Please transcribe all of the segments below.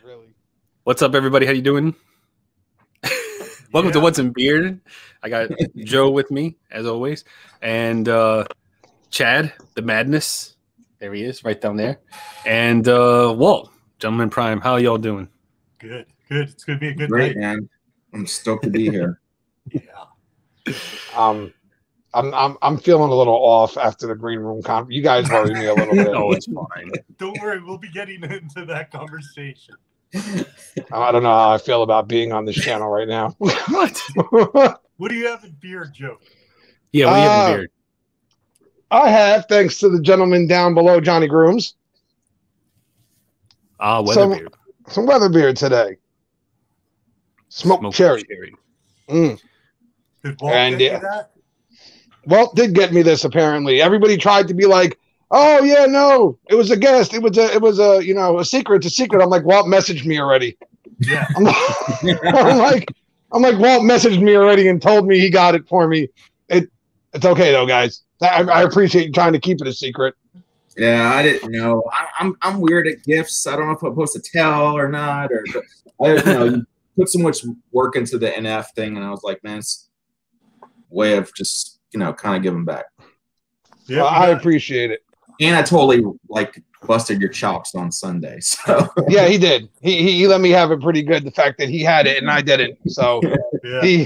really. What's up, everybody? How you doing? Welcome to What's in Beard. I got Joe with me, as always, and Chad, the madness. There he is, right down there. And Walt, Gentleman Prime. How y'all doing? Good, good. It's gonna be a good Great, night, man. I'm stoked to be here. Yeah. I'm feeling a little off after the green room conference. You guys worry me a little bit. Oh, it's fine. Don't worry, we'll be getting into that conversation. I don't know how I feel about being on this channel right now. What? What do you have in beer, Joe? Yeah, what do you have in beard? I have, thanks to the gentleman down below, Johnny Grooms, Weather beard. some weather beer today. Smoked cherry. Did Walt And, get you that? Walt did get me this. Apparently, everybody tried to be like, "Oh yeah, no, it was a guest. It was a a secret. It's a secret." I'm like, Walt messaged me already. Yeah. I'm like, Walt messaged me already and told me he got it for me. It's okay though, guys. I appreciate you trying to keep it a secret. Yeah, I didn't know. I'm weird at gifts. I don't know if I'm supposed to tell or not. Or you put so much work into the NF thing, and I was like, man, it's a way of just kind of giving back. Yeah, I appreciate it. And I totally busted your chops on Sunday. So Yeah, he did. He let me have it pretty good. The fact that he had it and I didn't. So yeah.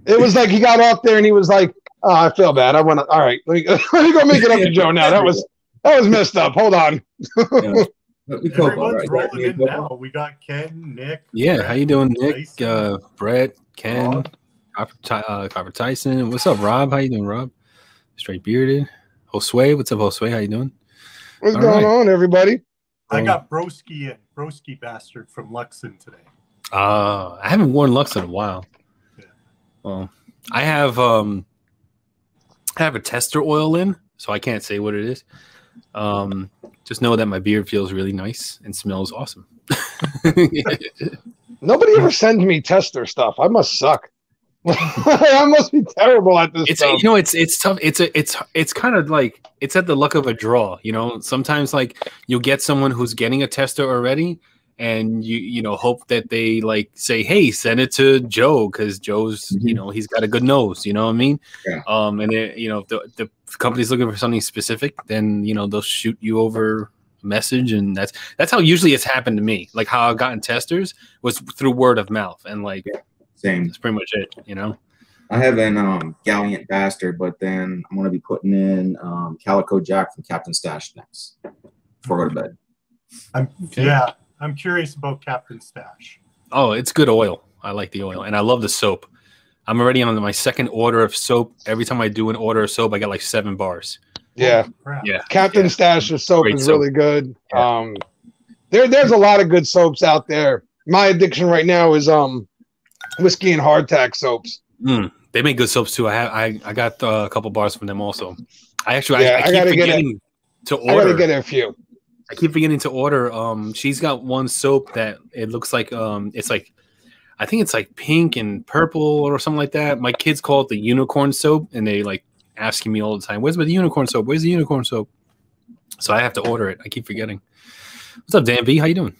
it was like he got off there and he was like, "Oh, I feel bad. I want to. All right, let me go make it up to Joe now. That was messed up. Hold on." yeah. Everyone's rolling in now. We got Ken, Nick. Yeah, Brett, how you doing, Nick? Tyson, Brett, Ken, Rob. Copper Tyson. What's up, Rob? How you doing, Rob? Straight bearded. Josue, what's up, Josue? How you doing? What's All going right. on, everybody? I got Broski Bastard from Luxon today. I haven't worn Lux in a while. Yeah. Well, I have a tester oil in, so I can't say what it is. Just know that my beard feels really nice and smells awesome. Nobody ever sends me tester stuff. I must suck. I must be terrible at this stuff. It's tough. It's kind of like it's at the luck of a draw. Sometimes you'll get someone who's getting a tester already, and you hope that they say, "Hey, send it to Joe," because Joe's he's got a good nose. You know what I mean? Yeah. And if the company's looking for something specific, then they'll shoot you over a message, and that's how usually it's happened to me. Like how I've gotten testers was through word of mouth, and Same. that's pretty much it. I have an Gallant Bastard, but then I'm going to be putting in Calico Jack from Captain Stash next before I go to bed. I'm curious about Captain Stash. Oh, it's good oil. I like the oil, and I love the soap. I'm already on my second order of soap. Every time I do an order of soap, I get 7 bars. Yeah. Oh, crap. Yeah, Captain Stash's soap Great is soap. really good. Yeah. There's a lot of good soaps out there. My addiction right now is whiskey and hardtack soaps. They make good soaps too. I got a couple bars from them also. I keep forgetting to order. I gotta get a few. I keep forgetting to order. She's got one soap that it looks like it's I think it's pink and purple or something like that. My kids call it the unicorn soap, and they asking me all the time, "Where's the unicorn soap? Where's the unicorn soap?" So I have to order it. I keep forgetting. What's up, Dan V? How you doing?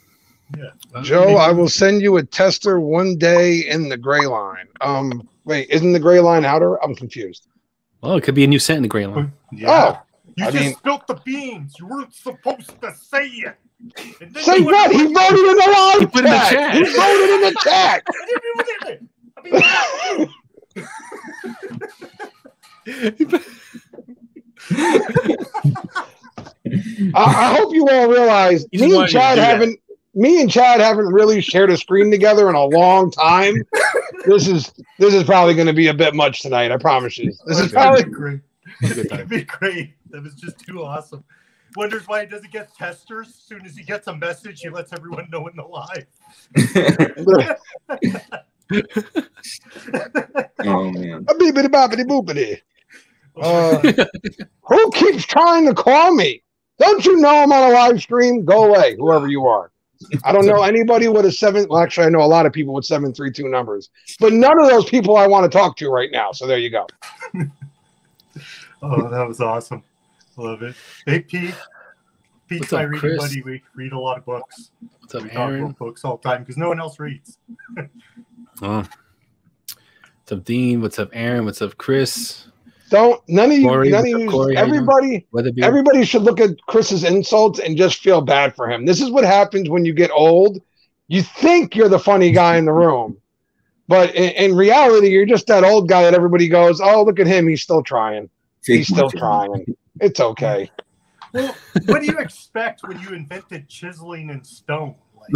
Yeah. Joe, I will send you a tester one day in the gray line. Wait, isn't the gray line outer? I'm confused. Well, it could be a new scent in the gray line. Yeah. Oh, You just spilled the beans. You weren't supposed to say it. And then say you what? He voted in the live He put in the chat. He voted in the chat. I hope you all realize me and Chad haven't really shared a screen together in a long time. This is probably going to be a bit much tonight. I promise you. This is probably great. It'd be great. That was just too awesome. Wonders why he doesn't get testers. As soon as he gets a message, he lets everyone know in the live. Oh man. a beepity boppity boopity. Who keeps trying to call me? Don't you know I'm on a live stream? Go away, whoever you are. I don't know anybody with a 7. Well, actually, I know a lot of people with 732 numbers, but none of those people I want to talk to right now. So there you go. Oh, that was awesome. Love it. Hey, Pete. Pete's What's up, my reading Chris? buddy. We read a lot of books. What's up, We talk Aaron? about books all the time because no one else reads. Oh. What's up, Dean? What's up, Aaron? What's up, Chris? None of you, Corey, none of what's up, you, Corey? How you doing? everybody, Weatherbeard? everybody should look at Chris's insults and just feel bad for him. This is what happens when you get old. You think you're the funny guy in the room, but in reality, you're just that old guy that everybody goes, "Oh, look at him. He's still trying. He's still trying. It's okay." Well, what do you expect when you invented chiseling in stone? Like,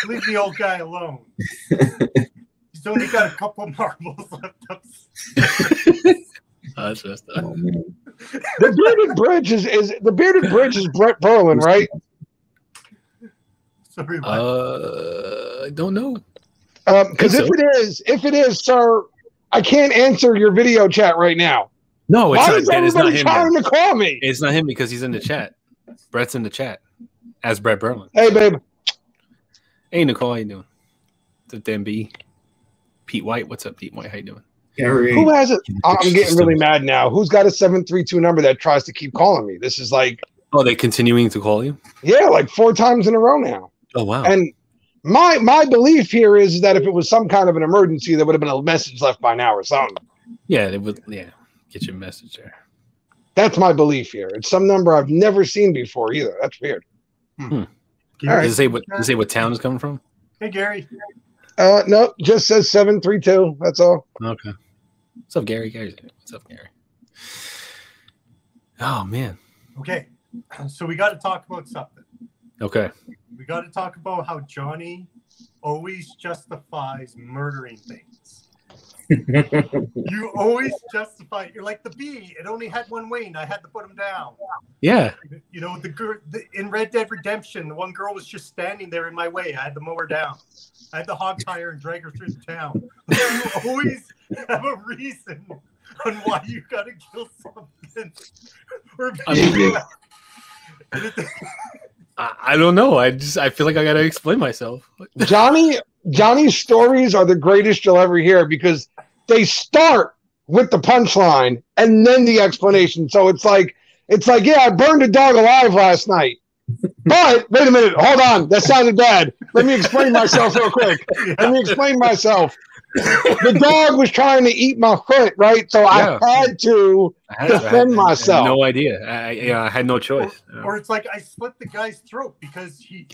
leave the old guy alone. He's only got a couple marbles left up. That's just The bearded bridge is Brett Berlin, right? Sorry, I don't know. Because if it is, sir, I can't answer your video chat right now. No, it's Why not. is That is not everybody him. trying Then. to call me? It's not him because he's in the chat. Brett's in the chat as Brett Berlin. Hey, babe. Hey, Nicole, how you doing? What's up, Dan B? Pete White, what's up, Pete White? How you doing? Gary. Who has it? I'm getting really mad now. Who's got a 732 number that tries to keep calling me? This is like, Oh, they continuing to call you? yeah, like 4 times in a row now. Oh, wow. And my belief here is that if it was some kind of an emergency, there would have been a message left by now or something. Yeah, they would. Yeah, get your message there. That's my belief here. It's some number I've never seen before either. That's weird. Gary, All right. Does it say what town is coming from? Hey, Gary. No, just says 732. That's all. Okay. What's up, Gary? What's up, Gary? Oh man. Okay, so we got to talk about something. Okay. We got to talk about how Johnny always justifies murdering things. You always justify. You're like the bee. It only had one wing. I had to put him down. Yeah. You know, in Red Dead Redemption, the one girl was just standing there in my way. I had to mow her down. I had to hog tie her and drag her through the town. You always have a reason on why you got to kill something. I don't know. I feel like I gotta explain myself. Johnny's stories are the greatest you'll ever hear because they start with the punchline and then the explanation. So it's like, yeah, I burned a dog alive last night. But wait a minute, hold on. That sounded bad. Let me explain myself real quick. Let me explain myself. The dog was trying to eat my foot, right? So Yeah. I had to defend myself. I had no idea. I had no choice. Or it's like I slit the guy's throat because he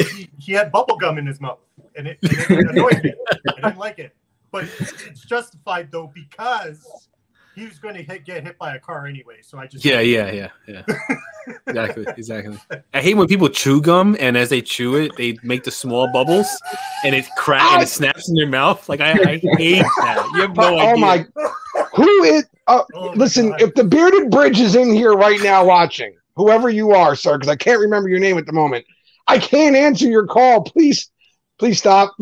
had bubble gum in his mouth and it annoyed me. I didn't like it. But it's justified though because he was going to get hit by a car anyway. So I just Yeah. Exactly. I hate when people chew gum and as they chew it, they make the small bubbles and it cracks and it snaps in their mouth. Like I hate that. You have no idea. Oh my! Who is? Listen, if the bearded bridge is in here right now watching, whoever you are, sir, because I can't remember your name at the moment, I can't answer your call. Please stop.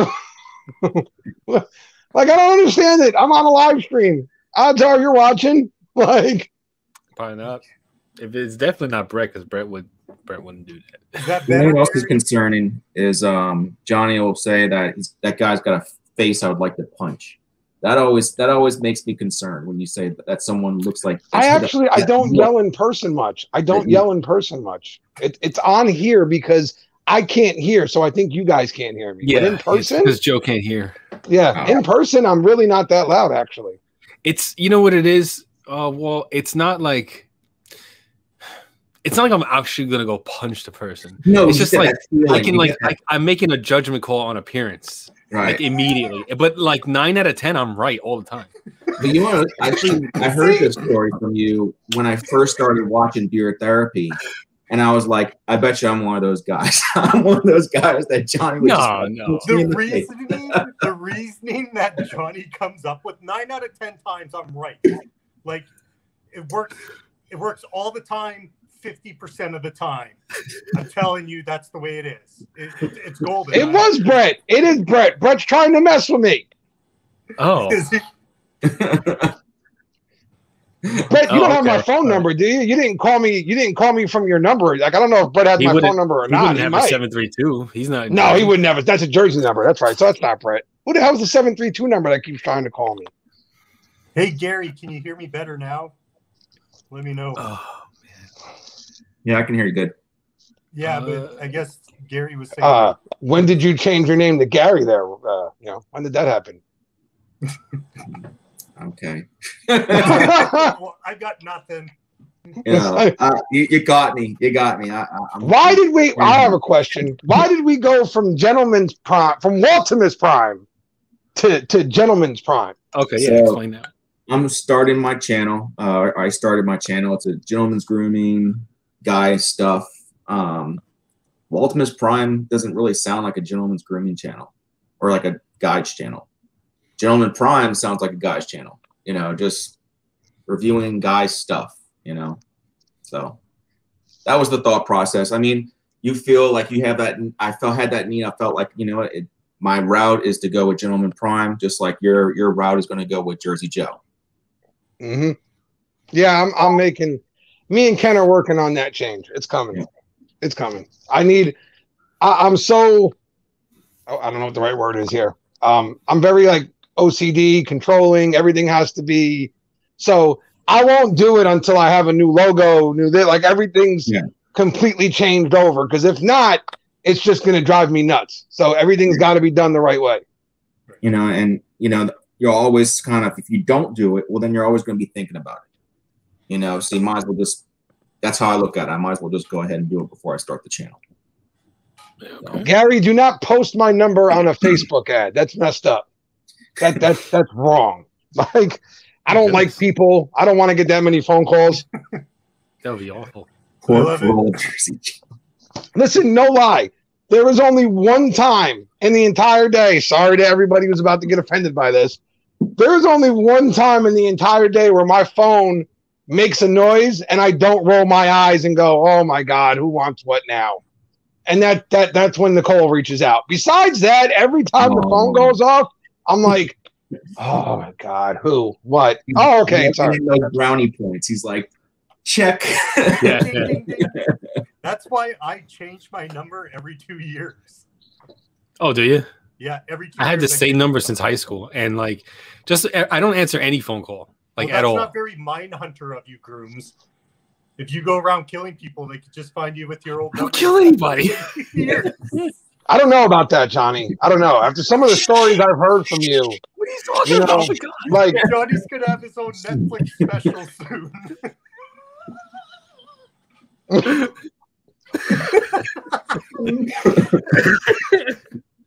Like I don't understand it. I'm on a live stream. Odds are you're watching. Like Probably not. If it's definitely not Brett, because Brett wouldn't do that. Is that You know better? what else is concerning is Johnny will say that that guy's got a face I would like to punch. That always makes me concerned when you say that someone looks like. I don't yell in person much. It's on here because I can't hear, so I think you guys can't hear me. Yeah, but in person, because Joe can't hear. Yeah, in person, I'm really not that loud, actually. It's you know what it is. Well, it's not like I'm actually gonna go punch the person. No, it's just like I can feeling. I'm making a judgment call on appearance, Right. like immediately. But like 9 out of 10, I'm right all the time. But you know, I heard this story from you when I first started watching Beer Therapy, and I was like, I bet you I'm one of those guys. I'm one of those guys that Johnny would No. The reasoning that Johnny comes up with 9 out of 10 times I'm right. Like it works all the time, 50% of the time. I'm telling you, that's the way it is. It's golden. It was Brett. It is Brett. Brett's trying to mess with me. Oh, Brett, you don't have my okay. phone number, do you? You didn't call me. You didn't call me from your number. Like I don't know if Brett has my phone number or he not. wouldn't He have might. a 732. He's not. No, he would never. That's a Jersey number. That's right. So that's not Brett. Who the hell's the 732 number that keeps trying to call me? Hey Gary, can you hear me better now? Let me know. Oh, Yeah, I can hear you good. Yeah, but I guess Gary was saying. When did you change your name to Gary? There, when did that happen? Okay. Well, I got nothing. You got me. You got me. Why did we? I have a question. Why did we go from Gentleman's Prime, from Waltimus Prime, to Gentleman's Prime? Okay, yeah, So, explain that. I'm starting my channel. I started my channel. It's a gentleman's grooming, guy stuff. Waltimus Prime doesn't really sound like a gentleman's grooming channel or like a guy's channel. Gentleman Prime sounds like a guy's channel. Just reviewing guys' stuff. So that was the thought process. I mean, you feel like you have that. I had that need. I felt like my route is to go with Gentleman Prime, just like your route is going to go with Jersey Joe. Mm-hmm. Yeah, I'm making. Me and Ken are working on that change. It's coming. Yeah. It's coming. I'm so. I don't know what the right word is here. I'm very like OCD, controlling. Everything has to be. So I won't do it until I have a new logo, like everything's completely changed over. Because if not, it's just going to drive me nuts. So everything's got to be done the right way. You're always kind of, if you don't do it, well, then you're always going to be thinking about it. So you might as well just, that's how I look at it. I might as well just go ahead and do it before I start the channel. Okay. Gary, do not post my number on a Facebook ad. That's messed up. That's wrong. Like, I don't like people. I don't want to get that many phone calls. That would be awful. Listen, no lie. There was only one time in the entire day. Sorry to everybody who's about to get offended by this. There was only one time in the entire day where my phone makes a noise and I don't roll my eyes and go, "Oh my God, who wants what now?" And that's when Nicole reaches out. Besides that, every time the phone goes off, I'm like, "Oh my God, who? What? Oh, okay, sorry." Like brownie points. He's like, check. Yeah. That's why I change my number every 2 years. Oh, do you? Yeah, every 2 years. I had the same number since high school, and I don't answer any phone call at all. That's not very Mindhunter of you, Grooms. If you go around killing people, they could just find you with your old. I don't kill anybody. I don't know about that, Johnny. I don't know. After some of the stories I've heard from you, what are you talking about? Like Johnny's gonna have his own Netflix special soon.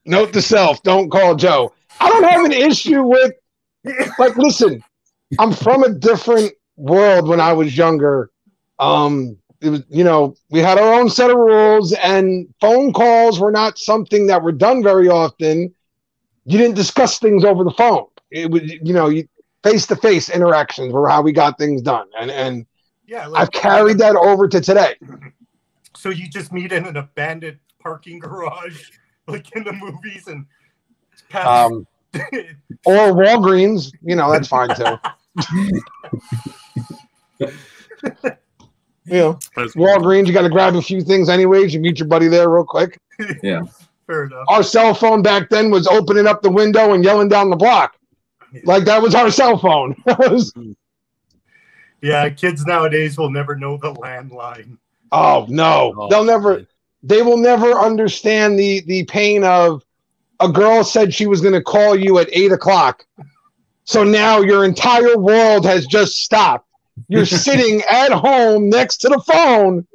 Note to self: don't call Joe. I don't have an issue with. Like, listen, I'm from a different world. When I was younger, it was, we had our own set of rules, and phone calls were not something that were done very often. You didn't discuss things over the phone. It was, face-to-face interactions were how we got things done, and yeah, I've carried that over to today. So you just meet in an abandoned parking garage, like in the movies, and pass. Or Walgreens, that's fine too. Walgreens, you got to grab a few things anyways. You meet your buddy there real quick. Yeah, fair enough. Our cell phone back then was opening up the window and yelling down the block. Like that was our cell phone. Yeah, kids nowadays will never know the landline. Oh no, they will never understand the pain of a girl said she was going to call you at 8 o'clock. So now your entire world has just stopped. You're sitting at home next to the phone,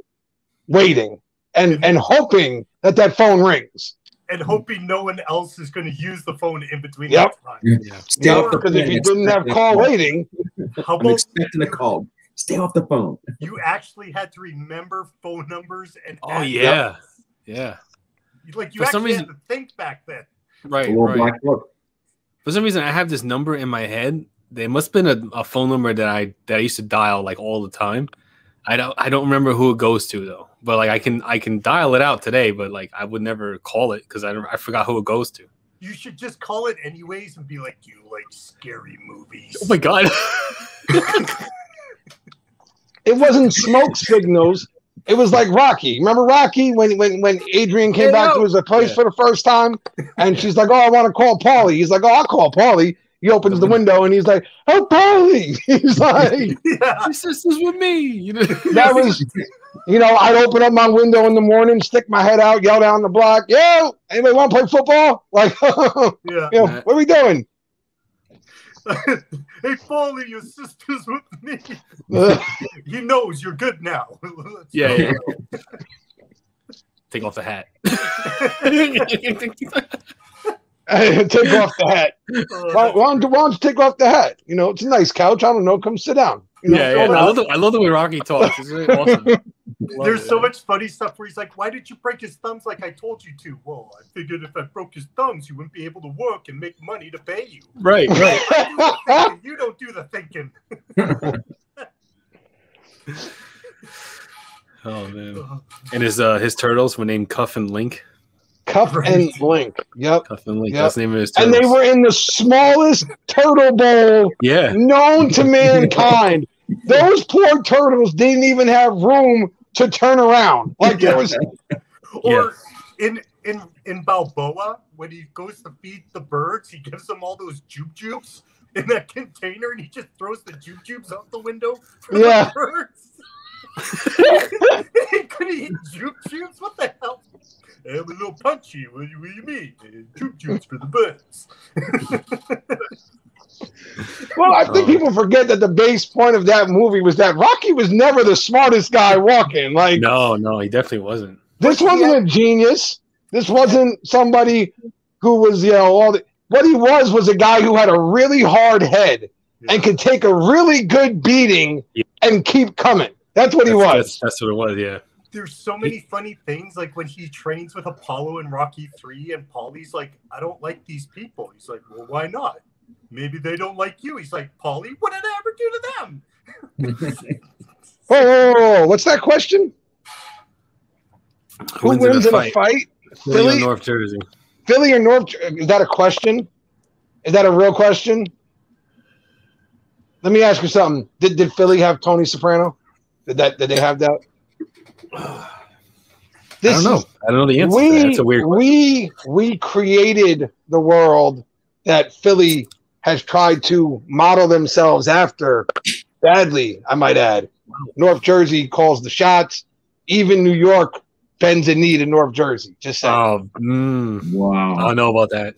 waiting and hoping that phone rings. And hoping no one else is going to use the phone in between that time. Yeah. Because if you didn't have call waiting, I'm expecting a call. Stay off the phone. You actually had to remember phone numbers and. Oh yeah, yeah. Like you actually had to think back then. Right. For some reason, I have this number in my head. There must have been a phone number that I used to dial like all the time. I don't remember who it goes to though. But like I can dial it out today, but like I would never call it because I forgot who it goes to. You should just call it anyways and be like, "You like scary movies?" Oh my God. It wasn't smoke signals. It was like Rocky. Remember Rocky when Adrian came back to his place for the first time, and she's like, "Oh, I want to call Paulie." He's like, "Oh, I'll call Paulie." He opens the window and he's like, "Oh, Polly!" He's like, Yeah. Your sister's with me. You know? that was, I'd open up my window in the morning, stick my head out, yell down the block, "Yo, anybody want to play football?" Like, Yeah. what are we doing? Hey, Foley, your sister's with me. He knows you're good now. Yeah. Take off the hat. Take off the hat. Why don't you take off the hat? It's a nice couch. I don't know. Come sit down. I love the way Rocky talks. It's really awesome. There's so much funny stuff where he's like, "Why did you break his thumbs like I told you to?" "Well, I figured if I broke his thumbs, you wouldn't be able to work and make money to pay you." Right. You don't do the thinking. Oh man! And his turtles were named Cuff and Link. Cuff and Link. Yep. Cuff and Link. Yep. That's the name of his turtles. And they were in the smallest turtle bowl known to mankind. Those poor turtles didn't even have room to turn around. Like there was. Or in Balboa, when he goes to feed the birds, he gives them all those jubes in that container, and he just throws the jubes out the window for the birds. He couldn't eat jubes. What the hell? I'm a little punchy. What do you mean? Jubes for the birds. Well, I think people forget that the base point of that movie was that Rocky was never the smartest guy walking. Like, no, he definitely wasn't. This wasn't a genius. This wasn't somebody who was, what he was a guy who had a really hard head and could take a really good beating and keep coming. That's what he was. That's what it was, yeah. There's so many funny things, like when he trains with Apollo in Rocky 3, and Paulie's like, "I don't like these people." He's like, "Well, why not? Maybe they don't like you." He's like, "Paulie, what did I ever do to them?" Oh, what's that question? Who wins in a fight? Philly or North Jersey? Philly or North? Is that a question? Is that a real question? Let me ask you something. Did Philly have Tony Soprano? Did they have that? I don't know. I don't know the answer. That's a weird question. We created the world that Philly has tried to model themselves after badly, I might add. North Jersey calls the shots. Even New York bends a knee to North Jersey. Just saying. Wow. I don't know about that.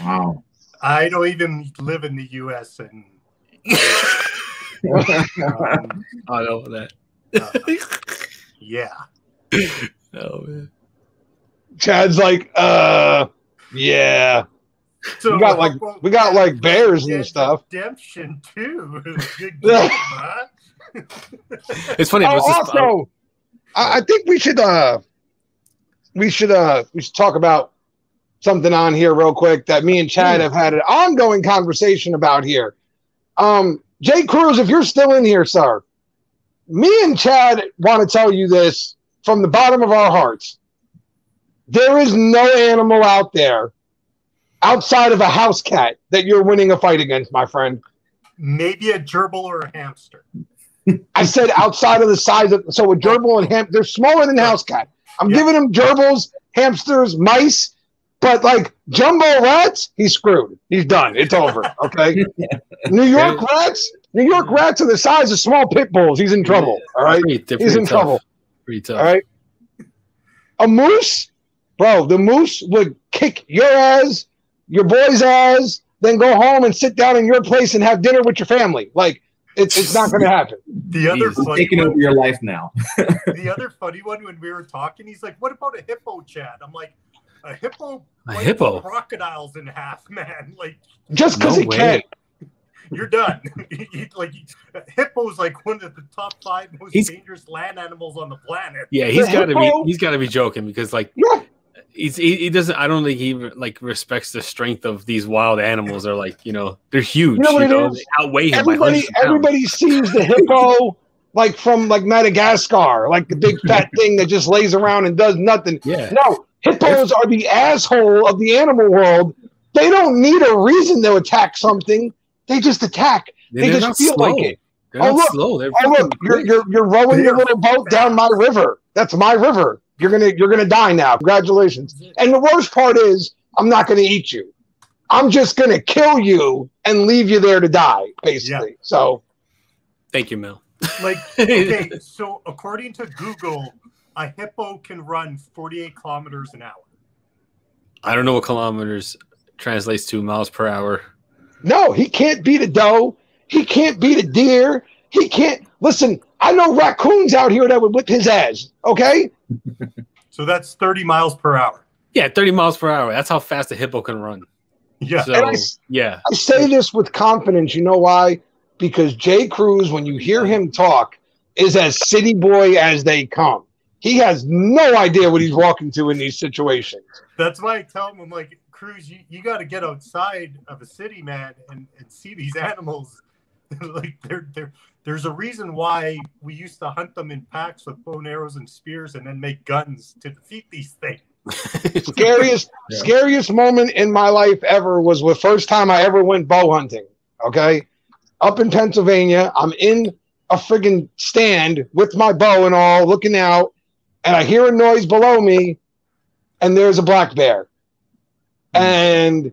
Wow. I don't even live in the U.S. and I don't know about that. Yeah. Oh man. Chad's like, yeah. So we got like bears and stuff. Redemption too. Good game, huh? It's funny. Also, I think we should talk about something on here real quick that me and Chad have had an ongoing conversation about here. Jay Cruz, if you're still in here, sir, me and Chad want to tell you this from the bottom of our hearts. There is no animal out there outside of a house cat that you're winning a fight against, my friend. Maybe a gerbil or a hamster. I said outside of the size of, so a gerbil and they're smaller than house cat. I'm giving him gerbils, hamsters, mice, but like jumbo rats, he's screwed. He's done. It's over. Okay. New York rats are the size of small pit bulls. He's in trouble. All right. He's in trouble. Pretty tough. All right. A moose, bro, the moose would kick your ass, your boy's ass, then go home and sit down in your place and have dinner with your family. Like, it's not going to happen. The other funny taking over your life now. The other funny one, when we were talking, he's like, "What about a hippo, Chad?" I'm like, "A hippo bites crocodiles in half, man. Like, just because he can." You're done. Hippo's like one of the top 5 most dangerous land animals on the planet. Yeah, he's got to be joking because like he doesn't. I don't think he like respects the strength of these wild animals. Are like they're huge. They outweigh him. Everybody sees the hippo like from like Madagascar, like the big fat thing that just lays around and does nothing. Yeah. No, hippos are the asshole of the animal world. They don't need a reason to attack something. They just attack. They just feel like it. They're not slow. They're you're rowing your little boat down my river. That's my river. You're gonna die now. Congratulations. And the worst part is, I'm not gonna eat you. I'm just going to kill you and leave you there to die, basically. Yeah. So, thank you, Mel. Like, okay, so according to Google, a hippo can run 48 kilometers an hour. I don't know what kilometers translates to miles per hour. no, he can't beat a doe. He can't beat a deer. He can't. Listen, I know raccoons out here that would whip his ass, okay? So that's 30 miles per hour. Yeah, 30 miles per hour. That's how fast a hippo can run. Yeah. So, yeah. I say this with confidence. You know why? Because Jay Cruz, when you hear him talk, is as city boy as they come. He has no idea what he's walking to in these situations. That's why I tell him, I'm like, Cruz, you got to get outside of a city, man, and see these animals. Like, there's a reason why we used to hunt them in packs with bow and arrows and spears and then make guns to defeat these things. Scariest moment in my life ever was the first time I ever went bow hunting. Okay, up in Pennsylvania, I'm in a friggin' stand with my bow and all, looking out, and I hear a noise below me, and there's a black bear. And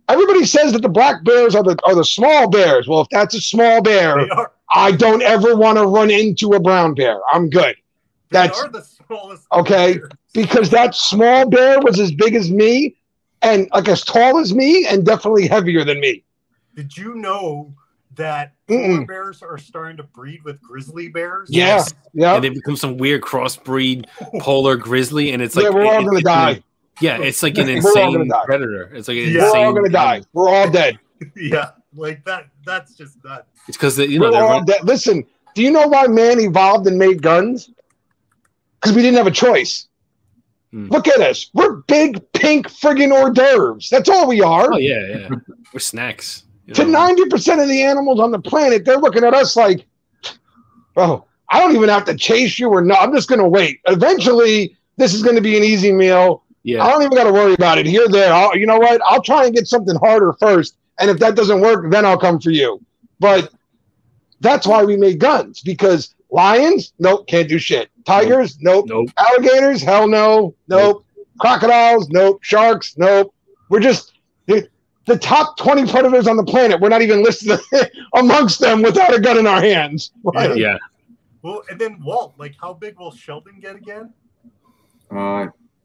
everybody says that the black bears are the small bears. Well, if that's a small bear, I don't ever want to run into a brown bear. I'm good. They are the smallest. Okay, bears. Because that small bear was as big as me and like as tall as me and definitely heavier than me. Did you know that polar bears are starting to breed with grizzly bears? Yeah, yeah. And they become some weird crossbreed polar grizzly, and it's like we're all gonna die. Yeah, it's like an insane predator. It's like we're all gonna die. We're all dead. Yeah, like that. That's just nuts. It's because we're all dead. Listen, do you know why man evolved and made guns? Because we didn't have a choice. Look at us. We're big, pink, friggin' hors d'oeuvres. That's all we are. Oh, yeah. We're snacks. To 90% of the animals on the planet, they're looking at us like, oh, I don't even have to chase you or no. I'm just going to wait. Eventually, this is going to be an easy meal. Yeah. I don't even got to worry about it. Here, there. You know what? I'll try and get something harder first. And if that doesn't work, then I'll come for you. But that's why we made guns. Because lions, nope, can't do shit. Tigers, nope. Alligators, hell no. Nope. Crocodiles, nope. Sharks, nope. We're just the top 20 predators on the planet. We're not even listed amongst them without a gun in our hands. Right? Yeah. Well, and then Walt, like, how big will Sheldon get again?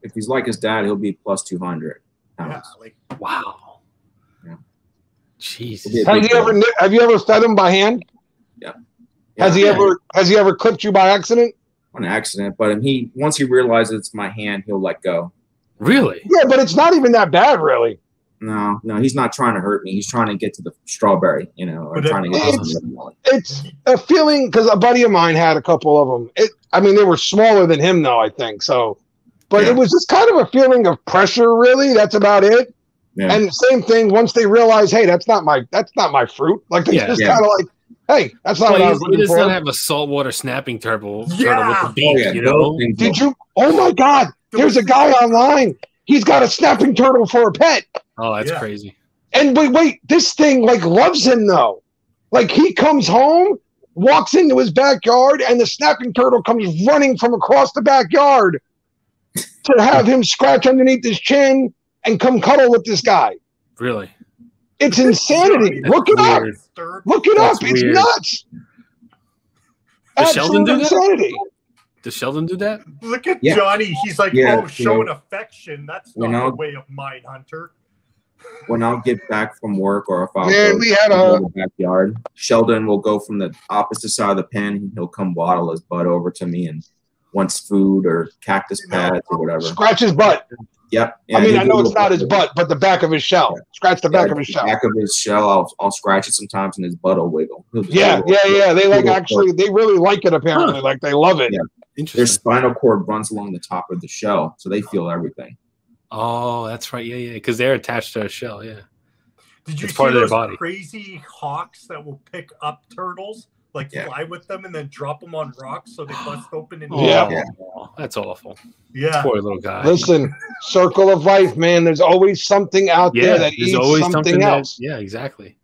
If he's like his dad, he'll be plus 200 pounds. Yeah, like, wow. Yeah. Jesus. Have you ever fed him by hand? Yeah. Has he ever clipped you by accident? On accident, but once he realizes it's my hand, he'll let go. Really? Yeah, but it's not even that bad, really. No, he's not trying to hurt me. He's trying to get to the strawberry, or trying to get to the It's a feeling, because a buddy of mine had a couple of them. They were smaller than him, though, I think. So, but it was just kind of a feeling of pressure, really. That's about it. Yeah. And same thing, once they realize, hey, that's not my fruit. Like, they just kind of like, hey, that's not what I was looking for. He does not have a saltwater snapping turtle with the beak, you know? Did you? Oh, my God. There's a guy online. He's got a snapping turtle for a pet. Oh, that's crazy. And wait, this thing, like, loves him, though. Like, he comes home, walks into his backyard, and the snapping turtle comes running from across the backyard to have him scratch underneath his chin and come cuddle with this guy. Really? It's insanity. Look it up. Look it up. It's nuts. Does Sheldon do that? Insanity. Does Sheldon do that? Look at Johnny. He's like, showing affection. That's not the way of Mindhunter. When I'll get back from work or if I'll go to the backyard, Sheldon will go from the opposite side of the pen and he'll come waddle his butt over to me and wants food or cactus pads or whatever. Scratch his butt. Yep. I mean, I know it's not his butt, but the back of his shell. Scratch the back of his shell. Back of his shell. I'll scratch it sometimes, and his butt will wiggle. Yeah. They they really like it. Apparently, like they love it. Yeah. Their spinal cord runs along the top of the shell, so they feel everything. Oh, that's right. Yeah, because they're attached to a shell. Yeah. Did you see part of their body? Crazy hawks that will pick up turtles? Like fly with them and then drop them on rocks so they bust open and that's awful. Yeah, poor little guy. Listen, circle of life, man. There's always something out there that eats something else. Exactly.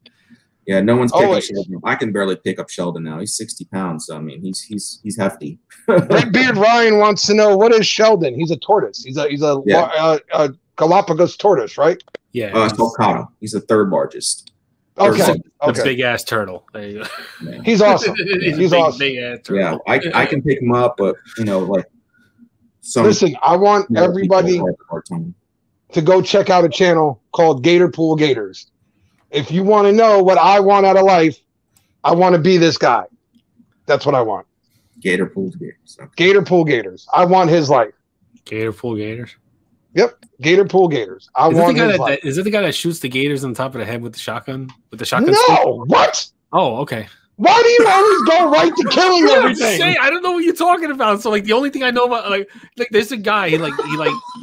Yeah, no one's picking up Sheldon. I can barely pick up Sheldon now. He's 60 pounds. So, I mean, he's hefty. Redbeard Ryan wants to know, what is Sheldon? He's a tortoise. He's a Galapagos tortoise, right? Yeah. Sulcata. He's the third largest. Okay. A big ass turtle. There you go. Yeah. He's awesome. He's awesome. Big ass turtle. Yeah, I can pick him up, but like listen, I want everybody to go check out a channel called Gator Pool Gators. If you want to know what I want out of life, I want to be this guy. That's what I want. Gator Pool Gators. Okay. Gator Pool Gators. I want his life. Gator Pool Gators. Yep, Gator Pool Gators. I want his life. Is it the guy that shoots the gators on top of the head with the shotgun? With the shotgun? No, stick? what? Oh, okay. Why do you always go right to killing everything? I don't know what you're talking about. So like the only thing I know about like there's a guy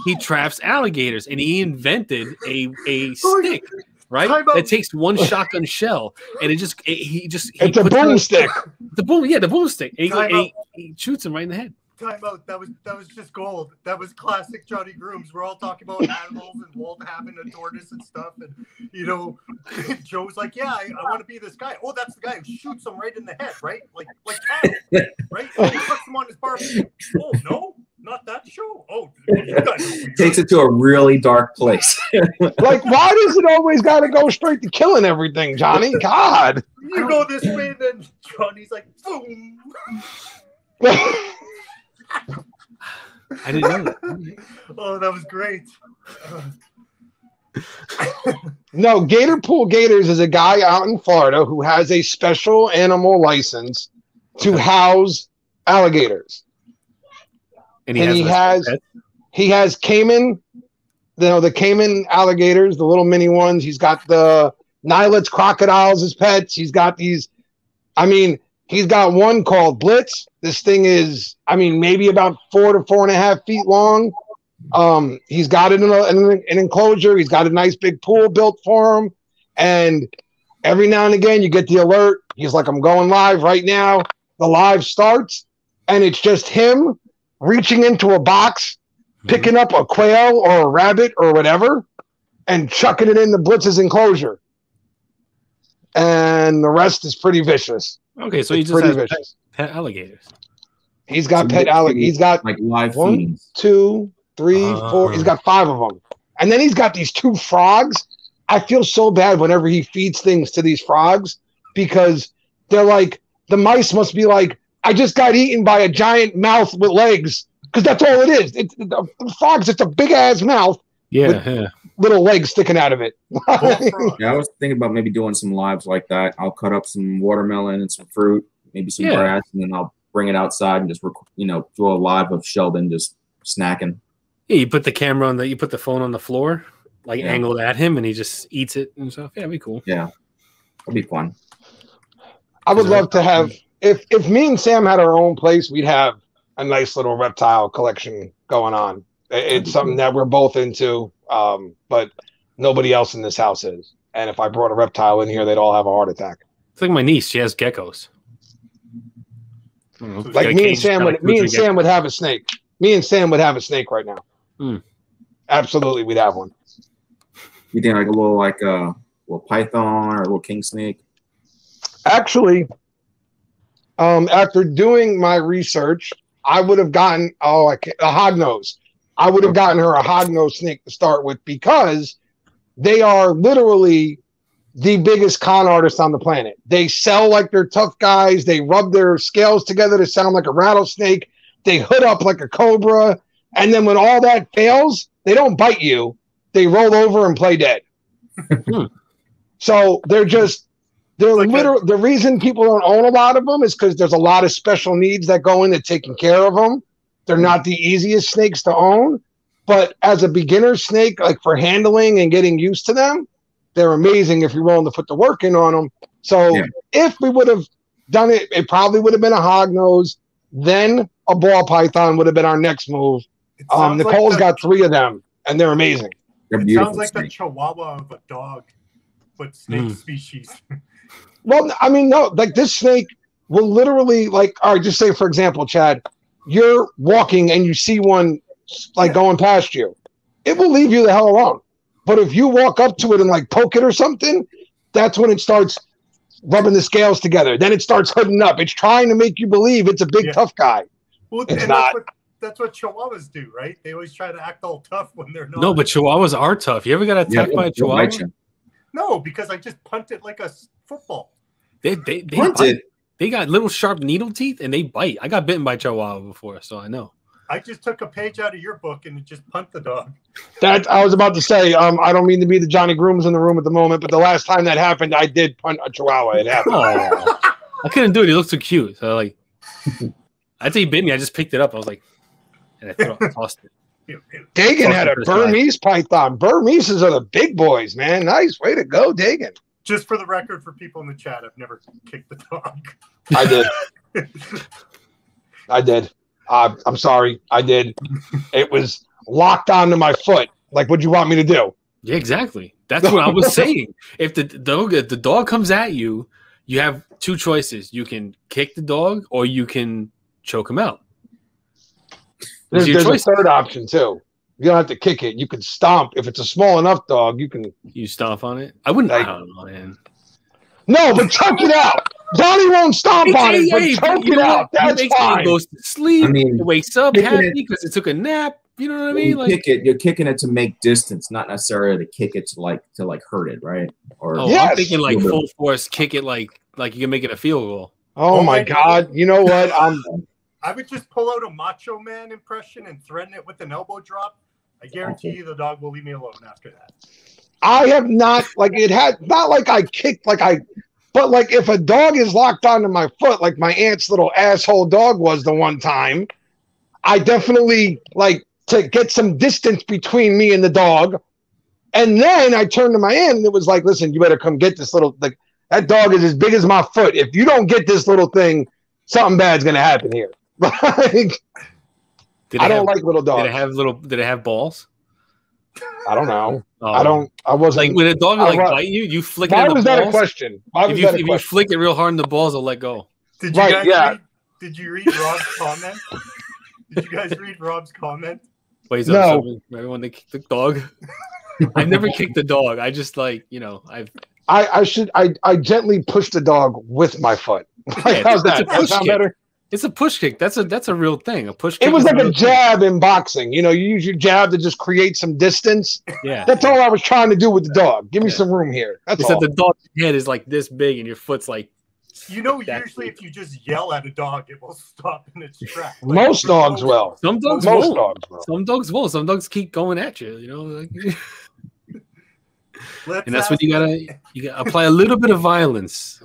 he traps alligators and he invented a stick, right? That takes one shotgun shell and it's a boomstick. The boomstick. And he shoots him right in the head. Time out. That was just gold. That was classic Johnny Grooms. We're all talking about animals and Walt having a tortoise and stuff, and Joe's like, yeah, I want to be this guy. Oh, that's the guy who shoots him right in the head, right? Like cattle, right? And he puts him on his barbecue. Oh no, not that show. Oh, you guys takes it to a really dark place. Like, why does it always got to go straight to killing everything, Johnny? God, you go this way, and then Johnny's like, boom. I didn't know that. Oh, that was great. No, Gator Pool Gators is a guy out in Florida who has a special animal license to house alligators. And he has Cayman, the Cayman alligators, the little mini ones. He's got the Nilet's crocodiles as pets. He's got these. I mean, he's got one called Blitz. This thing is, maybe about 4 to 4.5 feet long. He's got it in an enclosure. He's got a nice big pool built for him. And every now and again, you get the alert. He's like, I'm going live right now. The live starts, and it's just him reaching into a box, picking up a quail or a rabbit or whatever, and chucking it in the Blitz's enclosure. And the rest is pretty vicious. Okay, so he just has pet alligators. He's got pet alligators. He's got like live 1, 2, 3, 4. He's got 5 of them. And then he's got these 2 frogs. I feel so bad whenever he feeds things to these frogs because they're like, the mice must be like, I just got eaten by a giant mouth with legs because that's all it is. The frogs, it's a big ass mouth. Yeah. Little legs sticking out of it. Yeah, I was thinking about maybe doing some lives like that. I'll cut up some watermelon and some fruit, maybe some grass, and then I'll bring it outside and just do a live of Sheldon just snacking. Yeah, you put the camera on you put the phone on the floor, angled at him, and he just eats it and stuff. Yeah, that'd be cool. Yeah, that'd be fun. I would love to have if me and Sam had our own place, we'd have a nice little reptile collection going on. It's something that we're both into, but nobody else in this house is. And if I brought a reptile in here, they'd all have a heart attack. It's like my niece; she has geckos. Like me and Sam would have a snake. Me and Sam would have a snake right now. Absolutely, we'd have one. You think like a little python or a little king snake? Actually, after doing my research, I would have gotten a hognose. I would have gotten her a hognose snake to start with because they are literally the biggest con artists on the planet. They sell like they're tough guys. They rub their scales together to sound like a rattlesnake. They hood up like a cobra. And then when all that fails, they don't bite you. They roll over and play dead. So the reason people don't own a lot of them is because there's a lot of special needs that go into taking care of them. They're not the easiest snakes to own, but as a beginner snake, like for handling and getting used to them, they're amazing if you're willing to put the work in on them. So if we would have done it, it probably would have been a hognose. Then a ball python would have been our next move. Nicole's got 3 of them, and they're amazing. It sounds like the chihuahua of a dog, but snake species. Well, no, like this snake will literally, all right, just say, for example, Chad, you're walking and you see one going past you. It will leave you the hell alone. But if you walk up to it and poke it or something, that's when it starts rubbing the scales together. Then it starts hooding up. It's trying to make you believe it's a big tough guy. Well, it's not. Chihuahuas do, right? They always try to act all tough when they're not. No, but Chihuahuas are tough. You ever got attacked by a Chihuahua? No, because I just punt it like a football. They bite. They got little sharp needle teeth and they bite. I got bitten by Chihuahua before, so I know. I just took a page out of your book and just punt the dog. That I was about to say. I don't mean to be the Johnny Grooms in the room at the moment, but the last time that happened, I did punt a Chihuahua. It happened. Oh, I couldn't do it. He looked so cute. So like, I'd say he bit me. I just picked it up. I was like, and I tossed it. Dagan had a Burmese python. Burmeses are the big boys, man. Nice way to go, Dagan. Just for the record, for people in the chat, I've never kicked the dog. I did. I did. I'm sorry. I did. It was locked onto my foot. Like, what'd you want me to do? Yeah, exactly. That's what I was saying. If the dog comes at you, you have two choices. You can kick the dog or you can choke him out. There's a third option, too. You don't have to kick it. You can stomp. If it's a small enough dog, you can. You stomp on it? I wouldn't. I don't know, man. No, but choke it out. Johnny won't stomp on it, but choke it out. That's fine. He goes to sleep. He wakes up happy because it took a nap. You know what I mean? You're kicking it to make distance, not necessarily to kick it to hurt it, right? Or I'm thinking like full force, kick it like you can make it a field goal. Oh my God! You know what? I would just pull out a Macho Man impression and threaten it with an elbow drop. I guarantee you the dog will leave me alone after that. I have not not like I kicked but like if a dog is locked onto my foot, like my aunt's little asshole dog was the one time, I definitely like to get some distance between me and the dog. And then I turned to my aunt and it was like, listen, you better come get this little, like that dog is as big as my foot. If you don't get this little thing, something bad's going to happen here. I don't like little dogs. Did it have balls? I don't know. I wasn't like when a dog will bite you, you flick it. Why was that a question? If you flick it real hard and the balls will let go. Did you guys did you read Rob's comment? Did you guys read Rob's comment? Wait, no. Everyone they kick the dog. I've never kicked the dog. I just I gently push the dog with my foot. Yeah, how's that? That sound better? It's a push kick. That's a real thing. A push kick. It was like a jab in boxing. You use your jab to just create some distance. Yeah. That's all I was trying to do with the dog. Give me some room here. That's all. The dog's head is like this big and your foot's like. Usually if you just yell at a dog, it will stop in its tracks. Most dogs will. Some dogs will. Some dogs will. Some dogs keep going at you. And that's when you gotta apply a little bit of violence.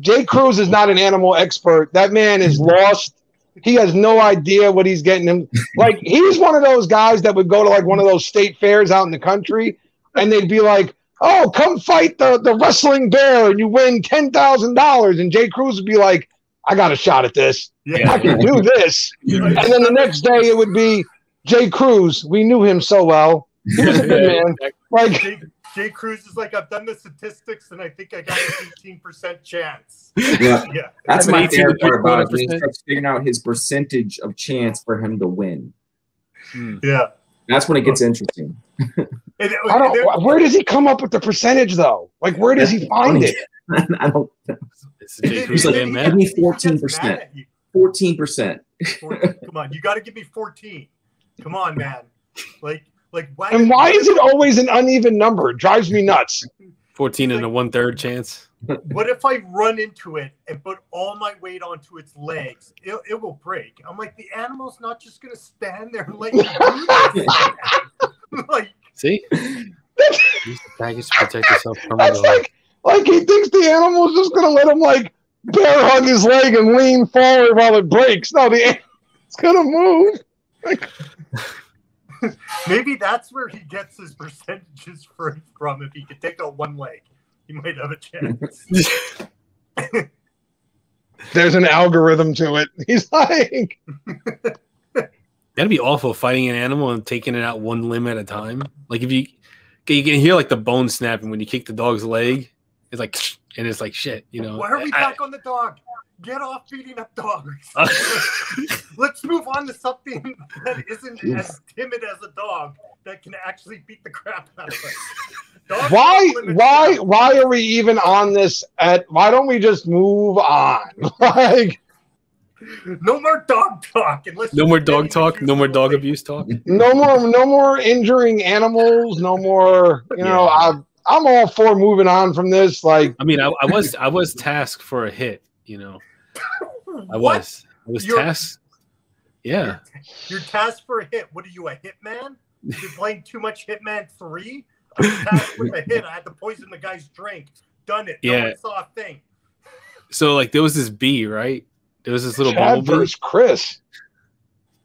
Jay Cruz is not an animal expert. That man is lost. He has no idea what he's getting him. Like he's one of those guys that would go to like one of those state fairs out in the country, and they'd be like, "Oh, come fight the wrestling bear, and you win $10,000." And Jay Cruz would be like, "I got a shot at this. Yeah. I can do this." And then the next day it would be Jay Cruz. We knew him so well. He was a good man. Like Jay Cruz is like, I've done the statistics and I think I got an 18% chance. Yeah. That's my favorite part about it. When he starts figuring out his percentage of chance for him to win. Yeah. That's when it gets interesting. Where does he come up with the percentage though? Like where does he find it? I don't know. He's like, give me 14%. 14%. Come on, you got to give me 14. Come on, man. Like why is it always an uneven number? It drives me nuts. 14 and a 1/3 chance. What if I run into it and put all my weight onto its legs? It will break. I'm like, the animal's not just gonna stand there and let you do this. See? Use the package to protect yourself from That's like he thinks the animal's just gonna let him like bear hug his leg and lean forward while it breaks. No, the animal's gonna move. Maybe that's where he gets his percentages from. If he could take out one leg, he might have a chance. There's an algorithm to it. He's like, that'd be awful fighting an animal and taking it out one limb at a time. Like if you can hear like the bone snapping when you kick the dog's leg. It's like, and it's like shit. Why are we back on the dog? Get off beating up dogs. Let's move on to something that isn't as timid as a dog that can actually beat the crap out of us. Why are we even on this? Why don't we just move on? No more dog talk. Unless No you're more getting dog talk. No more dog abuse talk. No more injuring animals. No more. You know, Yeah. I'm all for moving on from this. Like, I mean, I was tasked for a hit. You know, I What? was You're- tasked. Yeah. You're tasked for a hit. What are you, a hitman? You're playing too much Hitman 3? I was tasked with a hit. I had to poison the guy's drink. Done it. No Yeah. one saw a thing. So like there was this bee, right? There was this little Chad bumblebee. versus Chris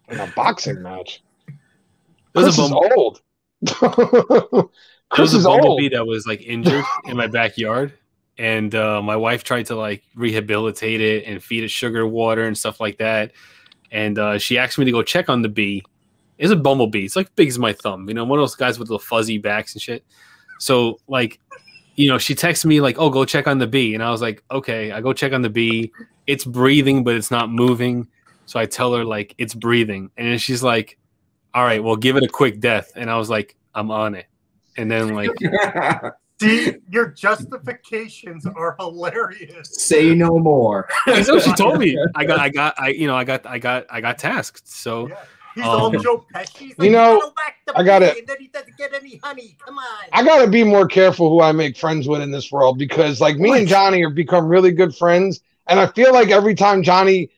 in a boxing match. There was Chris a is old. There Chris was a is bumblebee old. that was like injured in my backyard, and my wife tried to like rehabilitate it and feed it sugar water and stuff like that. And she asked me to go check on the bee. It's a bumblebee. It's like big as my thumb. You know, one of those guys with the fuzzy backs and shit. So like, you know, she texted me like, "Oh, go check on the bee," and I was like, "Okay." I go check on the bee. It's breathing, but it's not moving. So I tell her like it's breathing, and then she's like, "All right, well, give it a quick death." And I was like, "I'm on it." And then like, See, your justifications are hilarious. Say no more. that's what she told me. I got tasked. So Yeah. He's all Joe Pesci. He's like, You know, "Go back to I gotta- bee," and then he doesn't get any honey. Come on. I gotta be more careful who I make friends with in this world because, like, me and Johnny have become really good friends, and I feel like every time Johnny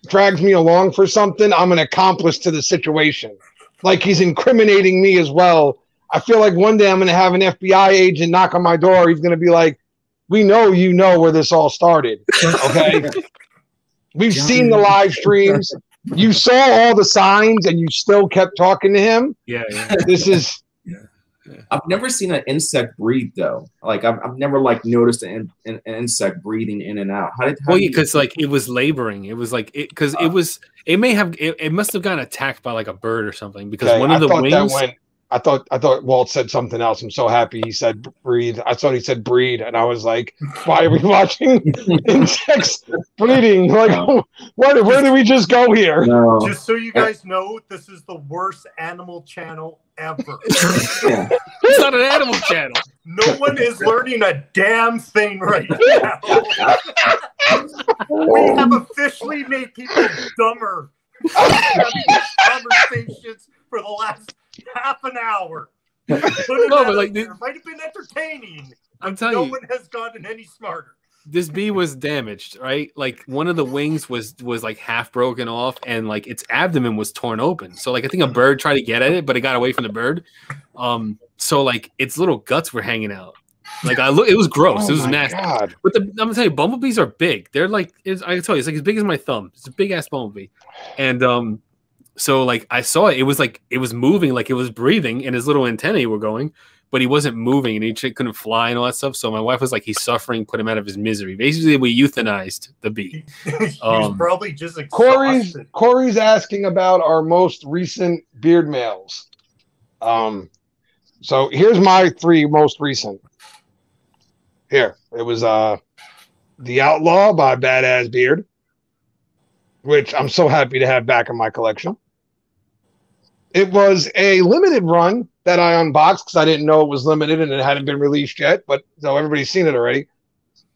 drags me along for something, I'm an accomplice to the situation. Like he's incriminating me as well. I feel like one day I'm gonna have an FBI agent knock on my door. He's gonna be like, "We know you know where this all started. Okay, we've seen the live streams. You saw all the signs, and you still kept talking to him. yeah. This is." I've never seen an insect breathe though. Like I've never like noticed an insect breathing in and out. Well, because like it was laboring. It was like it because it must have gotten attacked by like a bird or something because Okay, one of the wings. I thought Walt said something else. I'm so happy he said breathe. I thought he said breed, and I was like, why are we watching insects breeding? Like, where did we just go here? No. Just so you guys know, this is the worst animal channel ever. Yeah. It's not an animal channel. No one is learning a damn thing right now. We have officially made people dumber. Having these conversations for the last half an hour. No, but like it might have been entertaining. I'm telling No you, one has gotten any smarter. this bee was damaged, right? Like one of the wings was like half broken off, and like its abdomen was torn open. So like I think a bird tried to get at it, but it got away from the bird. So like its little guts were hanging out. Like it was gross. Oh It was my nasty. God. But I'm gonna tell you, bumblebees are big. They're like, I can tell you, it's like as big as my thumb. It's a big ass bumblebee, and so like I saw it. It was like it was moving, like it was breathing, and his little antennae were going, but he wasn't moving, and he couldn't fly and all that stuff. So my wife was like, "He's suffering. Put him out of his misery." Basically, we euthanized the bee. He's probably just exhausted. Corey's asking about our most recent beard males. So here's my 3 most recent. Here, it was The Outlaw by Badass Beard, which I'm so happy to have back in my collection. It was a limited run that I unboxed because I didn't know it was limited and it hadn't been released yet, but so everybody's seen it already,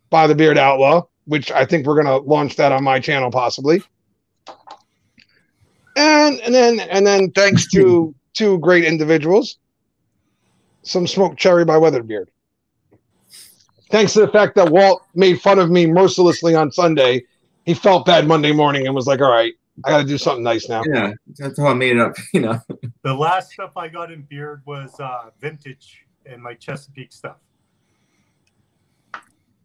by the Beard Outlaw, which I think we're going to launch that on my channel possibly. And then thanks to 2 great individuals, some Smoked Cherry by Weathered Beard. Thanks to the fact that Walt made fun of me mercilessly on Sunday, he felt bad Monday morning and was like, all right, I got to do something nice now. Yeah, that's how I made it up, you know. The last stuff I got in beard was vintage and my Chesapeake stuff.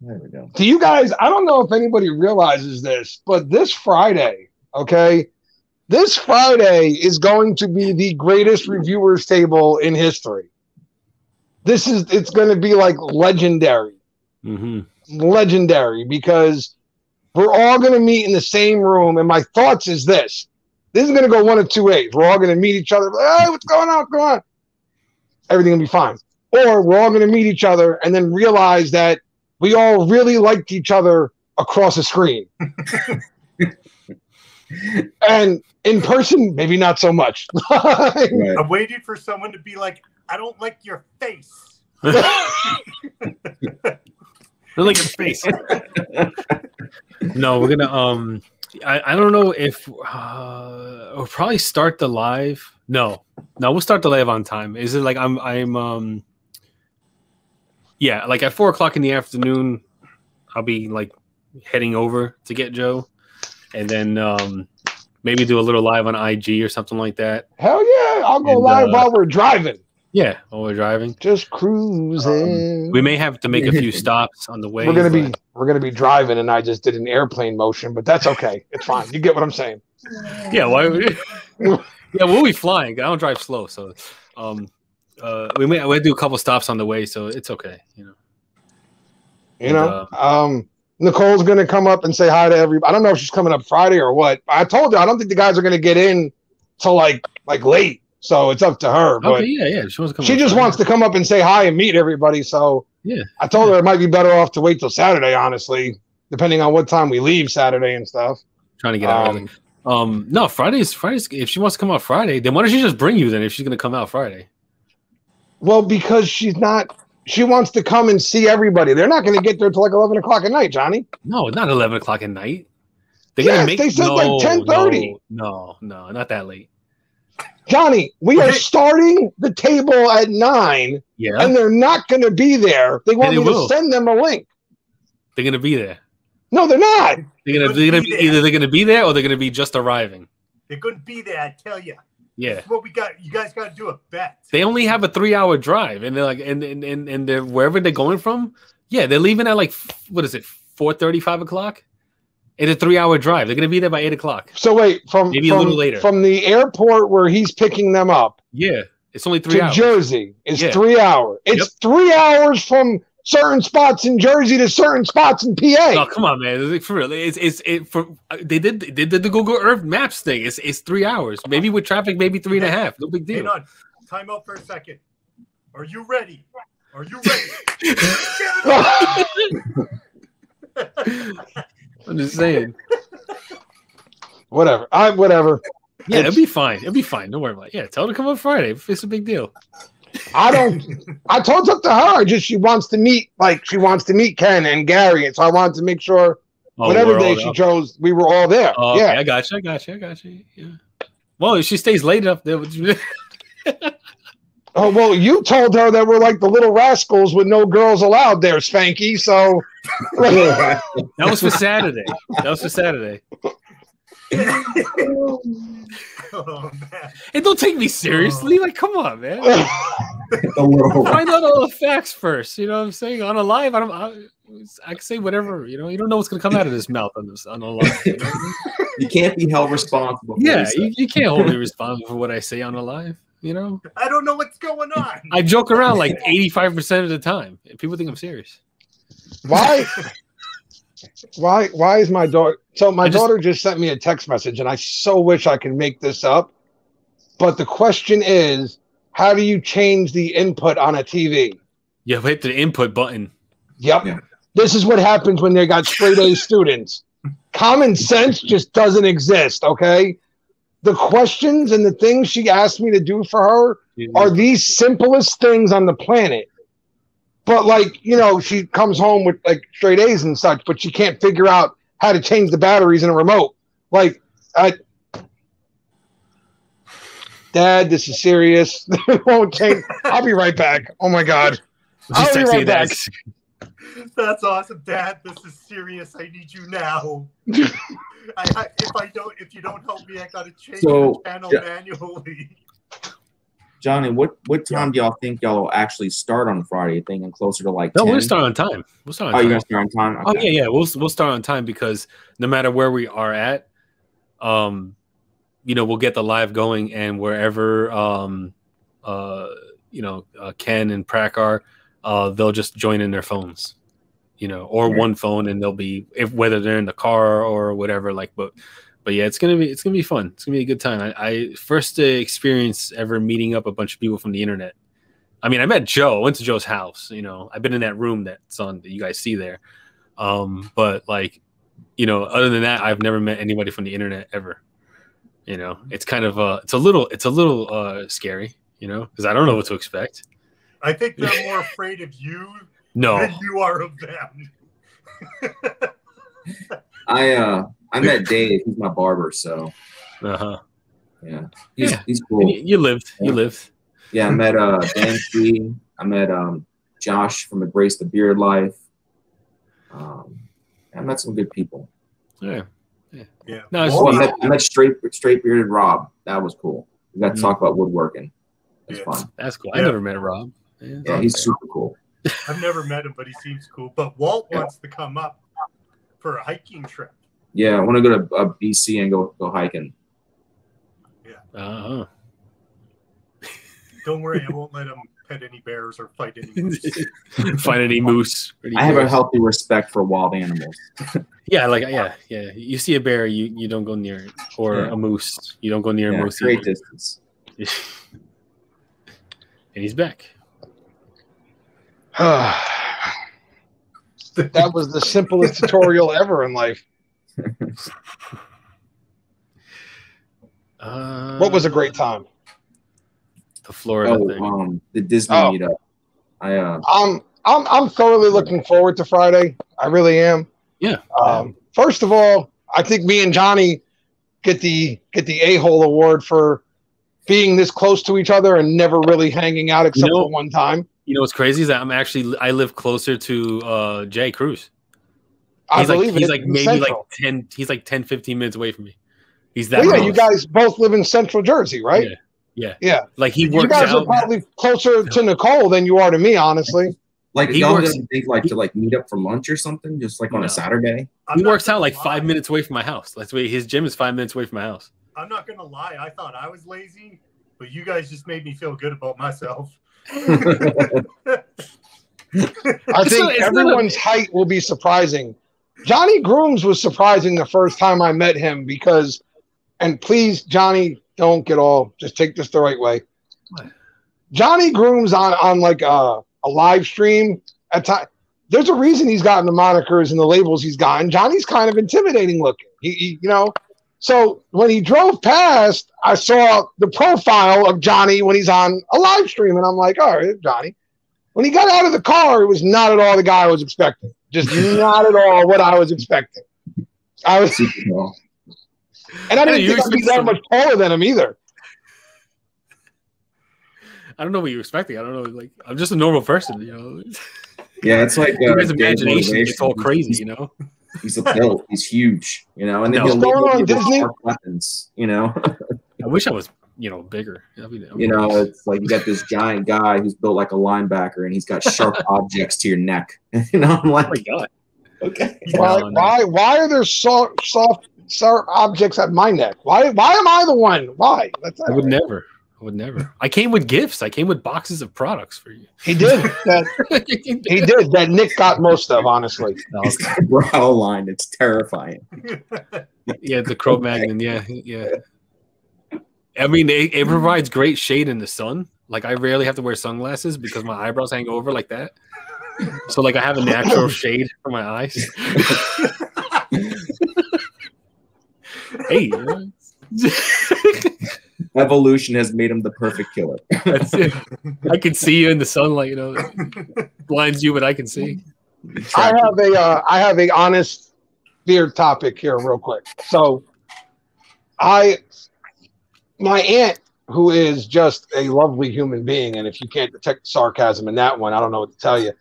There we go. Do you guys, I don't know if anybody realizes this, but this Friday, okay, this Friday is going to be the greatest reviewers table in history. It's going to be like legendary. Mm-hmm. Legendary, because we're all going to meet in the same room. And my thoughts is this is going to go one of 2 ways. We're all going to meet each other. Like, hey, what's going on? What's going on? Everything will be fine. Or we're all going to meet each other and then realize that we all really liked each other across a screen. And in person, maybe not so much. Right. I'm waiting for someone to be like, I don't like your face. I like your face. No, we're gonna I don't know if we'll probably start the live. No, we'll start the live on time. Is it like I'm yeah, like at 4:00 in the afternoon, I'll be like heading over to get Joe, and then maybe do a little live on IG or something like that. Hell yeah, I'll go live while we're driving. Yeah, while we're driving, just cruising. We may have to make a few stops on the way. We're gonna be driving, and I just did an airplane motion, but that's okay. It's fine. You get what I'm saying? Yeah. Why? Yeah, we'll be flying. I don't drive slow, so we'll do a couple stops on the way, so it's okay. Nicole's gonna come up and say hi to everybody. I don't know if she's coming up Friday or what. I told her I don't think the guys are gonna get in till like late. So it's up to her. But okay, yeah. She just wants to come up and say hi and meet everybody. So yeah, I told her it might be better off to wait till Saturday, honestly, depending on what time we leave Saturday and stuff. Trying to get out early. No, Fridays. If she wants to come out Friday, then why don't she just bring you then if she's gonna come out Friday? Well, because she's not. She wants to come and see everybody. They're not going to get there till like 11 o'clock at night, Johnny. No, not 11 o'clock at night. They said like 10:30. No, not that late. Johnny, we are starting the table at 9, and they're not going to be there. They want me to send them a link. They're going to be there. No, they're not. They're gonna be either they're going to be there or they're going to be just arriving. They're going to be there, I tell you. Yeah, that's what we got. You guys got to do a bet. They only have a 3-hour drive, and they're like, and they're wherever they're going from. Yeah, they're leaving at like 4:30, 5 o'clock. It's a 3-hour drive. They're gonna be there by 8 o'clock. So wait, maybe a little later from the airport where he's picking them up. Yeah, it's only 3 hours. To Jersey, it's 3 hours. It's 3 hours from certain spots in Jersey to certain spots in PA. Oh, come on, man! For real, they did the Google Earth Maps thing. It's 3 hours. Maybe with traffic, maybe 3.5. No big deal. Hang on, time out for a second. Are you ready? Are you ready? I'm just saying. Whatever. Yeah, it'll be fine. It'll be fine. Don't worry about it. Yeah, tell her to come on Friday. It's a big deal. I told it to her. She wants to meet Ken and Gary, and so I wanted to make sure whatever day she chose, we were all there. Oh, yeah, okay, I got you. Yeah. Well, if she stays late enough, there. Oh well, you told her that we're like the little rascals with no girls allowed there, Spanky. So that was for Saturday. Oh, man. And don't take me seriously. Like, come on, man. Find out all the facts first. You know what I'm saying? On a live, I can say whatever. You don't know what's gonna come out of his mouth on a live. You know? You can't be held responsible. Yeah, you can't hold me responsible for what I say on a live. You know, I don't know what's going on. I joke around like 85% of the time. People think I'm serious. Why is my daughter? So my daughter just sent me a text message, and I so wish I could make this up. But the question is, how do you change the input on a TV? You hit the input button. Yep. Yeah. This is what happens when they got straight A students. Common sense just doesn't exist, okay? The questions and the things she asked me to do for her are these simplest things on the planet. But she comes home with like straight A's and such, but she can't figure out how to change the batteries in a remote. Dad, this is serious. It won't change. I'll be right back. Oh my God. I'll be right back. That's awesome, Dad. This is serious. I need you now. If you don't help me, I gotta change the channel manually. Johnny, what time do y'all think y'all will actually start on Friday? Thinking closer to like 10? No, we'll start on time. You're gonna start on time? Okay. Oh yeah. We'll start on time because no matter where we are at, we'll get the live going, and wherever Ken and Prack are, they'll just join in their phones. Or one phone, and they'll be whether they're in the car or whatever. But yeah, it's gonna be fun. It's gonna be a good time. I first experience ever meeting up a bunch of people from the internet. I mean, I met Joe. I went to Joe's house. I've been in that room that you guys see there. But other than that, I've never met anybody from the internet ever. It's kind of it's a little scary. Because I don't know what to expect. I think they're more afraid of you. No, than you are of them. I met Dave. He's my barber, so yeah, he's cool. You lived. Yeah. You lived. Yeah, I met Dan G. I met Josh from Embrace the Beard Life. I met some good people. Yeah. No, I met straight bearded Rob. That was cool. We got to talk about woodworking. It's fun. That's cool. I never met Rob. Yeah, he's super cool. I've never met him, but he seems cool. But Walt wants to come up for a hiking trip. Yeah, I want to go to BC and go hiking. Yeah. Don't worry, I won't let him pet any bears or fight any moose. Fight any moose. I have a healthy respect for wild animals. Yeah. You see a bear, you don't go near it, or a moose, you don't go near a moose. Great distance. And he's back. That was the simplest tutorial ever in life. What was a great time? The Florida thing. The Disney meetup. I'm thoroughly looking forward to Friday. I really am. Yeah. First of all, I think me and Johnny get the a-hole award for being this close to each other and never really hanging out except for one time. You know what's crazy is that I live closer to Jay Cruz. He's like maybe Central. like 10, 15 minutes away from me. He's that close. You guys both live in Central Jersey, right? Yeah. Like he works. You guys are probably closer to Nicole than you are to me, honestly. Like y'all doesn't think to meet up for lunch or something, just like on a Saturday. He works out like 5 minutes away from my house. That's why his gym is 5 minutes away from my house. I'm not gonna lie, I thought I was lazy, but you guys just made me feel good about myself. I think everyone's height will be surprising. Johnny Grooms was surprising the first time I met him because, and please, Johnny, don't get all, just take this the right way. What? Johnny Grooms on like a live stream at time. There's a reason he's gotten the monikers and the labels he's gotten. Johnny's kind of intimidating looking. He So when he drove past, I saw the profile of Johnny when he's on a live stream, and I'm like, all right, Johnny. When he got out of the car, it was not at all the guy I was expecting. Just not at all what I was expecting. I was, and I didn't think I'd be that much taller than him either. I don't know what you're expecting. I don't know. Like, I'm just a normal person, Yeah, it's like his imagination gets all crazy, He's a built. He's huge, and then he'll going on Disney weapons, I wish I was, bigger. It's like you got this giant guy who's built like a linebacker, and he's got sharp objects to your neck. I'm like, oh my god. Okay. Why are there soft sharp objects at my neck? Why am I the one? Why? I would never. I came with gifts. I came with boxes of products for you. He did. He did. That Nick got most of, honestly. He's got a brow line. It's terrifying. Yeah, the Cro-Magnon. Yeah. I mean, it provides great shade in the sun. Like, I rarely have to wear sunglasses because my eyebrows hang over like that. So, like, I have a natural shade for my eyes. Hey. Evolution has made him the perfect killer. That's it. I can see you in the sunlight, blinds you, but I can see. I have a honest beard topic here real quick. So my aunt, who is just a lovely human being, and if you can't detect sarcasm in that one, I don't know what to tell you.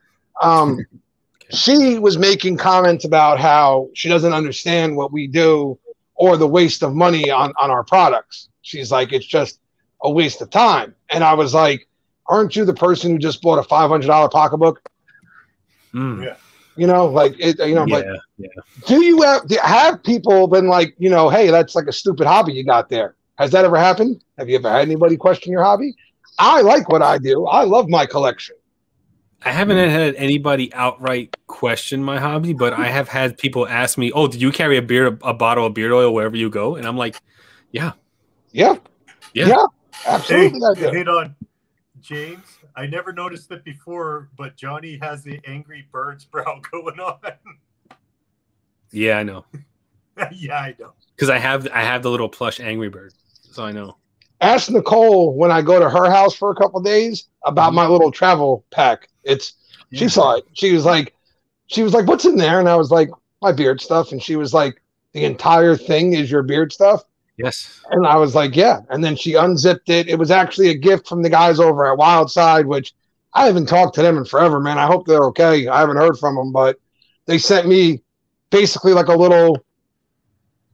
She was making comments about how she doesn't understand what we do or the waste of money on our products. She's like, it's just a waste of time. And I was like, aren't you the person who just bought a $500 pocketbook? Yeah. Do you have people been like, hey, that's like a stupid hobby you got there? Has that ever happened? Have you ever had anybody question your hobby? I like what I do. I love my collection. I haven't had anybody outright question my hobby, but I have had people ask me, "Oh, did you carry a bottle of beard oil wherever you go?" And I'm like, "Yeah, absolutely." Hey, on James. I never noticed it before, but Johnny has the Angry Birds brow going on. Yeah, I know. Yeah, I know. Because I have the little plush Angry Bird, so I know. Ask Nicole when I go to her house for a couple of days about my little travel pack. She saw it. She was like, what's in there? And I was like, my beard stuff. And she was like, the entire thing is your beard stuff? Yes. And I was like, yeah. And then she unzipped it. It was actually a gift from the guys over at Wildside, which I haven't talked to them in forever, man. I hope they're okay. I haven't heard from them, but they sent me basically like a little,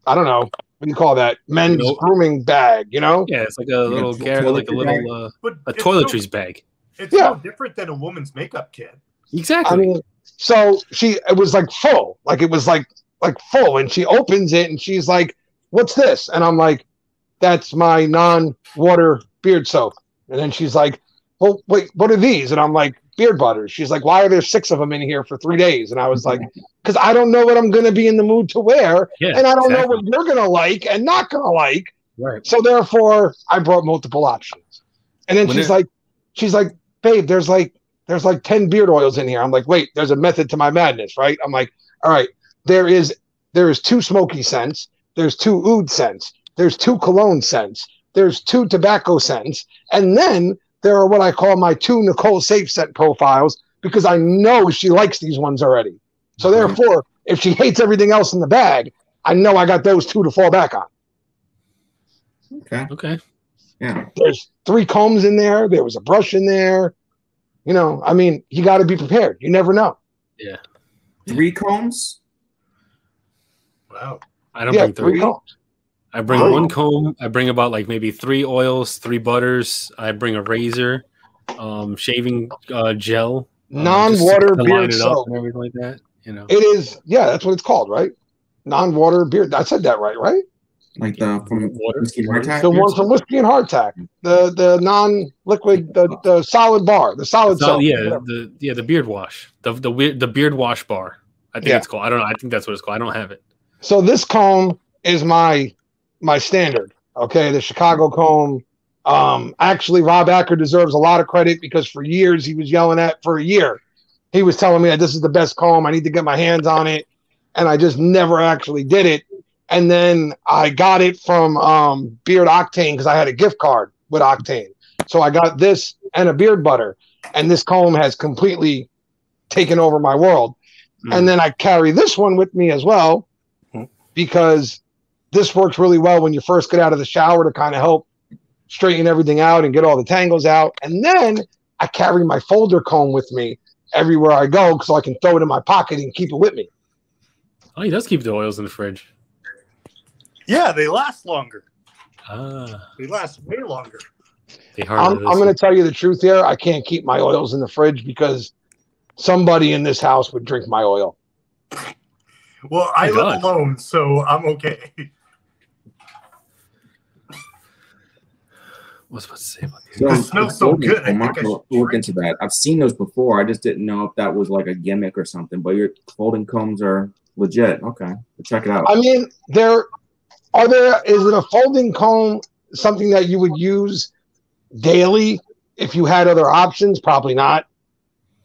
I don't know, what do you call that? Men's grooming bag, you know? Yeah, it's like a little like a little a toiletries bag. It's no different than a woman's makeup kit. Exactly. I mean, so it was like full, like it was like full, and she opens it and she's like, "What's this?" And I'm like, "That's my non-water beard soap." And then she's like, "Well, wait, what are these?" And I'm like, "Beard butters." She's like, "Why are there 6 of them in here for 3 days?" And I was like, "Because I don't know what I'm going to be in the mood to wear, and I don't know what you're going to like and not going to like." Right. So therefore, I brought multiple options. And then she's like, "Babe, there's like 10 beard oils in here." I'm like, "Wait, there's a method to my madness, right?" I'm like, "All right, there is 2 smoky scents, there's 2 oud scents, there's 2 cologne scents, there's 2 tobacco scents, and then there are what I call my 2 Nicole Safe scent profiles because I know she likes these ones already. So therefore, if she hates everything else in the bag, I know I got those 2 to fall back on." Okay. Yeah. There's 3 combs in there. There was a brush in there. You know, I mean, you got to be prepared. You never know. Yeah. 3 combs? Wow. I don't bring 3 combs. I bring 1 comb. I bring about like maybe 3 oils, 3 butters. I bring a razor, shaving gel, non-water beard soap and everything like that. You know, it is. Yeah, that's what it's called, right? Non-water beard. I said that right? Like the from Whiskey and Hardtack? The one from Whiskey and Hardtack. The non-liquid, the solid bar, the solid soap. Yeah, the beard wash, the beard wash bar. I think it's called. I don't know. I think that's what it's called. I don't have it. So this comb is my standard. Okay, the Chicago comb. Actually, Rob Acker deserves a lot of credit because for years he was yelling at. For a year, he was telling me that this is the best comb. I need to get my hands on it, and I just never actually did it. And then I got it from Beard Octane because I had a gift card with Octane. So I got this and a beard butter, and this comb has completely taken over my world. And then I carry this one with me as well because this works really well when you first get out of the shower to kind of help straighten everything out and get all the tangles out. And then I carry my folder comb with me everywhere I go so I can throw it in my pocket and keep it with me. Oh, he does keep the oils in the fridge. Yeah, they last longer. They last way longer. I'm going to tell you the truth here. I can't keep my oils in the fridge because somebody in this house would drink my oil. Well, I live alone, so I'm okay. What's supposed to say about these? It smells so good. I'm not going to look into that. I've seen those before. I just didn't know if that was like a gimmick or something. But your folding combs are legit. Okay, we'll check it out. I mean, is it a folding comb something that you would use daily if you had other options? Probably not.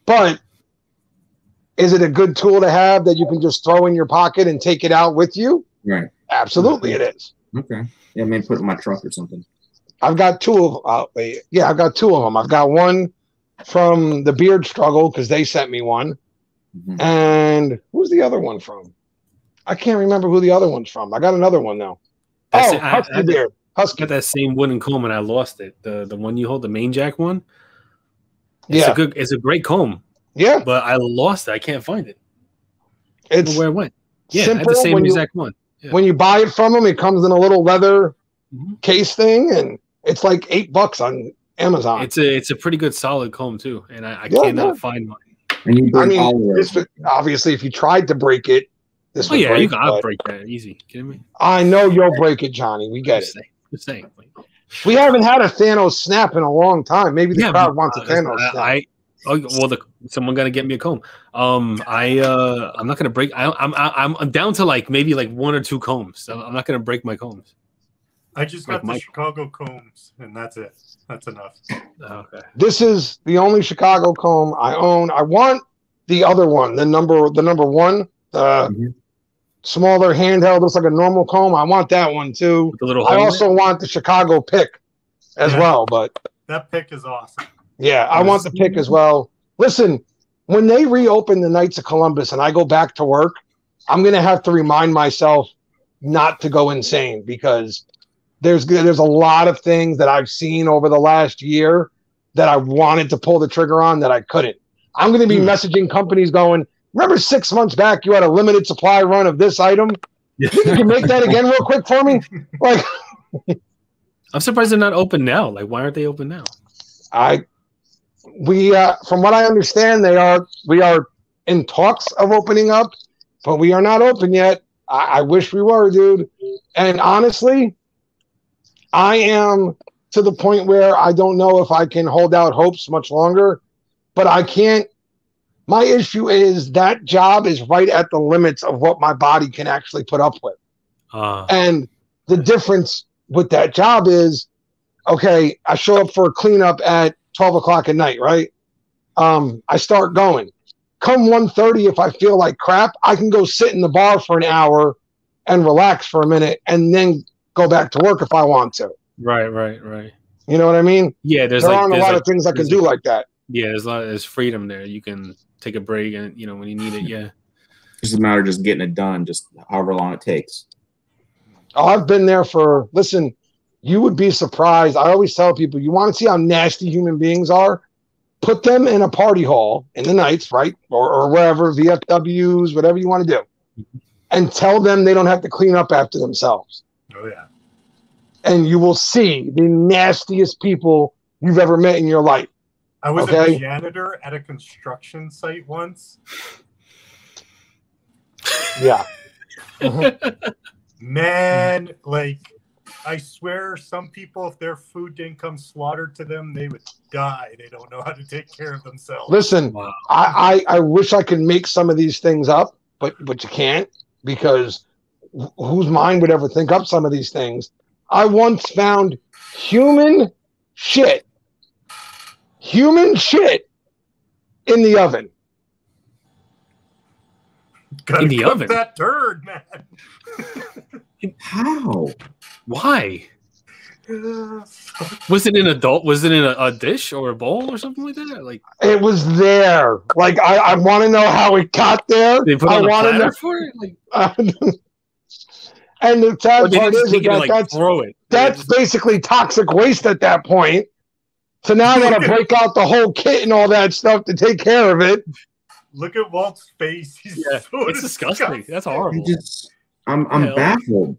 But is it a good tool to have that you can just throw in your pocket and take it out with you? Right. Absolutely, it is. Okay. Yeah, maybe put it in my trunk or something. I've got 2 of I've got 2 of them. I've got one from the Beard Struggle because they sent me one. And who's the other one from? I can't remember who the other one's from. I got another one now. Husky Beard. Husky. I got that same wooden comb and I lost it. The one you hold, the main jack one. It's it's a great comb. Yeah. But I lost it. I can't find it. It's I don't know where it went. Yeah, I had the same exact one. Yeah. When you buy it from them, it comes in a little leather case thing, and it's like $8 on Amazon. It's a pretty good solid comb too, and I cannot find mine. And you obviously, if you tried to break it, this would break. I'll break that easy. You kidding me? I know you'll break it, Johnny. We get it. Just saying. We haven't had a Thanos snap in a long time. Maybe the crowd wants a Thanos snap. Someone gotta get me a comb. I'm not gonna break. I'm down to like maybe like 1 or 2 combs. So I'm not gonna break my combs. I just got the Chicago combs, and that's it. That's enough. Okay. This is the only Chicago comb I own. I want the other one, the number 1, smaller handheld, looks like a normal comb. I want that one too. I also want the Chicago pick as well, but that pick is awesome. Yeah, I want the pick as well. Listen, when they reopen the Knights of Columbus and I go back to work, I'm going to have to remind myself not to go insane, because there's a lot of things that I've seen over the last year that I wanted to pull the trigger on that I couldn't. I'm going to be messaging companies going, remember 6 months back you had a limited supply run of this item? You can make that again real quick for me? Like, I'm surprised they're not open now. Like, why aren't they open now? From what I understand, we are in talks of opening up, but we are not open yet. I wish we were, dude. And honestly, I am to the point where I don't know if I can hold out hopes much longer, but I can't. My issue is that job is right at the limits of what my body can actually put up with. And the difference with that job is, okay, I show up for a cleanup at 12 o'clock at night, right? I start going. Come 1:30, if I feel like crap, I can go sit in the bar for an hour and relax for a minute and then go back to work if I want to. Right. You know what I mean? Yeah, there aren't a lot of things I can do like that. Yeah, there's freedom there. You can take a break and, when you need it, yeah. It's just a matter of just getting it done, just however long it takes. Oh, I've been there listen, you would be surprised. I always tell people, you want to see how nasty human beings are? Put them in a party hall in the nights, right? Or wherever, VFWs, whatever you want to do. And tell them they don't have to clean up after themselves. Oh, yeah. And you will see the nastiest people you've ever met in your life. I was a janitor at a construction site once. Yeah. Man, like, I swear some people, if their food didn't come slaughtered to them, they would die. They don't know how to take care of themselves. Listen, wow. I wish I could make some of these things up, but you can't, because whose mind would ever think up some of these things? I once found human shit in the oven. In the oven? That turd, man. How? Why? Was it in a dish or a bowl or something like that? Like, it was there. Like, I want to know how it got there. They put I on a want to know for it. Like, and the sad part is that throw it. That's basically toxic waste at that point. So now I got to break out the whole kit and all that stuff to take care of it. Look at Walt's face. He's it's disgusting. That's horrible. I'm baffled.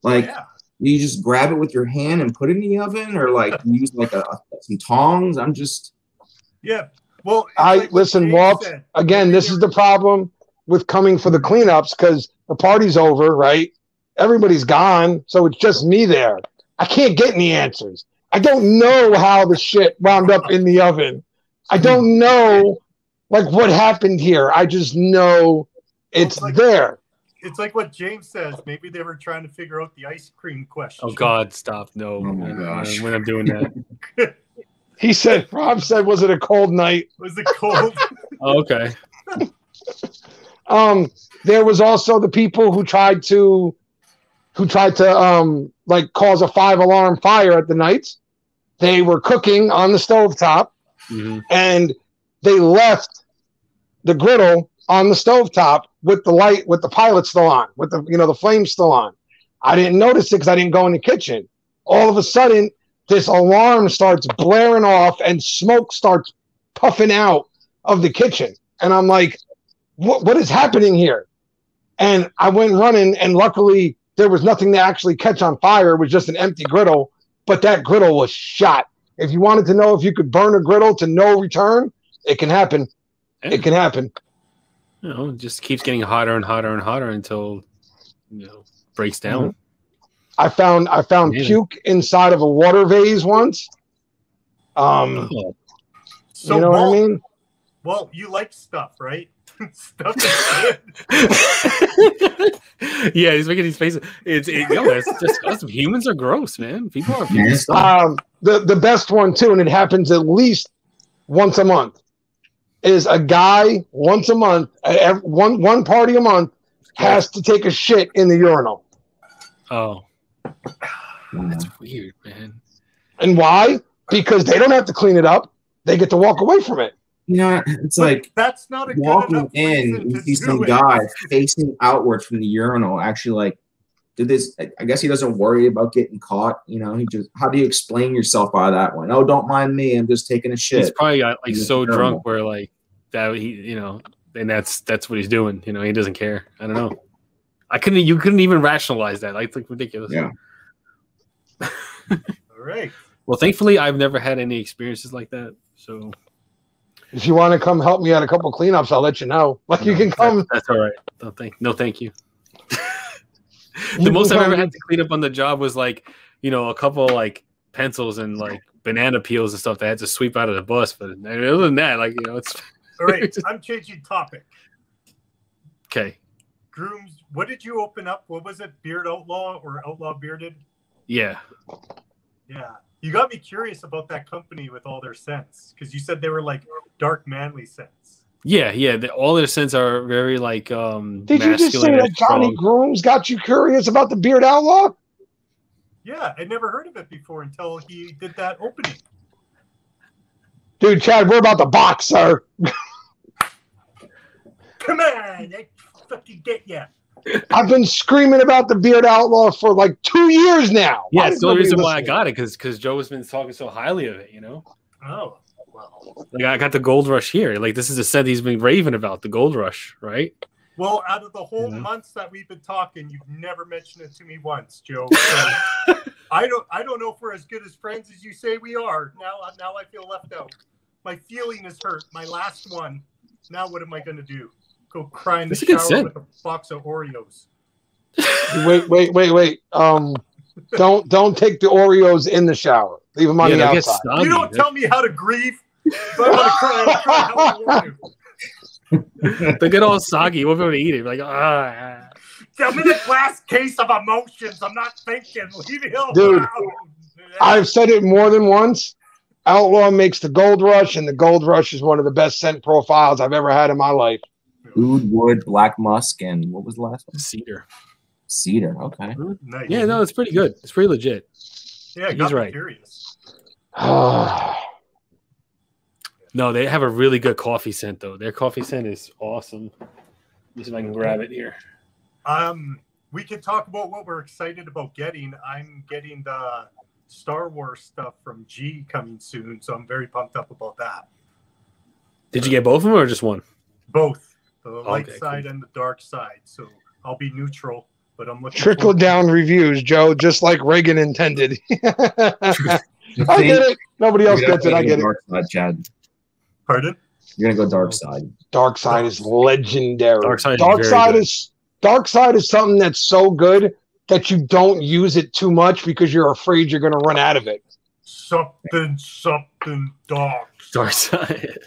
Like, you just grab it with your hand and put it in the oven, or like use like some tongs. I'm just. Yeah. Well, listen, Walt. Again, this is the problem with coming for the cleanups, because the party's over, right? Everybody's gone, so it's just me there. I can't get any answers. I don't know how the shit wound up in the oven. I don't know, like, what happened here. I just know it's there. It's like what James says. Maybe they were trying to figure out the ice cream question. Oh, God, stop. No. Oh, my gosh. We're not doing that. He said, Rob said, was it a cold night? Was it cold? Oh, okay. There was also the people who tried to like cause a 5-alarm fire at the nights. They were cooking on the stovetop, and they left the griddle on the stovetop with the pilot still on, with the flame still on. I didn't notice it because I didn't go in the kitchen. All of a sudden, this alarm starts blaring off and smoke starts puffing out of the kitchen. And I'm like, what is happening here? And I went running, and luckily there was nothing to actually catch on fire. It was just an empty griddle, but that griddle was shot. If you wanted to know if you could burn a griddle to no return, it can happen. Yeah. It can happen. It just keeps getting hotter and hotter and hotter until breaks down. I found puke inside of a water vase once. So you know what I mean? Well, you like stuff, right? Stuff is good. Yeah, he's making these faces. It's disgusting. Humans are gross, man. People are the best one too, and it happens at least once a month. Is a guy once a month at one party a month has to take a shit in the urinal. Oh, that's weird, man. And why? Because they don't have to clean it up; they get to walk away from it. It's like that's not a walking in. You see some guy facing outwards from the urinal, actually like did this. I guess he doesn't worry about getting caught. You know, he just. How do you explain yourself by that one? Oh, don't mind me. I'm just taking a shit. He's probably got like so drunk where like that he, you know, and that's what he's doing. You know, he doesn't care. I don't know. You couldn't even rationalize that. Like, it's like ridiculous. Yeah. All right. Well, thankfully, I've never had any experiences like that. So, if you want to come help me at a couple cleanups, I'll let you know. Like, you can come. That's all right. No, thank you. The most I've ever had to clean up on the job was like, you know, a couple like pencils and like banana peels and stuff that I had to sweep out of the bus. But other than that, like, you know, it's all right. I'm changing topic. Okay. Grooms. What did you open up? What was it? Beard Outlaw or Outlaw Bearded? Yeah. Yeah. You got me curious about that company with all their scents because you said they were like dark, manly scents. Yeah. All their scents are very like Did you just say that Johnny Grooms got you curious about the Beard Outlaw? Yeah, I'd never heard of it before until he did that opening. Dude, Chad, we're about to box, sir. Come on, I fucking get ya. I've been screaming about the Beard Outlaw for like 2 years now. Yeah, it's the only reason why I got it because Joe has been talking so highly of it, you know? Oh, well. Like, I got the Gold Rush here. Like, this is the scent he's been raving about, the Gold Rush, right? Well, out of the whole months that we've been talking, you've never mentioned it to me once, Joe. So I don't know if we're as good as friends as you say we are. Now I feel left out. My feeling is hurt. My last one. Now what am I going to do? Go cry in the shower with a box of Oreos. Wait. Don't take the Oreos in the shower. Leave them on the outside. You don't tell me how to grieve. If I want to cry, I'll cry how I want to. They get all soggy. You won't be able to eat it. Like, I'm in a glass case of emotions. I'm not thinking. Leave me alone. Dude, I've said it more than once. Outlaw makes the Gold Rush, and the Gold Rush is one of the best scent profiles I've ever had in my life. Oud, wood, black musk, and what was the last one? Cedar. Okay. Nice. Yeah, no, it's pretty good. It's pretty legit. Yeah, he's right. Curious. No, they have a really good coffee scent though. Their coffee scent is awesome. Let me see if I can grab it here. We can talk about what we're excited about getting. I'm getting the Star Wars stuff from G coming soon, so I'm very pumped up about that. Did you get both of them or just one? Both. The light side and the dark side. So I'll be neutral, but I'm looking trickle down reviews, Joe, just like Reagan intended. I get it. Nobody else gets it. I get it. Dark side, Chad. Pardon? You're gonna go dark side. Dark side is legendary. Dark side is something that's so good that you don't use it too much because you're afraid you're gonna run out of it. Something dark. Dark side.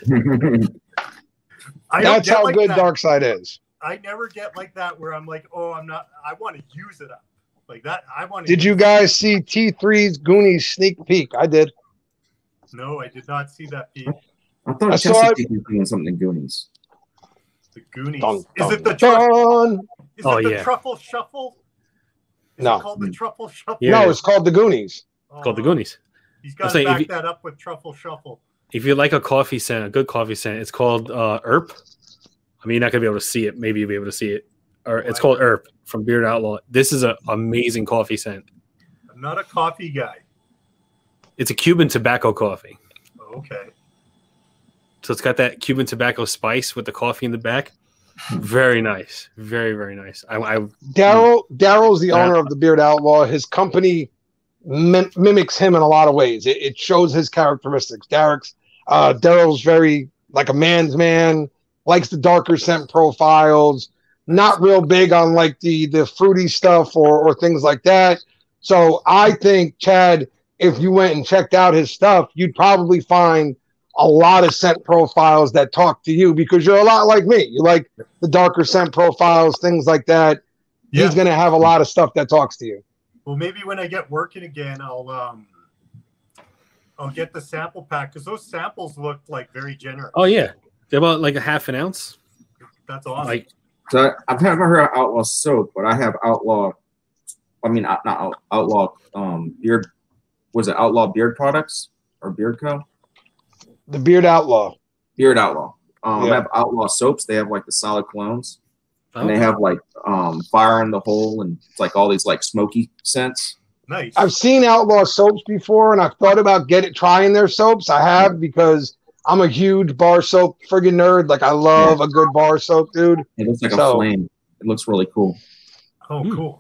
That's how good dark side is. I never get like that where I'm like, oh, I want to use it up. Like that, I want to. Did you guys see T3's Goonies sneak peek? I did. No, I did not see that peek. I thought Chesapeake was doing something in Goonies. The Goonies. Is it the Truffle Shuffle? Is it called the Truffle Shuffle? Yeah. No, it's called the Goonies. It's called the Goonies. He's got to back that up with Truffle Shuffle. If you like a coffee scent, a good coffee scent, it's called Erp. I mean, you're not going to be able to see it. Maybe you'll be able to see it. Or it's called Erp from Beard Outlaw. This is an amazing coffee scent. I'm not a coffee guy. It's a Cuban tobacco coffee. Okay. So it's got that Cuban tobacco spice with the coffee in the back. Very nice. Very, very nice. Daryl's the owner of the Beard Outlaw. His company mimics him in a lot of ways. It shows his characteristics. Daryl's very like a man's man, likes the darker scent profiles, not real big on like the fruity stuff or things like that. So I think, Chad, if you went and checked out his stuff, you'd probably find a lot of scent profiles that talk to you because you're a lot like me. You like the darker scent profiles, things like that. Yeah. He's going to have a lot of stuff that talks to you. Well, maybe when I get working again, I'll get the sample pack because those samples look like very generous. Oh yeah, they're about like a half an ounce. That's awesome. So I've never heard of Outlaw soap, but I have Outlaw. I mean, not Outlaw beard. Was it Outlaw Beard Products or Beard Co? The Beard Outlaw. Beard Outlaw. I have Outlaw soaps. They have like the solid colognes. and they have like fire in the hole, and it's like all these like smoky scents. Nice. I've seen Outlaw soaps before, and I've thought about trying their soaps. I have, because I'm a huge bar soap friggin' nerd. Like, I love a good bar soap, dude. It looks like a flame. It looks really cool. Oh, cool.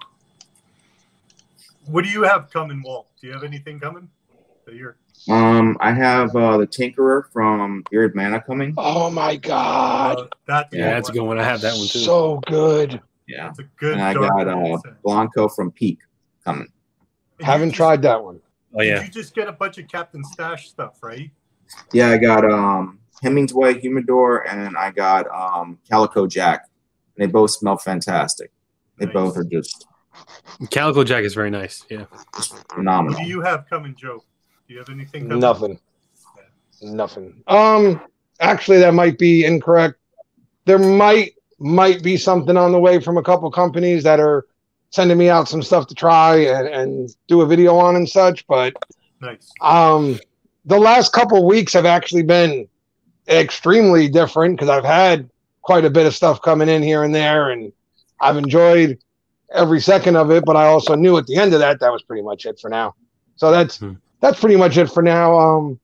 What do you have coming, Walt? Do you have anything coming that you're... I have the Tinkerer from Bearded Mana coming. Oh my god, that's a good one. I have that one too. So good. Yeah, it's a good. And I got Blanco from Peak coming. Haven't tried that one. Oh yeah. Did you just get a bunch of Captain Stash stuff, right? Yeah, I got Hemingway Humidor, and I got Calico Jack. They both smell fantastic. They both are just Calico Jack is very nice. Yeah, phenomenal. What do you have coming, Joe? Do you have anything coming? Nothing. Actually, that might be incorrect. There might be something on the way from a couple companies that are sending me out some stuff to try and do a video on and such. But nice. The last couple weeks have actually been extremely different because I've had quite a bit of stuff coming in here and there, and I've enjoyed every second of it. But I also knew at the end of that was pretty much it for now. So that's pretty much it for now.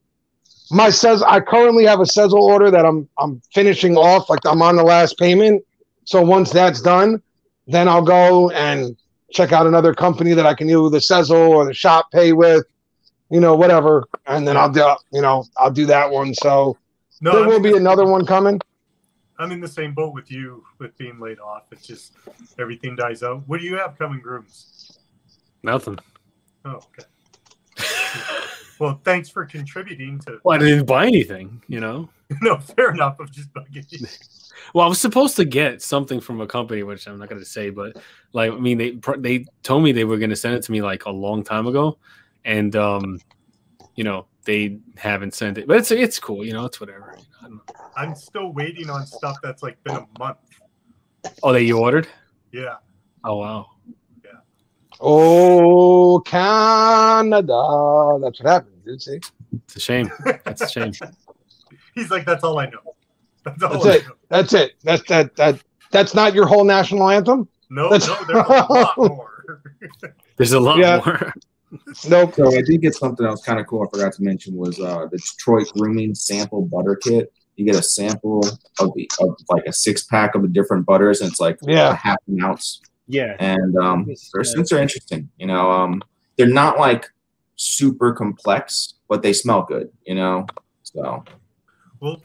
I currently have a Sezzle order that I'm finishing off. Like, I'm on the last payment. So once that's done, then I'll go and check out another company that I can do the Sezzle or the shop pay with, whatever. And then I'll do that one. So there will be another one coming. I'm in the same boat with you with being laid off. It's just everything dies out. What do you have coming, Grooms? Nothing. Oh, okay. Well, thanks for contributing to. Well, I didn't buy anything, No, fair enough. I'm just bugging you. Well, I was supposed to get something from a company, which I'm not going to say, but like, I mean, they told me they were going to send it to me like a long time ago, and they haven't sent it. But it's cool, it's whatever. I'm still waiting on stuff that's like been a month. Oh, that you ordered? Yeah. Oh wow. Oh, Canada. That's what happened, dude. See? It's a shame. That's a shame. He's like, that's all I know. That's it. That's not your whole national anthem? No, there's a lot more. There's a lot more. Nope. So I did get something else kind of cool I forgot to mention was the Detroit Grooming Sample Butter Kit. You get a sample of like a 6-pack of the different butters, and it's like a half an ounce. Yeah. And their scents are interesting. They're not like super complex, but they smell good, So well,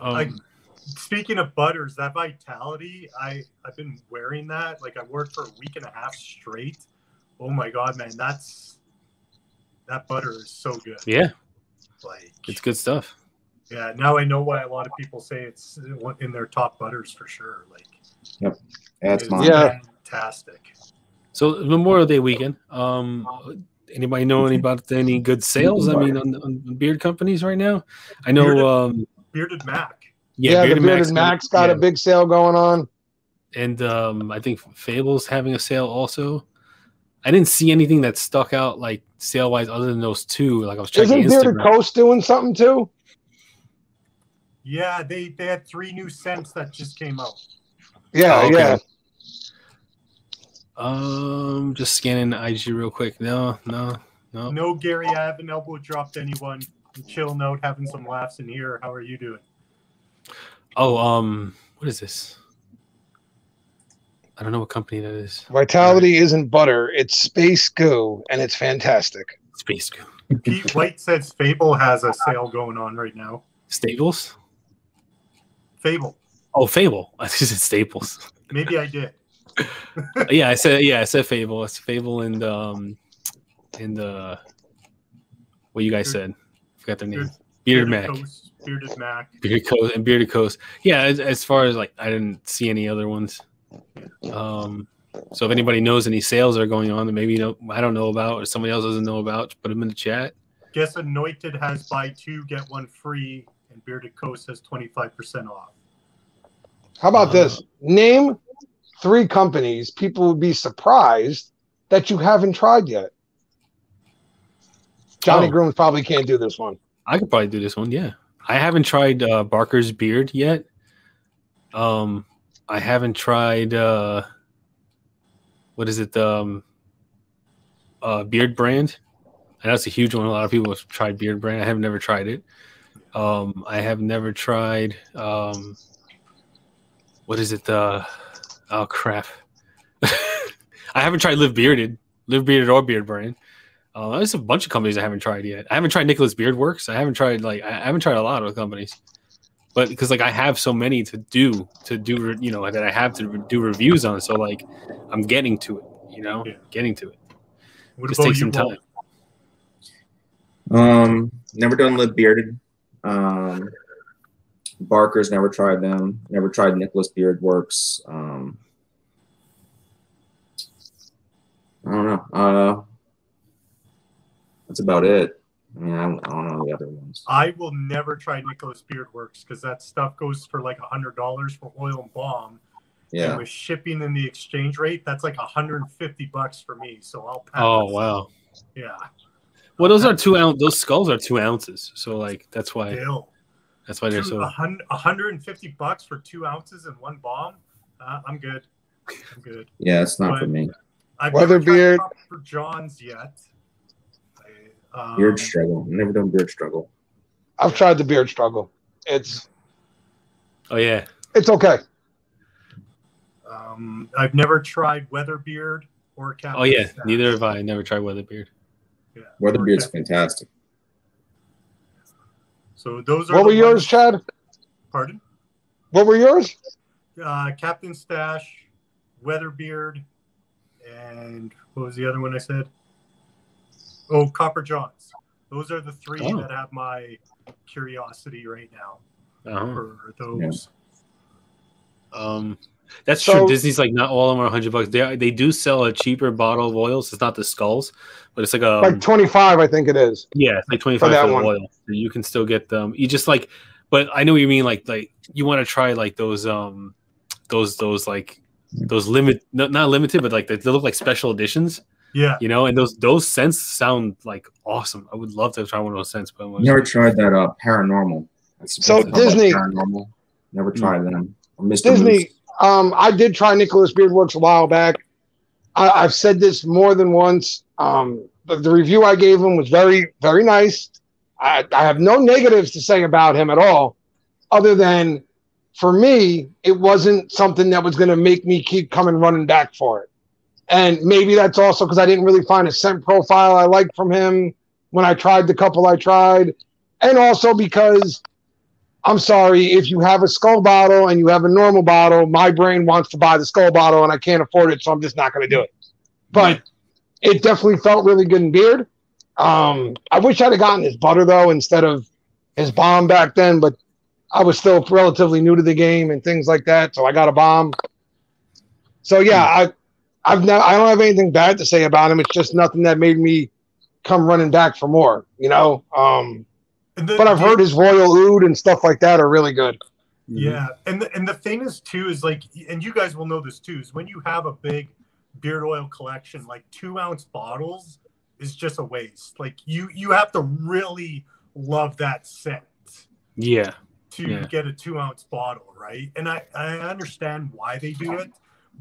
speaking of butters, that Vitality, I've been wearing that. Like, I wore it for a week and a half straight. Oh my god, man, that butter is so good. Yeah. Like, it's good stuff. Yeah, now I know why a lot of people say it's in their top butters for sure. Like, yep. That's mine. Yeah. Fantastic. So Memorial Day weekend. Anybody know about any good sales? I mean, on beard companies right now. I know Bearded Mac. Yeah, the Bearded Mac's got a big sale going on, and I think Fable's having a sale also. I didn't see anything that stuck out like sale wise other than those two. Like, I was checking. Isn't Bearded Coast doing something too? Yeah, they had 3 new scents that just came out. Yeah, yeah. Just scanning IG real quick. No. No, Gary, I haven't elbow dropped anyone. Chill note, having some laughs in here. How are you doing? Oh, what is this? I don't know what company that is. Vitality isn't butter; it's space goo, and it's fantastic. Space goo. Pete White says Fable has a sale going on right now. Staples? Fable. Oh, Fable. I just said Staples. Maybe I did. I said Fable. It's Fable and what you guys said. Forgot their name. Bearded Mac. Bearded Mac. Bearded Coast. Yeah, as far as like, I didn't see any other ones. So if anybody knows any sales are going on that maybe I don't know about, or somebody else doesn't know about, put them in the chat. Guess Anointed has buy 2 get 1 free, and Bearded Coast has 25% off. How about this? Name 3 companies people would be surprised that you haven't tried yet. Johnny Grooms probably can't do this one. I could probably do this one. Yeah, I haven't tried Barker's Beard yet. I haven't tried. What is it? The Beard brand. I know it's a huge one. A lot of people have tried Beard brand. I have never tried it. I have never tried. What is it? Oh crap! I haven't tried Live Bearded or Beard brand. There's a bunch of companies I haven't tried yet. I haven't tried Nicholas Beard Works. I haven't tried I haven't tried a lot of companies, but because like I have so many to do that I have to do reviews on. So like I'm getting to it, getting to it. What Just about take you, some time. Never done Live Bearded. Barker's, never tried them. Never tried Nicholas Beard Works. I don't know. That's about it. I mean, I don't know the other ones. I will never try Nicholas Beard Works because that stuff goes for like $100 for oil and balm. Yeah. And with shipping and the exchange rate, that's like $150 for me. So I'll pass. Oh wow. Yeah. Well, those are 2 ounce. Those skulls are 2 ounces. So like that's why. Still. That's why they're so. $150 for 2 ounces and one bomb. I'm good. I'm good. Yeah, it's not for me. I've Weather never tried beard for John's yet. Beard struggle. I've never done beard struggle. I've tried the beard struggle. It's yeah. It's okay. I've never tried Weatherbeard or Captain. Oh yeah, Stash. neither have I. Never tried Weatherbeard. Yeah, Weatherbeard's fantastic. So those are. What were yours, Chad? Pardon? What were yours? Captain Stash, Weatherbeard, and what was the other one I said? Oh, Copper Johns. Those are the three that have my curiosity right now for those. Yeah. That's true. Disney's like not all of them are $100. They do sell a cheaper bottle of oils. It's not the skulls, but it's like 25, I think it is. Yeah, it's like 25 for the oil. So you can still get them. You just like, but I know what you mean. Like you want to try like those like those not limited, but like they look like special editions. Yeah, and those scents sound like awesome. I would love to try one of those scents, but never tried that paranormal. So Disney, paranormal. Never tried them. Mr. Disney. Moose. I did try Nicholas Beard Works a while back. I've said this more than once. The review I gave him was very, very nice. I have no negatives to say about him at all, other than for me, it wasn't something that was going to make me keep coming running back for it. And maybe that's also because I didn't really find a scent profile I liked from him when I tried the couple I tried. And also because, I'm sorry, if you have a skull bottle and you have a normal bottle, my brain wants to buy the skull bottle and I can't afford it, so I'm just not going to do it. But it definitely felt really good in beard. I wish I'd have gotten his butter, though, instead of his bomb back then, but I was still relatively new to the game and things like that, so I got a bomb. So, yeah, I don't have anything bad to say about him. It's just nothing that made me come running back for more, But I've heard his Royal Oud and stuff like that are really good. Yeah, and the thing is too is like, and you guys will know this too, is when you have a big beard oil collection, like 2 ounce bottles is just a waste. Like you have to really love that scent. Yeah. To get a 2 ounce bottle, right? And I understand why they do it,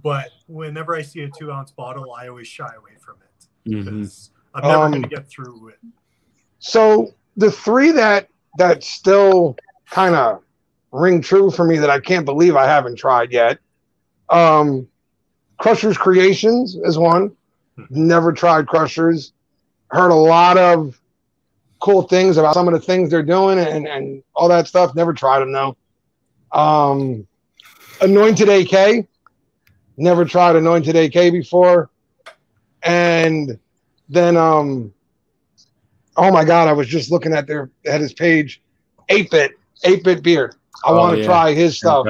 but whenever I see a 2 ounce bottle, I always shy away from it because I'm never going to get through it. So the three that still kind of ring true for me that I can't believe I haven't tried yet. Crusher's Creations is one. Never tried Crusher's. Heard a lot of cool things about some of the things they're doing and all that stuff. Never tried them though. Anointed AK. Never tried Anointed AK before. And then oh my God, I was just looking at his page. 8-bit beard. I want to try his stuff.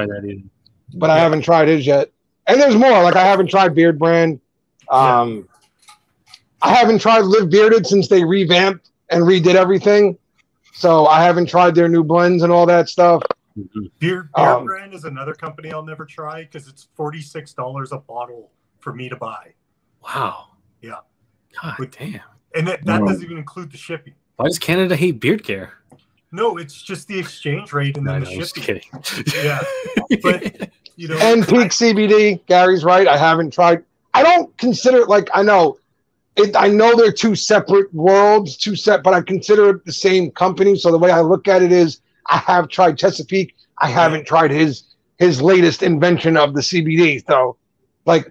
But I haven't tried his yet. And there's more. Like I haven't tried Beard Brand. I haven't tried Live Bearded since they revamped and redid everything. So I haven't tried their new blends and all that stuff. Beard Brand is another company I'll never try because it's $46 a bottle for me to buy. Wow. Yeah. God damn. And that doesn't even include the shipping. Why does Canada hate beard care? No, it's just the exchange rate and then the shipping. Just kidding. Yeah. But You know, And peak CBD, Gary's right. I haven't tried. I don't consider it like I know it. I know they're two separate worlds, but I consider it the same company. So the way I look at it is, I have tried Chesapeake. I haven't tried his latest invention of the CBD. So, like,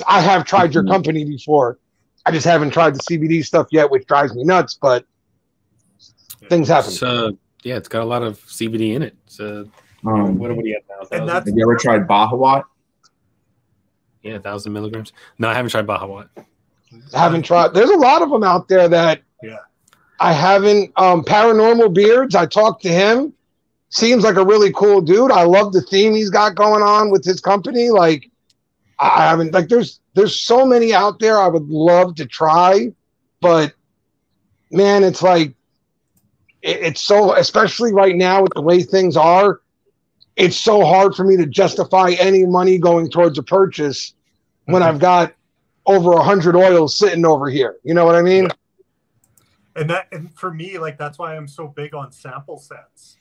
I have tried your company before. I just haven't tried the CBD stuff yet, which drives me nuts. But things happen. So yeah, it's got a lot of CBD in it. So what do you have now? Have you ever tried Bahawat? Yeah, 1,000 milligrams. No, I haven't tried Bahawat. I haven't tried. There's a lot of them out there that I haven't. Paranormal Beards. I talked to him. Seems like a really cool dude. I love the theme he's got going on with his company. Like, I haven't. Like, there's so many out there I would love to try, but man, it's like it's so. Especially right now with the way things are. It's so hard for me to justify any money going towards a purchase when I've got over 100 oils sitting over here. You know what I mean? And for me, like, that's why I'm so big on sample sets,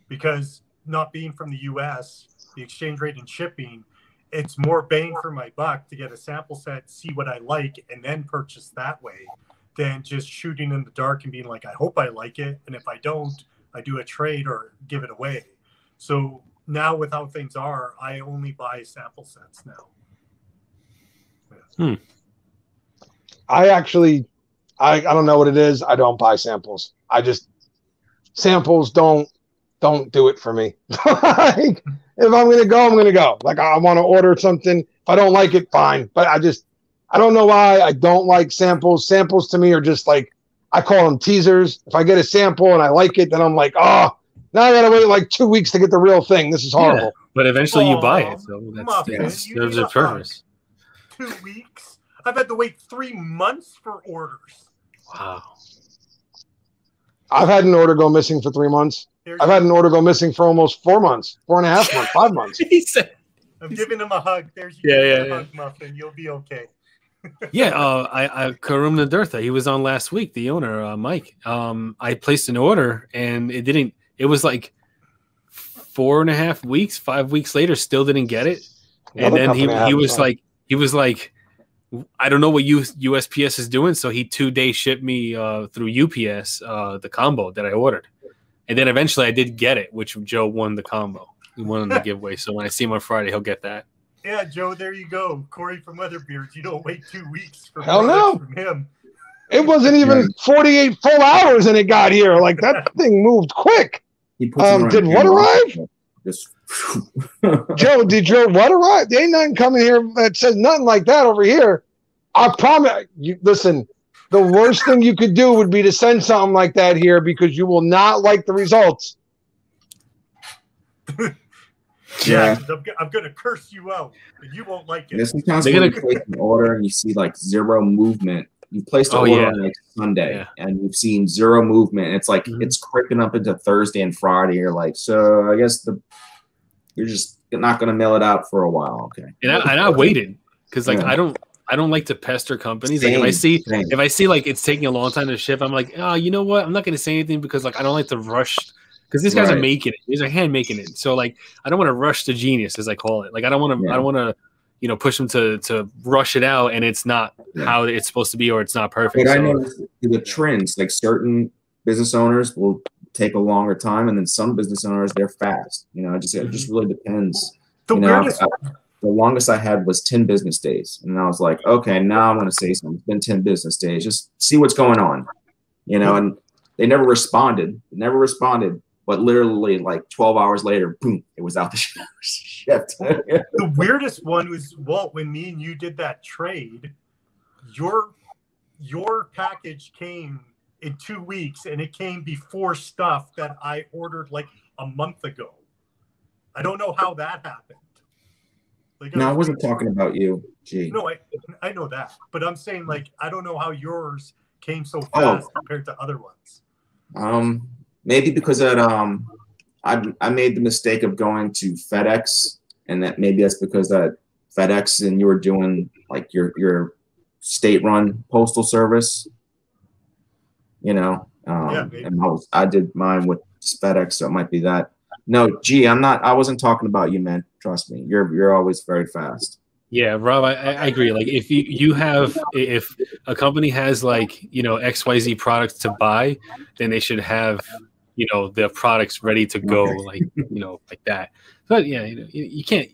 because not being from the US, the exchange rate and shipping, it's more bang for my buck to get a sample set, see what I like, and then purchase that way than just shooting in the dark and being like, I hope I like it. And if I don't, I do a trade or give it away. So now with how things are, I only buy sample sets now. I don't know what it is. I don't buy samples. Samples don't do it for me. Like, if I'm going to go, I'm going to go. Like, I want to order something. If I don't like it, fine. But I don't know why I don't like samples. Samples to me are just like, I call them teasers. If I get a sample and I like it, then I'm like, oh, now I got to wait like 2 weeks to get the real thing. This is horrible. Yeah, but eventually you buy it. So that serves a purpose. 2 weeks? I've had to wait 3 months for orders. Wow. I've had an order go missing for 3 months. I've had an order go missing for almost 4 months, 4.5 months, 5 months. He said, I'm giving him a hug. There's a hug, Muffin. You'll be okay. Karum Nadirtha, he was on last week, the owner, Mike. I placed an order and it was like 4.5 weeks, 5 weeks later, still didn't get it. And then he was like, I don't know what USPS is doing, so he 2-day shipped me through UPS the combo that I ordered, and then eventually I did get it, which Joe won the combo. He won the giveaway. So when I see him on Friday, he'll get that. Yeah, Joe, there you go. Corey from Weatherbeards. You don't wait 2 weeks for from him. It wasn't even 48 full hours, and it got here. Like, that thing moved quick. Did what arrive? Joe, did your what arrive? There ain't nothing coming here that says nothing like that over here. I promise you. Listen, the worst thing you could do would be to send something like that here, because you will not like the results. Yeah, I'm going to curse you out, and you won't like it. Yeah, sometimes when you place an order and you see like zero movement, you placed an order on like Sunday and you've seen zero movement. It's like it's creeping up into Thursday and Friday. You're like, so I guess you're just not going to mail it out for a while, okay? And I waited because like I don't like to pester companies. Like if I see like it's taking a long time to ship, I'm like, oh, you know what? I'm not going to say anything because like I don't like to rush. Because these guys are making it. These are hand making it. So like I don't want to rush the genius, as I call it. Like I don't want to push them to rush it out and it's not how it's supposed to be, or it's not perfect. But I know the trends, like certain business owners will take a longer time, and then some business owners, they're fast. It just really depends. The longest I had was 10 business days. And I was like, okay, now I'm going to say something. It's been 10 business days. Just see what's going on. And they never responded. But literally like 12 hours later, boom, it was out the shipped. The weirdest one was, Walt, when me and you did that trade, your package came in 2 weeks, and it came before stuff that I ordered like a month ago. I don't know how that happened. Like, no, I wasn't talking about you. Gee. No, I know that. But I'm saying, like, I don't know how yours came so fast compared to other ones. Maybe because I made the mistake of going to FedEx, and that's because that FedEx and you were doing like your state-run postal service, and I did mine with FedEx, so it might be that. No, G, I'm not. I wasn't talking about you, man. Trust me. You're always very fast. Yeah, Rob, I agree. Like if if a company has like, you know, XYZ products to buy, then they should have, you know, their products ready to go, like, you know, like that. But yeah, you know, you can't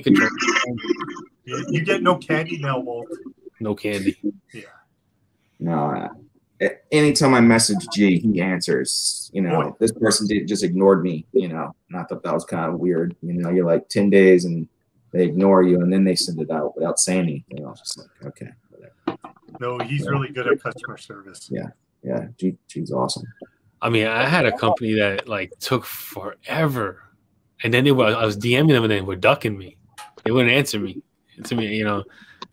control it. You get no candy now, Walt. No candy. Yeah. No. Anytime I message G, he answers. You know, this person just ignored me. You know, not that was kind of weird. You know, you're like 10 days and they ignore you, and then they send it out without saying anything. I was just like, okay, whatever. No, he's really good at customer service. Yeah, G's awesome. I mean, I had a company that like took forever, and then I was DMing them, and they were ducking me. They wouldn't answer me. To me, you know,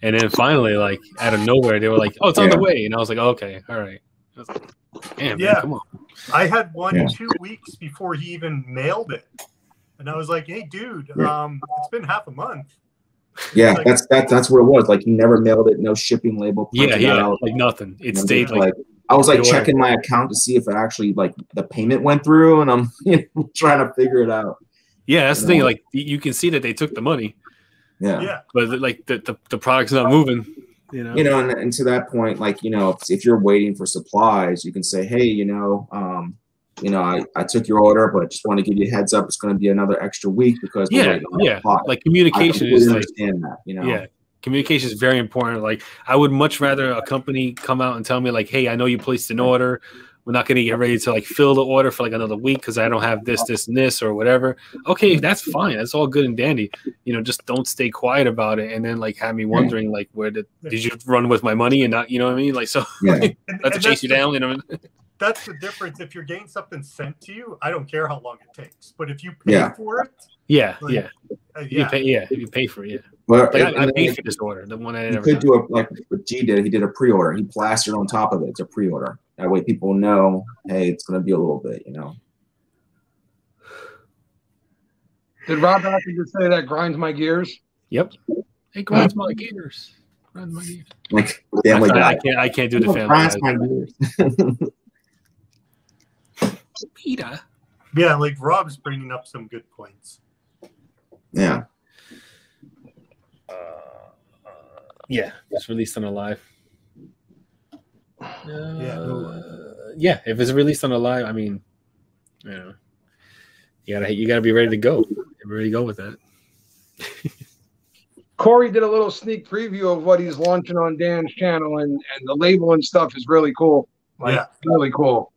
and then finally, like out of nowhere, they were like, "Oh, it's on the way," and I was like, "Okay, all right." I was like, damn, man, come on. I had one 2 weeks before he even mailed it. And I was like, "Hey, dude, it's been half a month." Yeah, like, that's what it was. Like he never mailed it, no shipping label. Yeah, like nothing. It stayed like I was like checking my account to see if it actually like the payment went through, and I'm trying to figure it out. Yeah, that's the thing. Like you can see that they took the money. Yeah. But like the product's not moving. You know, and to that point, like, you know, if you're waiting for supplies, you can say, hey, you know, I took your order, but I just want to give you a heads up. It's going to be another extra week because like communication is like, understand that, you know. Yeah, communication is very important. Like I would much rather a company come out and tell me like, hey, I know you placed an order. We're not going to get ready to like fill the order for like another week because I don't have this, and this, or whatever. Okay, that's fine. That's all good and dandy. You know, just don't stay quiet about it, and then like have me wondering like, where did you run with my money and not? You know what I mean? Like, so I have to chase you down. You know. That's the difference. If you're getting something sent to you, I don't care how long it takes. But if you pay for it, you pay for it. Yeah. Well, like I paid for this order. The one I never could do like what G did. He did a pre-order. He plastered on top of it. It's a pre-order. That way, people know, hey, it's going to be a little bit, you know. Did Rob actually just say that grinds my gears? Yep. It grinds my gears. Grinds my gears. Like Family Guy. I can't do the Family Guy. Peter. Yeah, like Rob's bringing up some good points. Yeah. Yeah, it's released on a live. If it's released on a live, I mean, you know, you gotta be ready to go. You're ready to go with that. Corey did a little sneak preview of what he's launching on Dan's channel, and the label and stuff is really cool. Really cool.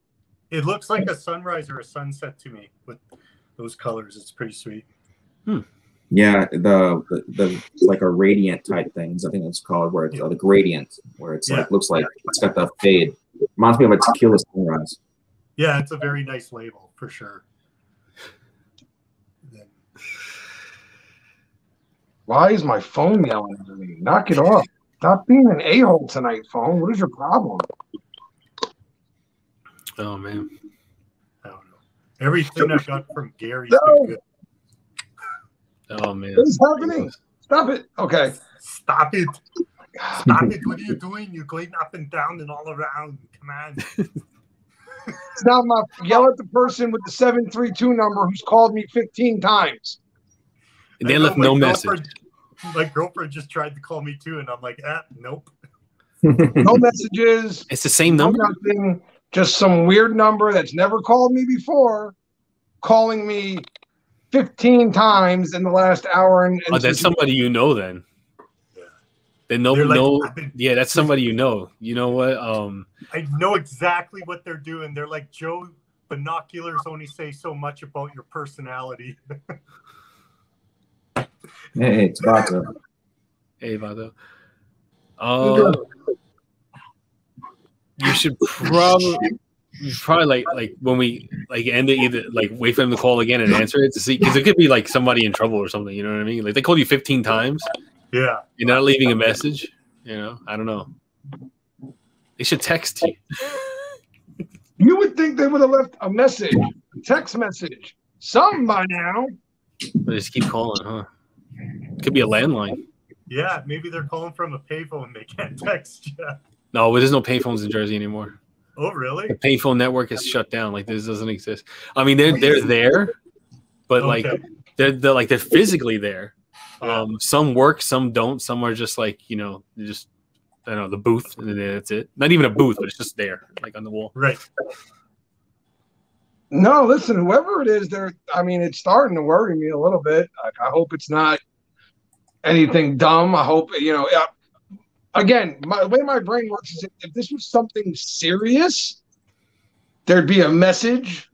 It looks like a sunrise or a sunset to me with those colors. It's pretty sweet. Yeah, the like a radiant type things. I think it's called where it's the gradient, where it's like looks like it's got the fade. Reminds me of a tequila sunrise. Yeah, it's a very nice label for sure. Why is my phone yelling at me? Knock it off. Stop being an a-hole tonight, phone. What is your problem? Oh man. I don't know. Everything I got from Gary's been good. Oh man. What is happening? Stop it. Okay. Stop it. Stop it. What are you doing? You're going up and down and all around. Come on. It's not my yell at the person with the 732 number who's called me 15 times. And they left no message. My girlfriend just tried to call me too, and I'm like, nope. No messages. It's the same number. Nothing. Just some weird number that's never called me before, calling me 15 times in the last hour. And that's somebody you know then. Then that's somebody you know. You know what? I know exactly what they're doing. They're like, Joe, binoculars only say so much about your personality. Hey, it's Vato. Hey, Vato. You should probably like when we like end it, either like wait for them to call again and answer it to see, because it could be like somebody in trouble or something. You know what I mean? Like they called you 15 times. Yeah. You're not leaving a message. You know, I don't know. They should text you. You would think they would have left a message, a text message, something by now. They just keep calling, huh? Could be a landline. Yeah, maybe they're calling from a payphone. They can't text you. No, there's no payphones in Jersey anymore. Oh, really? The payphone network is shut down. Like this doesn't exist. I mean, they're there, but like they're physically there. Some work, some don't. Some are just like just I don't know, the booth, and then that's it. Not even a booth, but it's just there, like on the wall. Right. No, listen, whoever it is, it's starting to worry me a little bit. I hope it's not anything dumb. I hope, again, the way my brain works is if this was something serious, there'd be a message,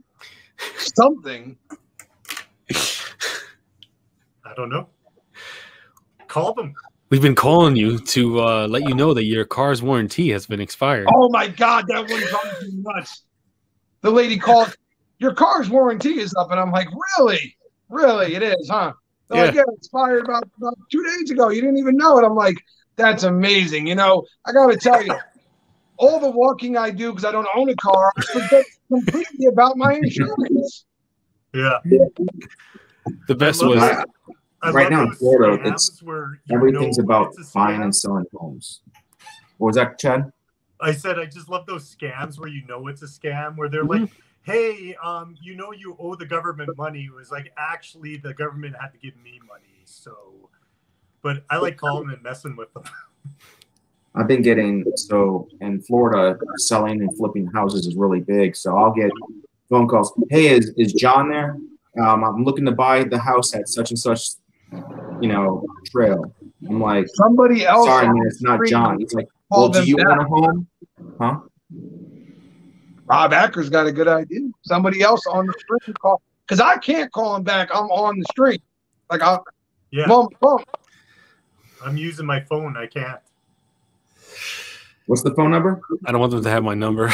something. I don't know. Call them. We've been calling you to let you know that your car's warranty has been expired. Oh my God, that one drives me nuts. The lady called, your car's warranty is up, and I'm like, really? Really? It is, huh? They're like, yeah, it expired about 2 days ago. You didn't even know it. I'm like, that's amazing. I got to tell you, all the walking I do because I don't own a car, I forget completely about my insurance. Yeah. The best was right now in Florida, everything's about buying and selling homes. What was that, Chad? I said I just love those scams where it's a scam, where they're like, hey, you owe the government money. It was like, actually, the government had to give me money. So, but I like calling and messing with them. I've been getting, in Florida, selling and flipping houses is really big. So I'll get phone calls. Hey, is John there? I'm looking to buy the house at such and such, trail. I'm like, somebody else. Sorry, man, it's not John. He's like, well, do you want a home? Huh? Rob Acker's got a good idea. Somebody else on the street call, because I can't call him back. I'm on the street. Like, bump. I'm using my phone. I can't. What's the phone number? I don't want them to have my number.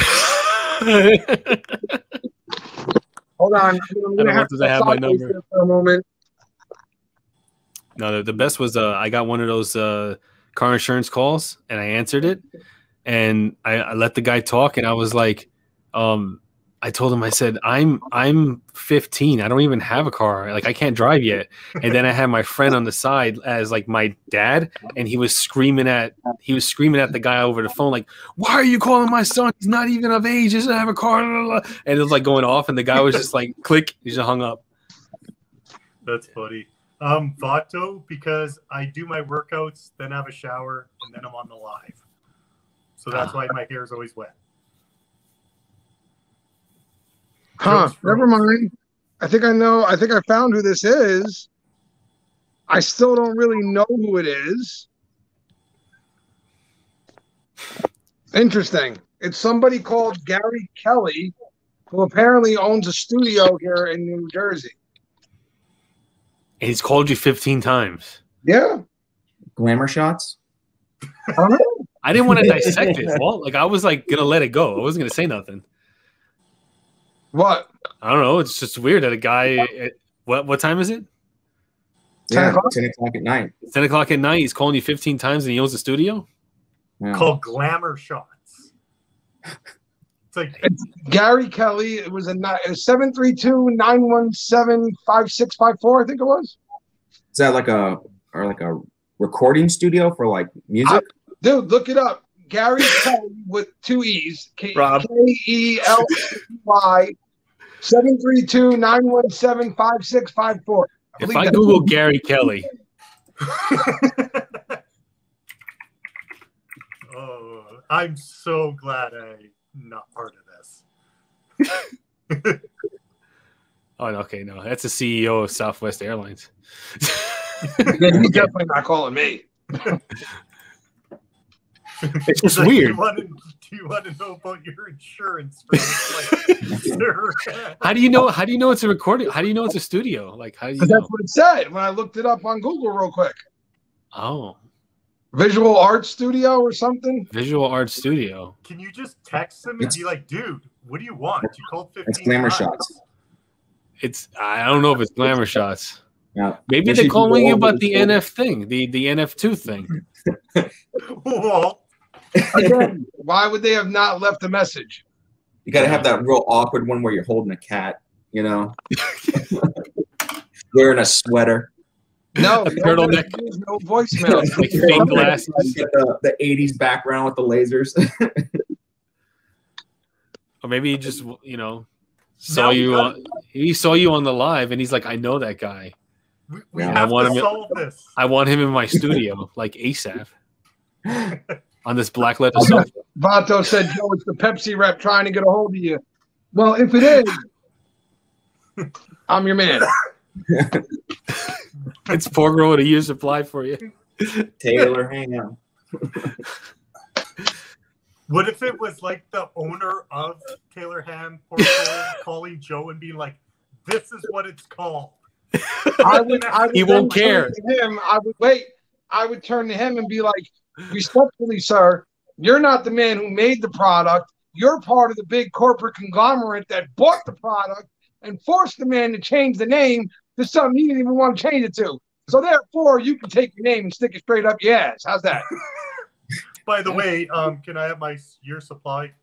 Hold on. I don't want them to have my number for a moment. No, the best was I got one of those car insurance calls, and I answered it, and I let the guy talk, and I was like, I told him, I said, I'm 15. I don't even have a car. Like, I can't drive yet. And then I had my friend on the side as like my dad, and he was screaming at the guy over the phone, like, why are you calling my son? He's not even of age. He doesn't have a car. And it was like going off, and the guy was just like, click. He just hung up. That's funny. Vato, because I do my workouts, then have a shower, and then I'm on the live. So that's why my hair is always wet. Huh, never mind. I think I found who this is. I still don't really know who it is. Interesting. It's somebody called Gary Kelly, who apparently owns a studio here in New Jersey. And he's called you 15 times. Yeah. Glamour shots? I don't know. I didn't want to dissect it. Well, like, I was like going to let it go. I wasn't going to say nothing. What? I don't know. It's just weird that a guy. What time is it? 10 o'clock at night. 10 o'clock at night. He's calling you 15 times, and he owns a studio. Yeah. Called Glamour Shots. It's Gary Kelly. It was a 732-917-5654. I think it was. Is that like a recording studio for like music? Dude, look it up. Gary Kelly with 2 E's. Rob. Kelly 732-917-5654. If I Google Gary Kelly. Oh, I'm so glad I'm not part of this. Oh, okay, no. That's the CEO of Southwest Airlines. He's definitely not calling me. It's just weird. Do you want to know about your insurance for this? How do you know it's a recording? How do you know it's a studio? Like, how do you know? That's what it said when I looked it up on Google real quick. Oh. Visual art studio or something? Visual art studio. Can you just text them and be like, dude, what do you want? You called 15 It's Glamour times. Shots. I don't know if it's Glamour Shots. Yeah. Maybe they're calling you about the NF thing, the NF2 thing. Well, again, why would they have not left a message? You got to have that real awkward one where you're holding a cat, wearing a sweater. No, turtleneck. No voicemail. Like fake glasses. The 80s background with the lasers. Or maybe he just, saw you. He saw you on the live, and he's like, "I know that guy. We have to solve this. I want him in my studio, like ASAP, on this black leather sofa." Vato said, "Joe, it's the Pepsi rep trying to get a hold of you." Well, if it is, I'm your man. It's poor girl with a year's supply for you. Taylor Ham. What if it was like the owner of Taylor Ham portfolio calling Joe and being like, "This is what it's called"? He won't care. I would turn to him and be like, "Respectfully, sir, you're not the man who made the product. You're part of the big corporate conglomerate that bought the product and forced the man to change the name to something he didn't even want to change it to. So therefore, you can take your name and stick it straight up your ass. How's that?" By the way, can I have my year supply?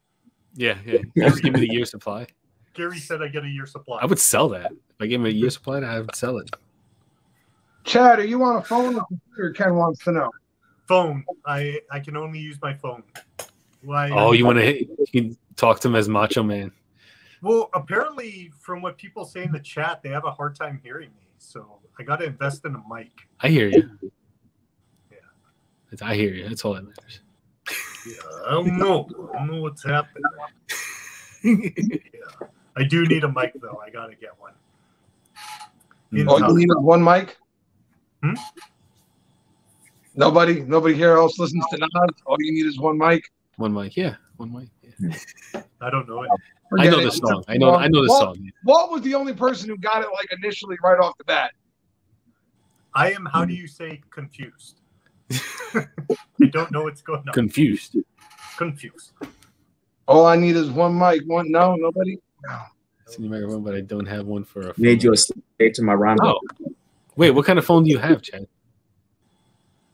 Yeah. Just give me the year supply. Gary said I get a year supply. I would sell that. If I gave him a year supply, I would sell it. Chad, are you on a phone or computer? Ken wants to know. Phone. I can only use my phone. Why? Oh, you want to talk to him as Macho Man? Well, apparently, from what people say in the chat, they have a hard time hearing me. So I got to invest in a mic. I hear you. Yeah. I hear you. That's all that matters. Yeah, I don't know what's happening. Yeah. I do need a mic, though. I got to get one. You need one mic? Hmm? Nobody here else listens to Nas? All you need is one mic? One mic, yeah. One mic. Yeah. I don't know it. I know the song. I know the song. Walt was the only person who got it like initially right off the bat. I am, how do you say, confused? I don't know what's going on. Confused. All I need is one mic. No, nobody? No. It's in the microphone, but I don't have one for a phone. Made you a slave to my rhyme. Oh. Wait, what kind of phone do you have, Chad?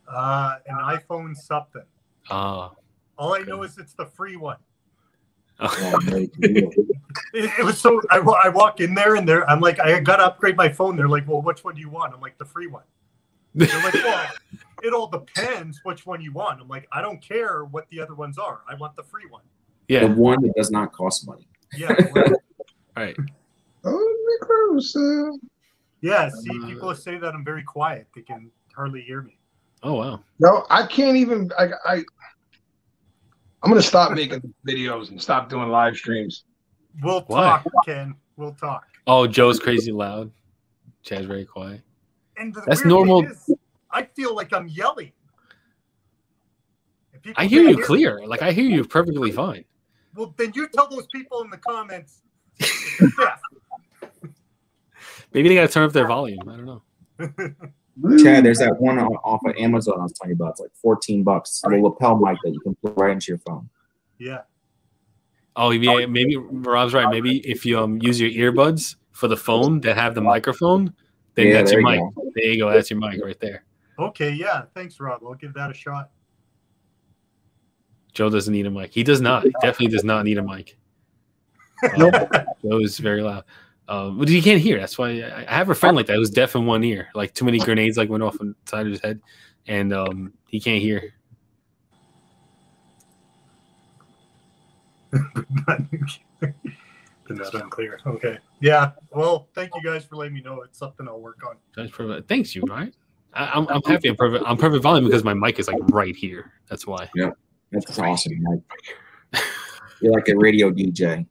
An iPhone something. Ah. All I know is it's the free one. Oh. It was so. I walk in there and I'm like, I got to upgrade my phone. They're like, well, which one do you want? I'm like, the free one. They're like, well, it all depends which one you want. I'm like, I don't care what the other ones are. I want the free one. Yeah. The one that does not cost money. Yeah. All right. Oh, yeah. See, people say that I'm very quiet. They can hardly hear me. Oh wow. No, I can't even. I'm gonna stop making videos and stop doing live streams. We'll Why? talk, Ken. We'll talk. Oh, Joe's crazy loud. Chad's very quiet. And that's normal. I feel like I'm yelling. I hear you clear. Like I hear you perfectly fine. Well, then you tell those people in the comments. Maybe they got to turn up their volume. I don't know. Chad, there's that one off of Amazon I was telling you about. It's like $14. A little lapel mic that you can put right into your phone. Yeah. Oh, yeah. Maybe Rob's right. Maybe if you use your earbuds for the phone that have the microphone, then that's your mic. Go. There you go. That's your mic right there. Okay. Yeah. Thanks, Rob. I'll give that a shot. Joe doesn't need a mic. He does not. He definitely does not need a mic. Joe is very loud. But he can't hear. That's why I have a friend like that who's deaf in one ear. Like too many grenades like went off on the side of his head, and he can't hear. That's unclear. Okay. Yeah. Well, thank you guys for letting me know. It's something I'll work on. Thanks, you. Right. I'm happy. I'm perfect volume because my mic is like right here. That's why. Yeah. That's awesome, Mike. You're like a radio DJ.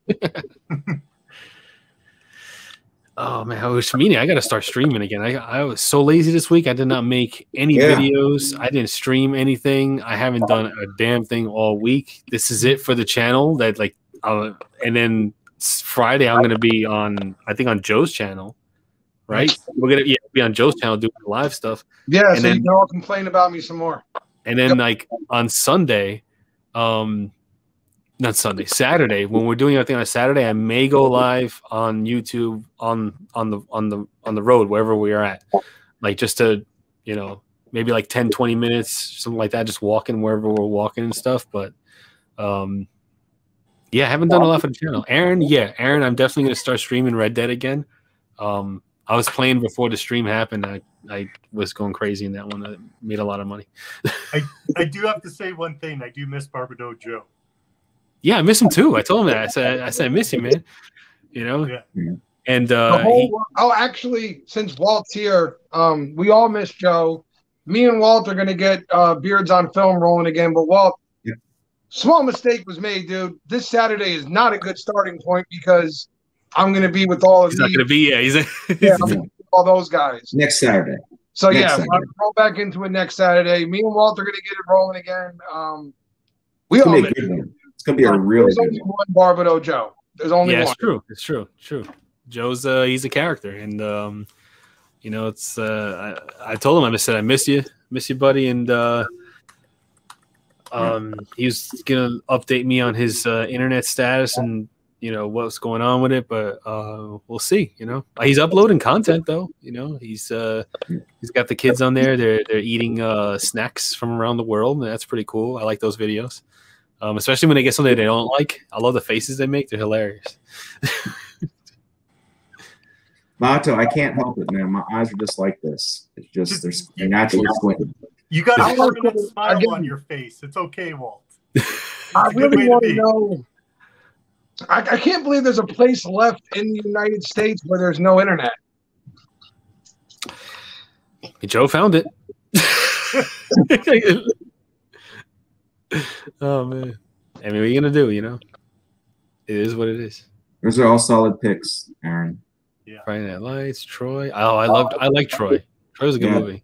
Oh man, I was meaning I got to start streaming again. I was so lazy this week. I did not make any videos. I didn't stream anything. I haven't done a damn thing all week. This is it for the channel. That like, and then Friday I'm gonna be on. I think on Joe's channel, right? We're gonna be on Joe's channel doing live stuff. Yeah, and so then, you can all complain about me some more. And then like on Sunday, not Sunday, Saturday, when we're doing everything on Saturday, I may go live on YouTube on the road wherever we are at, like just to, maybe like 10-20 minutes, something like that, just walking wherever we're walking and stuff. But I haven't done a lot for the channel. Aaron, I'm definitely gonna start streaming Red Dead again. I was playing before the stream happened. I was going crazy in that one. I made a lot of money. I do have to say one thing. I do miss Barbado Joe. Yeah, I miss him too. I told him that. I said I miss you, man. And And actually, since Walt's here, we all miss Joe. Me and Walt are gonna get Beards on Film rolling again. But Walt, small mistake was made, dude. This Saturday is not a good starting point because I'm gonna be with all of he's not gonna be. Yeah, with all those guys next Saturday. So I'll roll back into it next Saturday. Me and Walt are gonna get it rolling again. It's gonna be a really There's good only one Barbado Joe. There's only one. It's true. Joe's he's a character, and you know, it's I told him, I said I miss you, buddy, and he's gonna update me on his internet status and you know what's going on with it, but we'll see. You know, he's uploading content though. You know, he's got the kids on there. They're eating snacks from around the world, and that's pretty cool. I like those videos, especially when they get something they don't like. I love the faces they make; they're hilarious. Mato, I can't help it, man. My eyes are just like this. It's just they're naturally squinted. You got a permanent smile on your face. It's okay, Walt. I really want to know. I can't believe there's a place left in the United States where there's no internet. Joe found it. Oh man! I mean, what are you gonna do? You know, it is what it is. Those are all solid picks, Aaron. Yeah. Friday Night Lights, Troy. Oh, I like Troy. Troy was a good movie.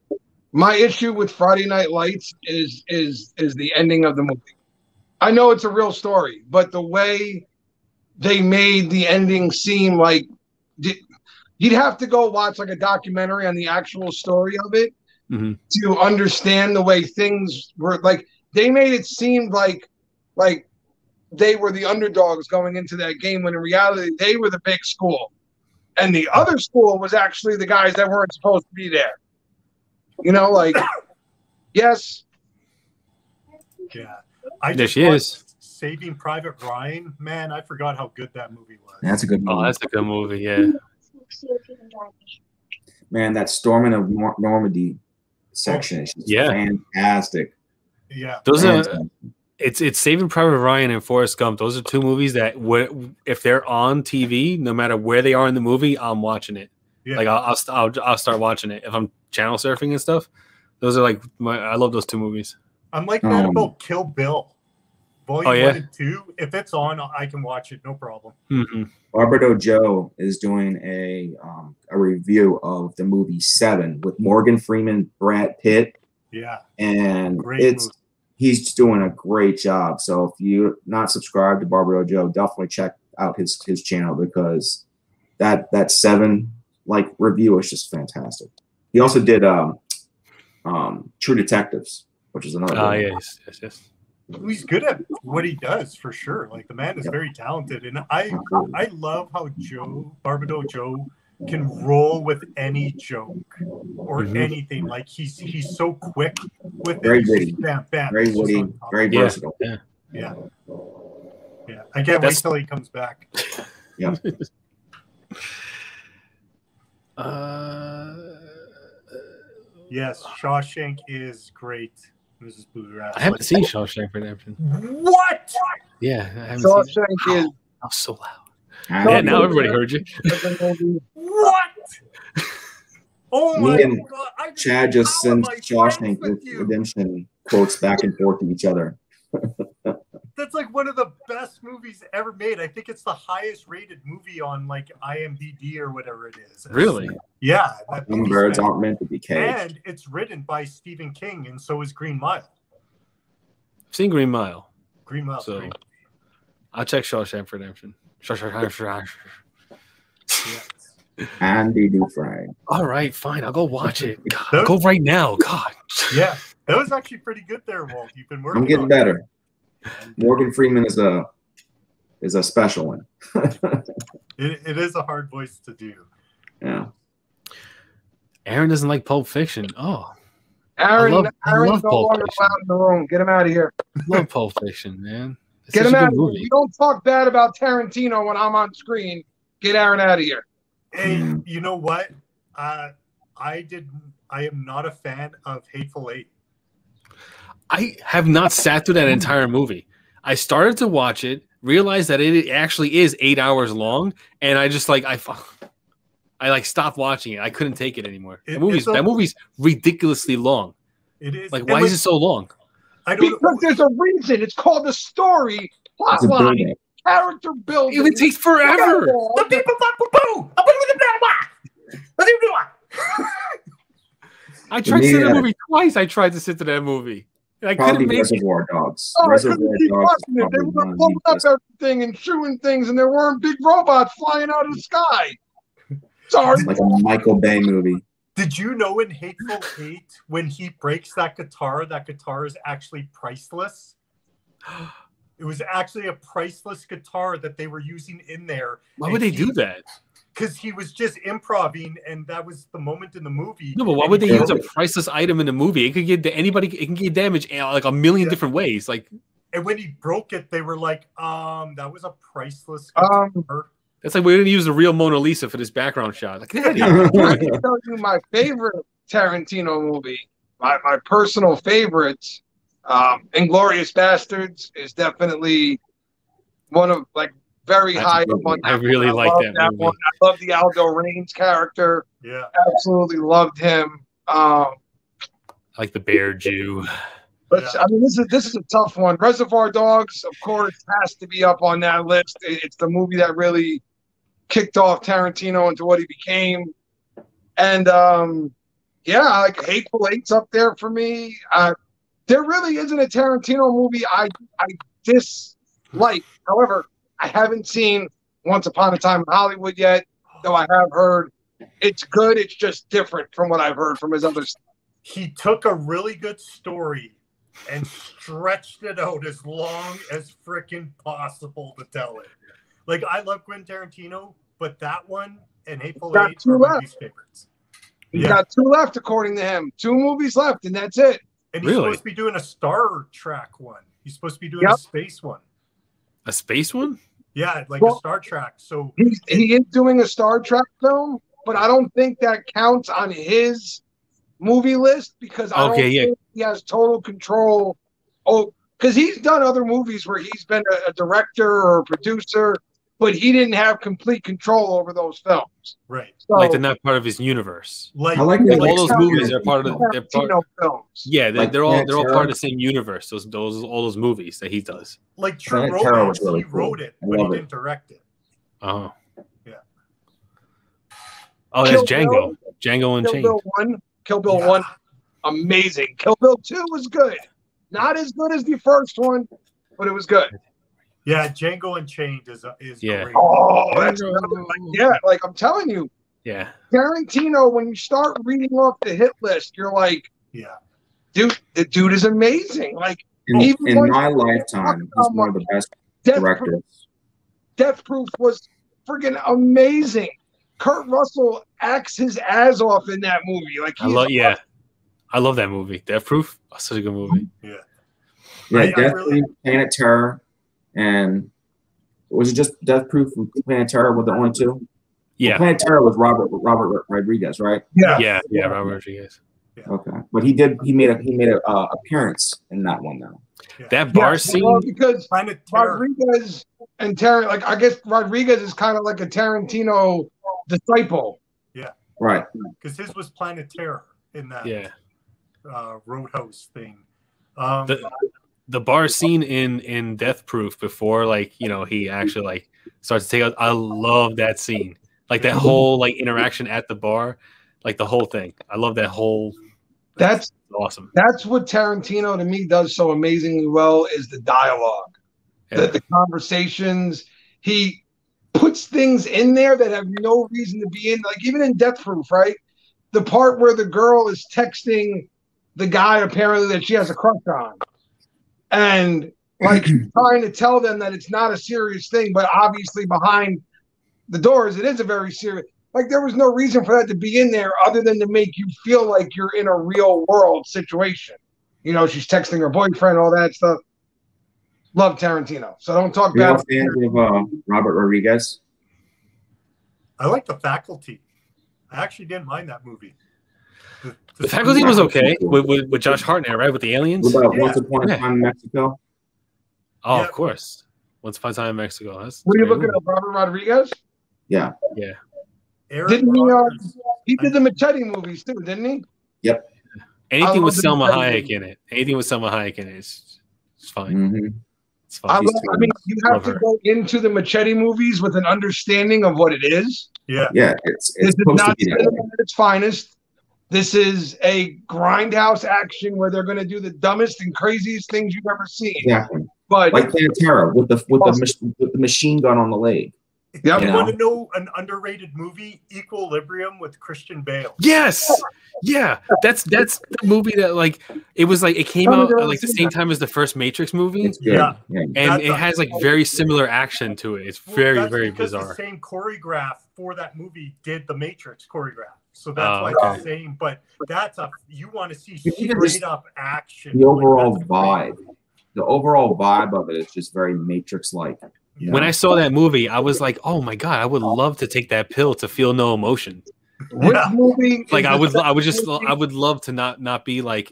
My issue with Friday Night Lights is the ending of the movie. I know it's a real story, but the way they made the ending seem like you'd have to go watch like a documentary on the actual story of it to understand the way things were. Like they made it seem like they were the underdogs going into that game when in reality they were the big school. And the other school was actually the guys that weren't supposed to be there. You know, like, yes. Yeah. There she is. Saving Private Ryan. Man, I forgot how good that movie was. That's a good movie. Oh, that's a good movie, yeah. Man, that Storming of Normandy section is fantastic. Yeah. Those are... It's Saving Private Ryan and Forrest Gump. Those are two movies that if they're on TV, no matter where they are in the movie, I'm watching it. Yeah. Like I'll start watching it if I'm channel surfing and stuff. Those are like I love those two movies. I'm like that about Kill Bill, Volume 1 and 2. If it's on, I can watch it, no problem. Barbado Joe is doing a review of the movie 7 with Morgan Freeman, Brad Pitt. Yeah, and he's doing a great job. So if you're not subscribed to Barbado Joe, definitely check out his channel because that 7 review is just fantastic. He also did True Detectives, which is another. Yes. He's good at what he does for sure. Like the man is very talented, and I love how Barbado Joe can roll with any joke or anything. Like he's so quick with very it. witty, bam, bam. very witty, very versatile. Yeah. I can't wait till he comes back. Yeah. Yes, Shawshank is great. Mrs. Bluegrass. I haven't seen Shawshank Redemption. What? Yeah, I haven't Shawshank seen it. is. I'm so loud. Yeah, now everybody heard you. What? Oh my God! Chad just sends Shawshank Redemption quotes back and forth to each other. That's like one of the best movies ever made. I think it's the highest rated movie on like IMDb or whatever it is. Really? Yeah. Some birds aren't meant to be caged. And it's written by Stephen King, and so is Green Mile. I've seen Green Mile. Green Mile. So I'll check Shawshank Redemption. Andy Dufresne. All right, fine. I'll go watch it. God, I'll go right now. God. Yeah, that was actually pretty good there, Walt. You've been working. I'm getting better. Morgan Freeman is a special one. It is a hard voice to do. Yeah. Aaron doesn't like Pulp Fiction. Oh. Aaron's no longer allowed in the room. Get him out of here. I love Pulp Fiction, man. Get him out of here. You don't talk bad about Tarantino when I'm on screen. Get Aaron out of here. Hey, you know what? I am not a fan of Hateful Eight. I have not sat through that entire movie. I started to watch it, realized that it actually is 8 hours long, and I just I like stopped watching it. I couldn't take it anymore. That movie's ridiculously long. It is. Like, why is it so long? I don't because there's a reason. It's called the story, plotline, character building. It takes forever. I tried to sit in that movie twice. I tried to sit to that movie. And I couldn't make Reservoir Dogs. Oh, Reservoir keep Dogs. watching it. They were blowing up everything and shooting things, and there weren't big robots flying out of the sky. Sorry. It's like a Michael Bay movie. Did you know in Hateful Eight, when he breaks that guitar is actually priceless? It was actually a priceless guitar that they were using in there. Why would they do that? Because he was just improvising, and that was the moment in the movie. No, but why would they use a priceless item in the movie? It could get anybody. It can get damaged like a million different ways. Like, and when he broke it, they were like, that was a priceless guitar." That's like we're going to use the real Mona Lisa for this background shot. Like, I can tell you my favorite Tarantino movie, my personal favorite, Inglourious Bastards, is definitely one of like very high up on. I really like that movie. One. I love the Aldo Raines character. Yeah, absolutely loved him. I like the Bear Jew. But I mean, this is a tough one. Reservoir Dogs, of course, has to be up on that list. It's the movie that really kicked off Tarantino into what he became. And yeah, like Hateful Eight's up there for me. There really isn't a Tarantino movie I dislike. However, I haven't seen Once Upon a Time in Hollywood yet, though I have heard it's good. It's just different from what I've heard from his other stuff. He took a really good story and stretched it out as long as freaking possible to tell it. Like, I love Quentin Tarantino, but that one and Hateful Eight are my least favorites. He's got 2 left, according to him. 2 movies left, and that's it. And he's supposed to be doing a Star Trek one. He's supposed to be doing a space one. A space one? Yeah, like a Star Trek. So he is doing a Star Trek film, but I don't think that counts on his movie list because I don't think he has total control. Oh, because he's done other movies where he's been a director or a producer, but he didn't have complete control over those films. Right. So, like they're not part of his universe. Like, all those movies are part of films. Yeah, they're all part of the same universe. All those movies that he does. Like True Romance, he wrote it, but he didn't direct it. Oh. Yeah. Oh, that's Django. Django Unchained. Kill Bill 1, amazing. Kill Bill 2 was good. Not as good as the first one, but it was good. Yeah, Django Unchained is great. Oh, that's like I'm telling you. Yeah. Tarantino, when you start reading off the hit list, you're like, dude, the dude is amazing. Like, in my lifetime, he's one of the best directors. Death Proof was friggin' amazing. Kurt Russell acts his ass off in that movie. Like, I love that movie. Death Proof, such a good movie. Yeah. Death Proof, Planet Terror, and was it just Death Proof and Planet Terror were the only 2? Yeah, well, Planet Terror was Robert Rodriguez, right? Yeah, Robert Rodriguez. Yeah. Okay, but he made a appearance in that one though. Yeah. That bar scene, because Rodriguez and Tarantino, like I guess Rodriguez is kind of like a Tarantino disciple. Yeah, right. Because his was Planet Terror in that Roadhouse thing. The bar scene in Death Proof before, like, you know, he actually like starts to take out. I love that scene, like that whole like interaction at the bar, like the whole thing. I love that whole. That's awesome. That's what Tarantino to me does so amazingly well is the dialogue, the conversations. He puts things in there that have no reason to be in. Like even in Death Proof, right? The part where the girl is texting the guy apparently that she has a crush on. And like trying to tell them that it's not a serious thing, but obviously behind the doors, it is a very serious. Like there was no reason for that to be in there other than to make you feel like you're in a real world situation. You know, she's texting her boyfriend, all that stuff. Love Tarantino. So don't talk bad. Fans of Robert Rodriguez. I like The Faculty. I actually didn't mind that movie. The Faculty was okay with Josh Hartnett, right? With the aliens. What about Once Upon a Time in Mexico? Oh, of course. Once Upon a Time in Mexico. Were you looking at Robert Rodriguez? Yeah. Yeah. Aaron Didn't he? Rodgers. He did the Machete movies too, didn't he? Yep. Anything with love the Selma Machete Hayek movie. in it. Anything with Selma Hayek in it is fine. Mm-hmm. It's fine. I mean, you have Love to her. go into the Machete movies with an understanding of what it is. Yeah. Yeah, it's This is supposed to not be that cinema way. at its finest. This is a grindhouse action where they're going to do the dumbest and craziest things you've ever seen. Exactly. But Like Pantera with the machine gun on the leg. Yep. You You want know? to know an underrated movie? Equilibrium with Christian Bale. Yes. Yeah. That's the movie that like it came out like the same time as the first Matrix movie. It's good. Yeah. And That's it has like very similar action to it. It's very, that's very because bizarre. The same choreograph for that movie did the Matrix choreograph, so that's why okay. it's the same. But you want to see Even just straight up action. The overall Like, that's vibe. great. The overall vibe of it is just very Matrix-like. Yeah. When I saw that movie, I was like, "Oh my god, I would love to take that pill to feel no emotion." which movie? Like is I the would second love to not be like,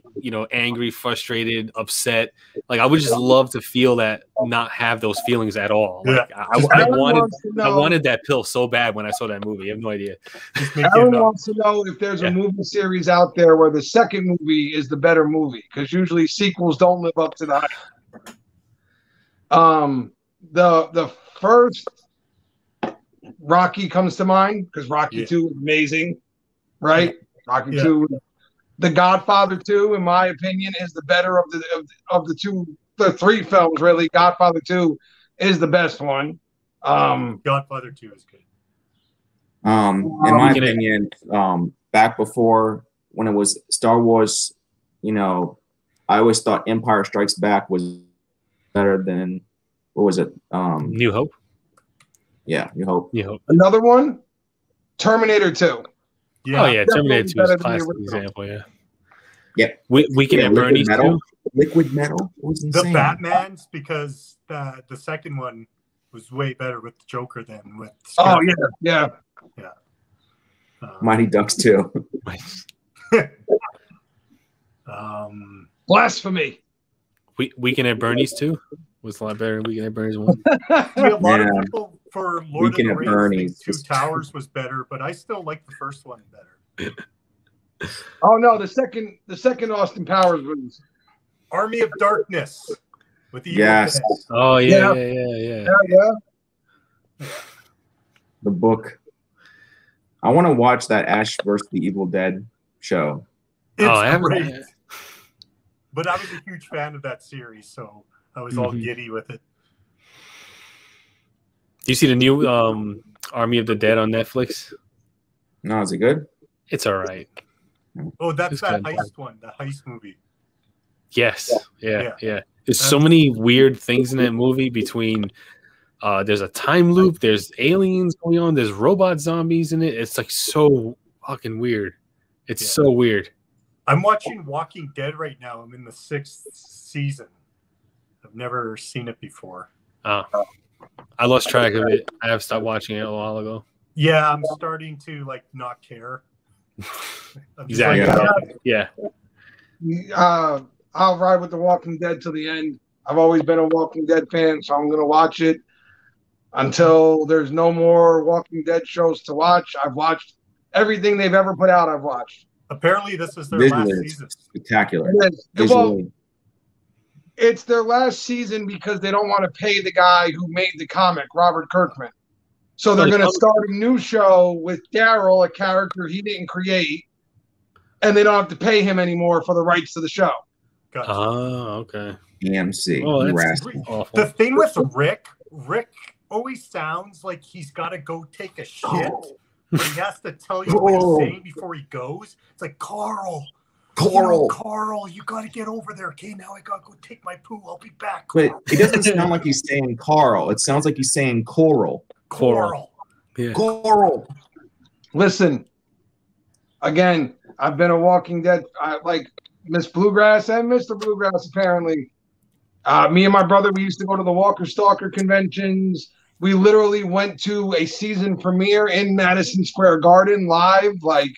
angry, frustrated, upset. Like I would just love to feel that, not have those feelings at all. Like Aaron wants to I know- wanted that pill so bad when I saw that movie. I have no idea. Aaron wants to know if there's a movie series out there where the second movie is the better movie, because usually sequels don't live up to the hype. The first Rocky comes to mind because Rocky 2 is amazing, right? Rocky 2, The Godfather 2, in my opinion, is the better of the three films. Really, Godfather 2 is the best one. Godfather 2 is good. In my opinion, back before when it was Star Wars, I always thought Empire Strikes Back was better than what was it? New Hope. Yeah, New Hope. New Hope. Another one, Terminator 2. Yeah. Oh yeah, Terminator 2 is a better than the classic original. example. Yeah. Yep. Weekend at Liquid Bernie's Metal. too. Liquid Metal was The insane. Batmans, because the second one was way better with the Joker than with. Oh Scott. yeah. Mighty Ducks 2. Blasphemy. Weekend at Bernie's too was a lot better than Weekend at Bernie's 1. See, a lot of people for Lord Weekend of at the Rings think Bernie's. Two Towers was better, but I still like the first one better. Oh no, the second Austin Powers was Army of Darkness with Evil Yes. Dead. Oh yeah. The book. I want to watch that Ash vs. the Evil Dead show. It's I haven't- great. But I was a huge fan of that series, so I was all giddy with it. Do you see the new Army of the Dead on Netflix? No, is it good? It's all right. Oh, that's It's that good. heist one, the heist movie. Yes. Yeah. Yeah. There's so many weird things in that movie between there's a time loop, there's aliens going on, there's robot zombies in it. It's like so fucking weird. It's so weird. I'm watching Walking Dead right now. I'm in the 6th season. I've never seen it before. I lost track of it. I have stopped watching it a while ago. Yeah, I'm starting to not care. I'm just Exactly. Yeah. I'll ride with The Walking Dead to the end. I've always been a Walking Dead fan, so I'm gonna watch it until there's no more Walking Dead shows to watch. I've watched everything they've ever put out. I've watched. Apparently, this is their Visually, last it's season. spectacular. Well, Visually. it's their last season because they don't want to pay the guy who made the comic, Robert Kirkman. So they're going to start a new show with Daryl, a character he didn't create, and they don't have to pay him anymore for the rights to the show. Gotcha. Oh, okay. AMC. Oh, you that's rascal. awful. The thing with Rick always sounds like he's got to go take a shit, but he has to tell you what he's saying before he goes. It's like, Carl, you got to get over there. Okay, now I got to go take my poo. I'll be back. But it doesn't sound like he's saying Carl. It sounds like he's saying Coral. Yeah. Coral. Listen, again, I've been a Walking Dead. I like Miss Bluegrass and Mr. Bluegrass, apparently. Me and my brother, we used to go to the Walker Stalker conventions. We literally went to a season premiere in Madison Square Garden live. Like,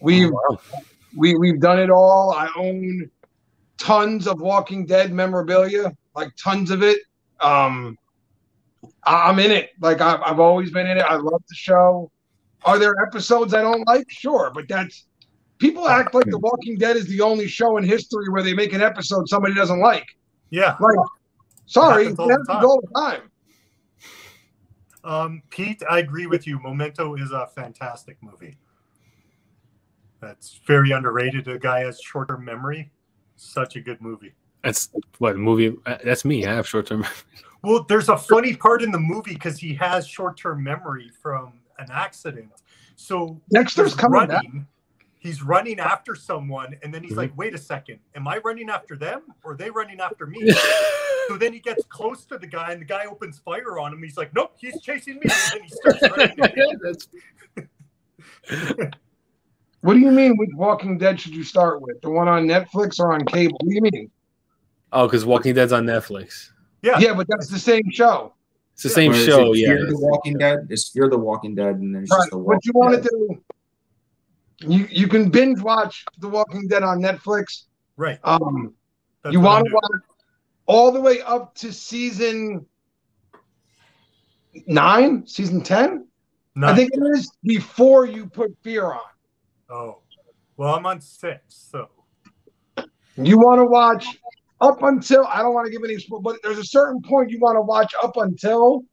we've done it all. I own tons of Walking Dead memorabilia, like tons of it. I'm in it. Like, I've always been in it. I love the show. Are there episodes I don't like? Sure, but that's people act like The Walking Dead is the only show in history where they make an episode somebody doesn't like. Yeah. Like, sorry, It it happens happens all the time. Pete, I agree with you. Memento is a fantastic movie. That's very underrated. A guy has short-term memory. Such a good movie. That's what movie? That's me. I have short-term memory. Well, there's a funny part in the movie because he has short-term memory from an accident. So Dexter's coming back. He's running after someone, and then he's like, wait a second, am I running after them or are they running after me? So then he gets close to the guy, and the guy opens fire on him. He's like, nope, he's chasing me. And then he starts running. What do you mean with Walking Dead should you start with? The one on Netflix or on cable? What do you mean? Oh, because Walking Dead's on Netflix. Yeah, but that's the same show. It's the same show, yeah. Fear the Walking Dead. It's Fear the Walking Dead, and then it's just the Walking What you want to do? You can binge watch The Walking Dead on Netflix. Right. You want to watch all the way up to season 9, season 10. I think it is before you put Fear on. Oh, well, I'm on 6, so you want to watch up until I don't want to give any, but there's a certain point you want to watch up until,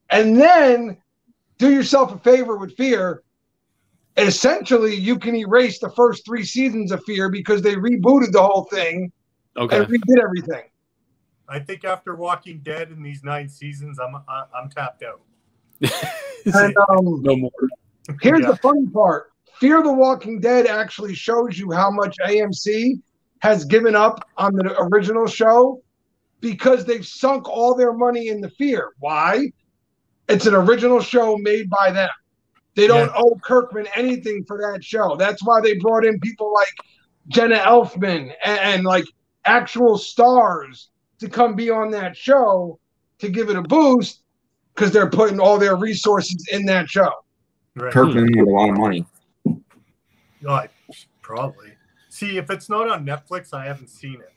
and then do yourself a favor with Fear. And essentially, you can erase the first 3 seasons of Fear because they rebooted the whole thing and redid everything. I think after Walking Dead in these 9 seasons, I'm tapped out. And, no more. Here's the funny part. Fear the Walking Dead actually shows you how much AMC has given up on the original show because they've sunk all their money into Fear. Why? It's an original show made by them. They don't owe Kirkman anything for that show. That's why they brought in people like Jenna Elfman and like actual stars to come be on that show to give it a boost because they're putting all their resources in that show. Right. Kirkman had a lot of money. Probably. See, if it's not on Netflix, I haven't seen it.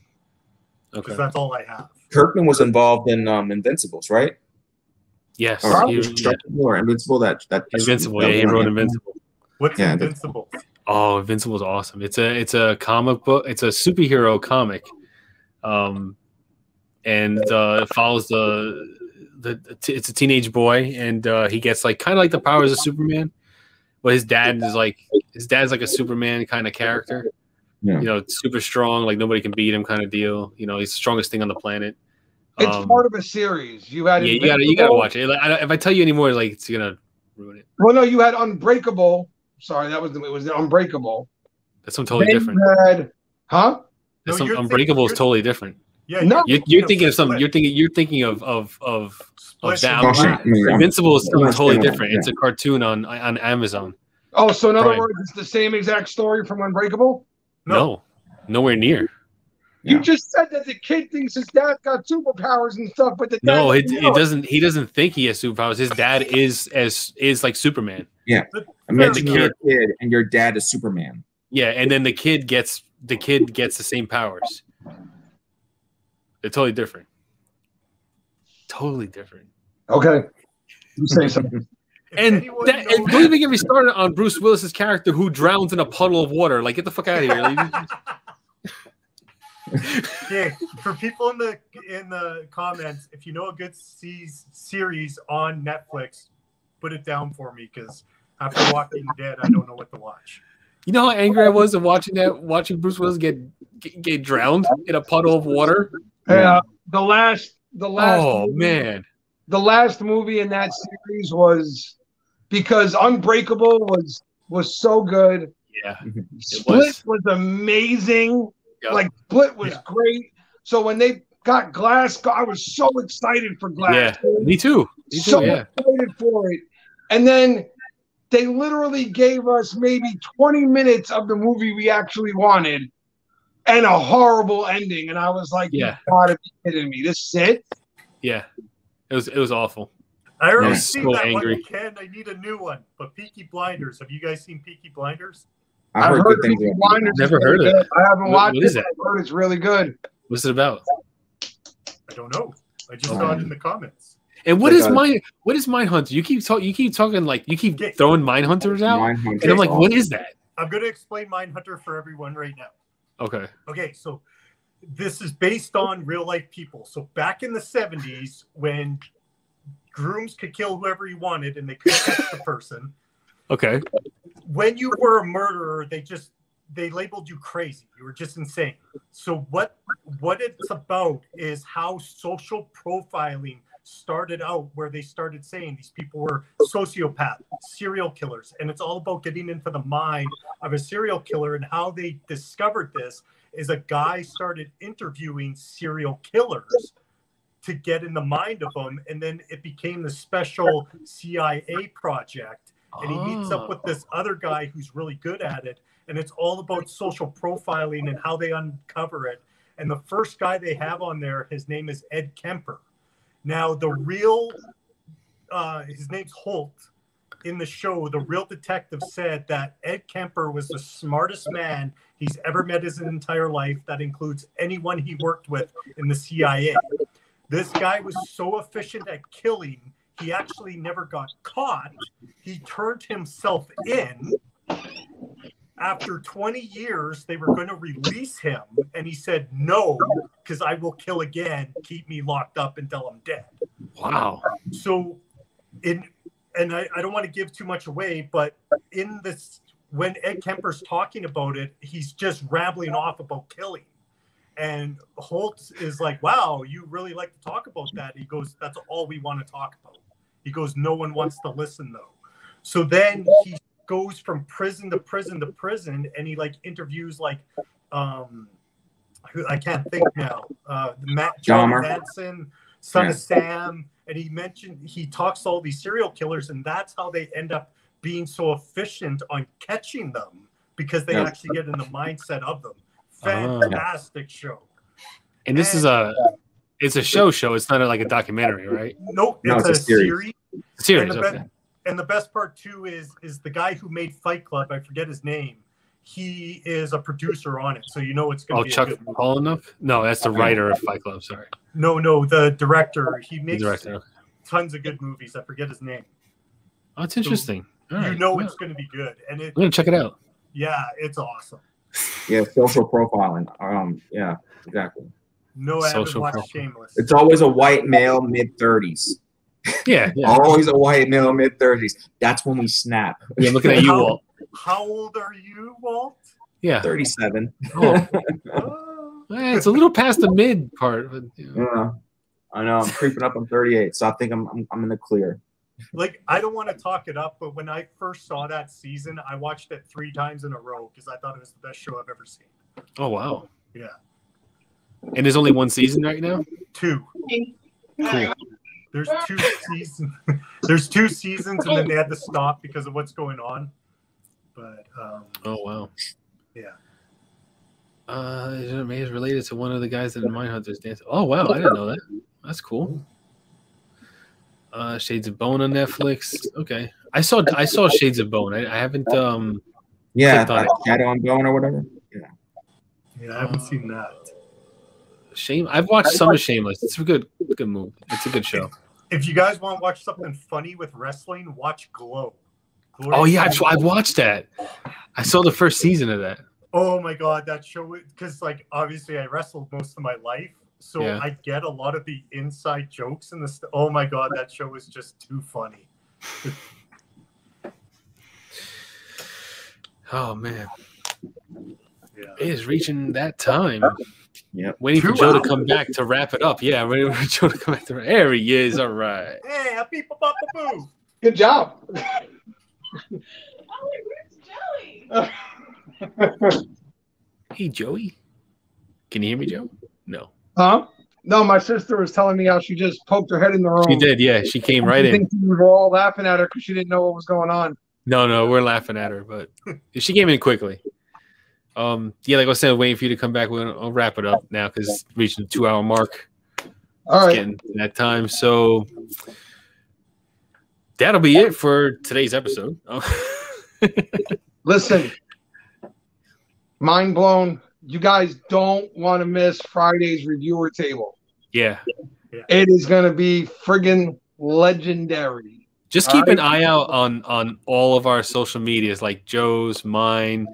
Because that's all I have. Kirkman was involved in Invincibles, right? Yes. Or Invincible. That Invincible. Yeah, he wrote Invincible. What's Invincible? Oh, Invincible is awesome. It's a comic book. It's a superhero comic, and it follows it's a teenage boy, and he gets like kind of like the powers of Superman, but his dad's like a Superman kind of character. Yeah. You know, super strong, like nobody can beat him kind of deal. You know, he's the strongest thing on the planet. It's part of a series. You had you gotta watch it. Like, if I tell you anymore, like it's gonna ruin it. Well, no, you had Unbreakable. Sorry, it was Unbreakable. That's something totally different. Unbreakable is totally different. Yeah, no, you're thinking of something. You're thinking of that. Invincible is something totally different. It's a cartoon on Amazon. Oh, so in other words, it's the same exact story from Unbreakable? No, nowhere near. You just said that the kid thinks his dad got superpowers and stuff, but it doesn't. He doesn't think he has superpowers. His dad is like Superman. Yeah, imagine you're a kid and your dad is Superman. Yeah, and then the kid gets the same powers. They're totally different. Totally different. Okay, you say something. And don't even get me started on Bruce Willis's character who drowns in a puddle of water. Like, get the fuck out of here. Yeah, for people in the comments, if you know a good series on Netflix, put it down for me because after Walking Dead, I don't know what to watch. You know how angry I was at watching Bruce Willis get drowned in a puddle of water? Yeah, the last. Oh man, the last movie in that series was because Unbreakable was so good. Yeah, Split was amazing. Yep. Like Split was great. So when they got Glass, I was so excited for Glass. Yeah, me too. Excited for it. And then they literally gave us maybe 20 minutes of the movie we actually wanted and a horrible ending. And I was like, you gotta be kidding me. This is it? Yeah. It was awful. I already seen that angry. One, Ken. I need a new one. But Peaky Blinders. Have you guys seen Peaky Blinders? I've heard good things. Never heard of it. I haven't watched it. I've heard it's really good. What's it about? I don't know. I just saw it in the comments. And what Like is Mindhunter? You keep talking like you keep throwing Mindhunters out, and I'm like, what is that? I'm going to explain Mindhunter for everyone right now. Okay. Okay, so this is based on real life people. So back in the 70s, when grooms could kill whoever he wanted and they couldn't catch the person. Okay. When you were a murderer, they labeled you crazy. You were just insane. So what it's about is how social profiling started out, where they started saying these people were sociopaths, serial killers, and it's all about getting into the mind of a serial killer. And how they discovered this is a guy started interviewing serial killers to get in the mind of them, and then it became the special CIA project. And he meets up with this other guy who's really good at it, and it's all about social profiling and how they uncover it. And the first guy they have on there, his name is Ed Kemper. Now, the real, his name's Holt. In the show, the real detective said that Ed Kemper was the smartest man he's ever met his entire life. That includes anyone he worked with in the CIA. This guy was so efficient at killing, he actually never got caught. He turned himself in. After 20 years, they were going to release him, and he said, no, because I will kill again. Keep me locked up until I'm dead. Wow. So, and I don't want to give too much away, but in this, when Ed Kemper's talking about it, he's just rambling off about killing. And Holt is like, wow, you really like to talk about that? He goes, that's all we want to talk about. He goes, no one wants to listen, though. So then he goes from prison to prison to prison, and he like interviews like I can't think now, John Manson, son of Sam, and he talks to all these serial killers, and that's how they end up being so efficient on catching them, because they actually get in the mindset of them. Fantastic show. And this is it's a show. It's not like a documentary, right? Nope, it's a series. Series, and the best part too is the guy who made Fight Club. I forget his name. He is a producer on it, so you know it's going to be Chuck a good movie. Palahniuk? No, that's the writer of Fight Club. Sorry. No, the director. He makes Okay. tons of good movies. I forget his name. Oh, it's interesting. So you know it's going to be good, and I'm gonna check it out. Yeah, it's awesome. Yeah, social profiling. Yeah, exactly. No, I haven't watched Shameless. It's always a white male mid-30s. Yeah. Always a white male mid-30s. That's when we snap. Yeah, looking at you, Walt. How old are you, Walt? Yeah, 37. Oh. It's a little past the mid part. But, Yeah, I know. I'm creeping up on 38, so I think I'm in the clear. Like, I don't want to talk it up, but when I first saw that season, I watched it 3 times in a row because I thought it was the best show I've ever seen. Oh wow! Yeah. And there's only 1 season right now. 2. Cool. There's 2 seasons. There's 2 seasons, and then they had to stop because of what's going on. But oh wow. Yeah. Is related to one of the guys in the Mindhunters dance. Oh wow, I didn't know that. That's cool. Shades of Bone on Netflix. Okay, I saw Shades of Bone. I haven't Shadow and Bone or whatever. Yeah, I haven't seen that. I've watched some of Shameless. It's a good movie. It's a good show. If you guys want to watch something funny with wrestling, watch Glow. Oh yeah, I've watched that. I saw the first season of that. Oh my god, that show! Because like obviously I wrestled most of my life, so I get a lot of the inside jokes in this. Oh my god, that show is just too funny. Oh man, Yeah. it is reaching that time. Yeah, waiting for Joe to come back to wrap it up. Yeah, waiting for Joe to come back to. There he is. All right. Hey, happy boo. Good job. Oh, where's Joey? Hey Joey, can you hear me, Joe? No. Huh? No, my sister was telling me how she just poked her head in the room. She did. Yeah, she came right I in. think we were all laughing at her because she didn't know what was going on. No, we're laughing at her, but she came in quickly. Yeah, like I said, waiting for you to come back. I'll wrap it up now because it's reaching the 2-hour mark. All right. It's getting to that time. So that'll be it for today's episode. Listen, mind blown. You guys don't want to miss Friday's reviewer table. Yeah. It is going to be friggin' legendary. Just keep an eye out on all of our social medias, like Joe's, mine.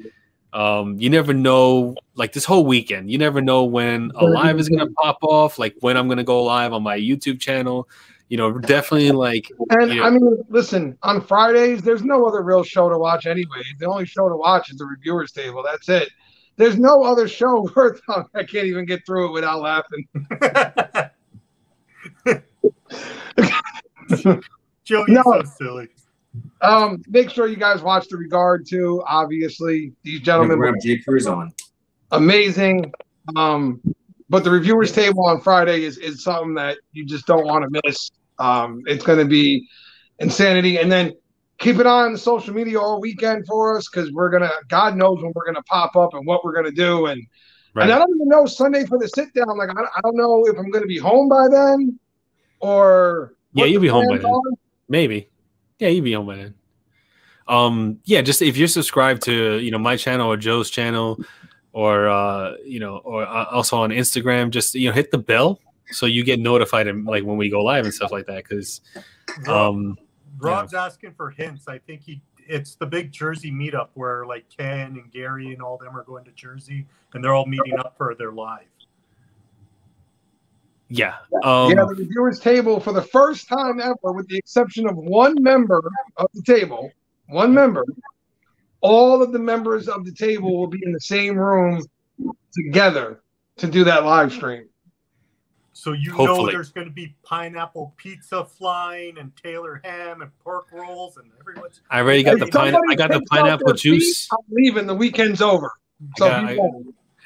You never know, like this whole weekend, you never know when a live is gonna pop off, like when I'm gonna go live on my YouTube channel. You know, definitely like. And you know, I mean, listen, on Fridays, there's no other real show to watch anyway. The only show to watch is the reviewers table. That's it. There's no other show worth. I can't even get through it without laughing. Joe, you're so silly. Make sure you guys watch The Regard too. Obviously, these gentlemen We're J. Cruz on. Amazing. But the reviewers table on Friday is something that you just don't want to miss. It's going to be insanity. And then keep an eye on the social media all weekend for us, because we're going to, God knows when we're going to pop up and what we're going to do. And I don't even know Sunday for the sit down. Like, I don't know if I'm going to be home by then or. Yeah, you'll be home by then. Maybe. Yeah, you'll be home by then. Yeah, just if you're subscribed to, my channel or Joe's channel, or or also on Instagram, just hit the bell so you get notified like when we go live and stuff like that. Because Rob's asking for hints. I think it's the big Jersey meetup where like Ken and Gary and all them are going to Jersey, and they're all meeting up for their live. Yeah. The reviewers table for the first time ever, with the exception of one member of the table, all of the members of the table will be in the same room together to do that live stream. So know there's going to be pineapple pizza flying and Taylor ham and pork rolls and everyone's. I already got the pineapple juice. I'm leaving. The weekend's over. So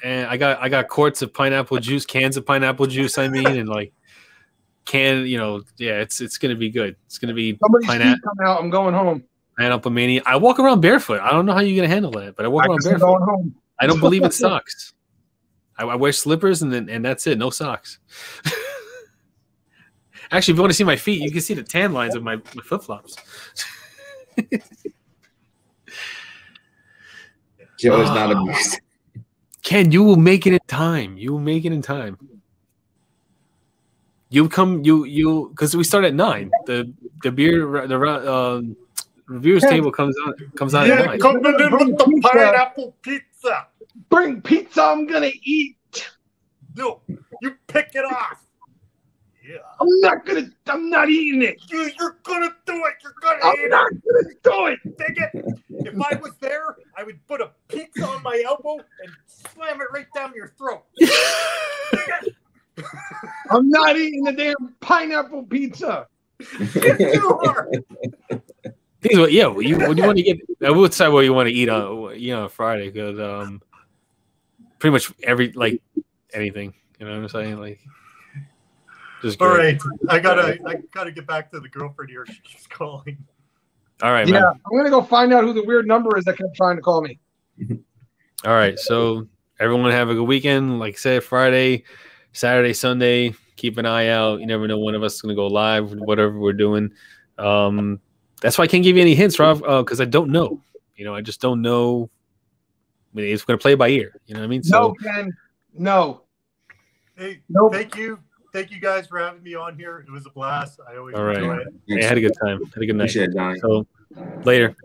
I got quarts of pineapple juice, cans of pineapple juice. I mean, and like it's gonna be good. It's gonna be pineapple. Come out. I'm going home. Pineapple mania. I walk around barefoot. I don't know how you're gonna handle that, but I walk around barefoot. Going home. I don't believe it sucks. I wear slippers and that's it. No socks. Actually, if you want to see my feet, you can see the tan lines of my flip flops. Joe is not amused. Ken, you will make it in time. You will make it in time. You because we start at 9. The reviewers table comes out at 9. Coming in with the pineapple pizza. Bring pizza. I'm gonna eat. No, you pick it off. Yeah. I'm not eating it. You're gonna do it. You're gonna eat it. I'm not gonna do it. Take it. If I was there, I would put a pizza on my elbow and slam it right down your throat. I'm not eating the damn pineapple pizza. You are. What do you want to get? I will decide what you want to eat on Friday, because pretty much anything. You know what I'm saying? Like, just all right. I gotta get back to the girlfriend here. She's calling. All right, man. I'm gonna go find out who the weird number is that kept trying to call me. All right, so everyone have a good weekend. Like I said, Friday, Saturday, Sunday. Keep an eye out. You never know, one of us is gonna go live, whatever we're doing. That's why I can't give you any hints, Rob, because I don't know. I just don't know. I mean, it's going to play by ear. You know what I mean? No, Ken. No. Hey, nope. Thank you guys for having me on here. It was a blast. I always enjoy it. I had a good time. Had a good night. So, later.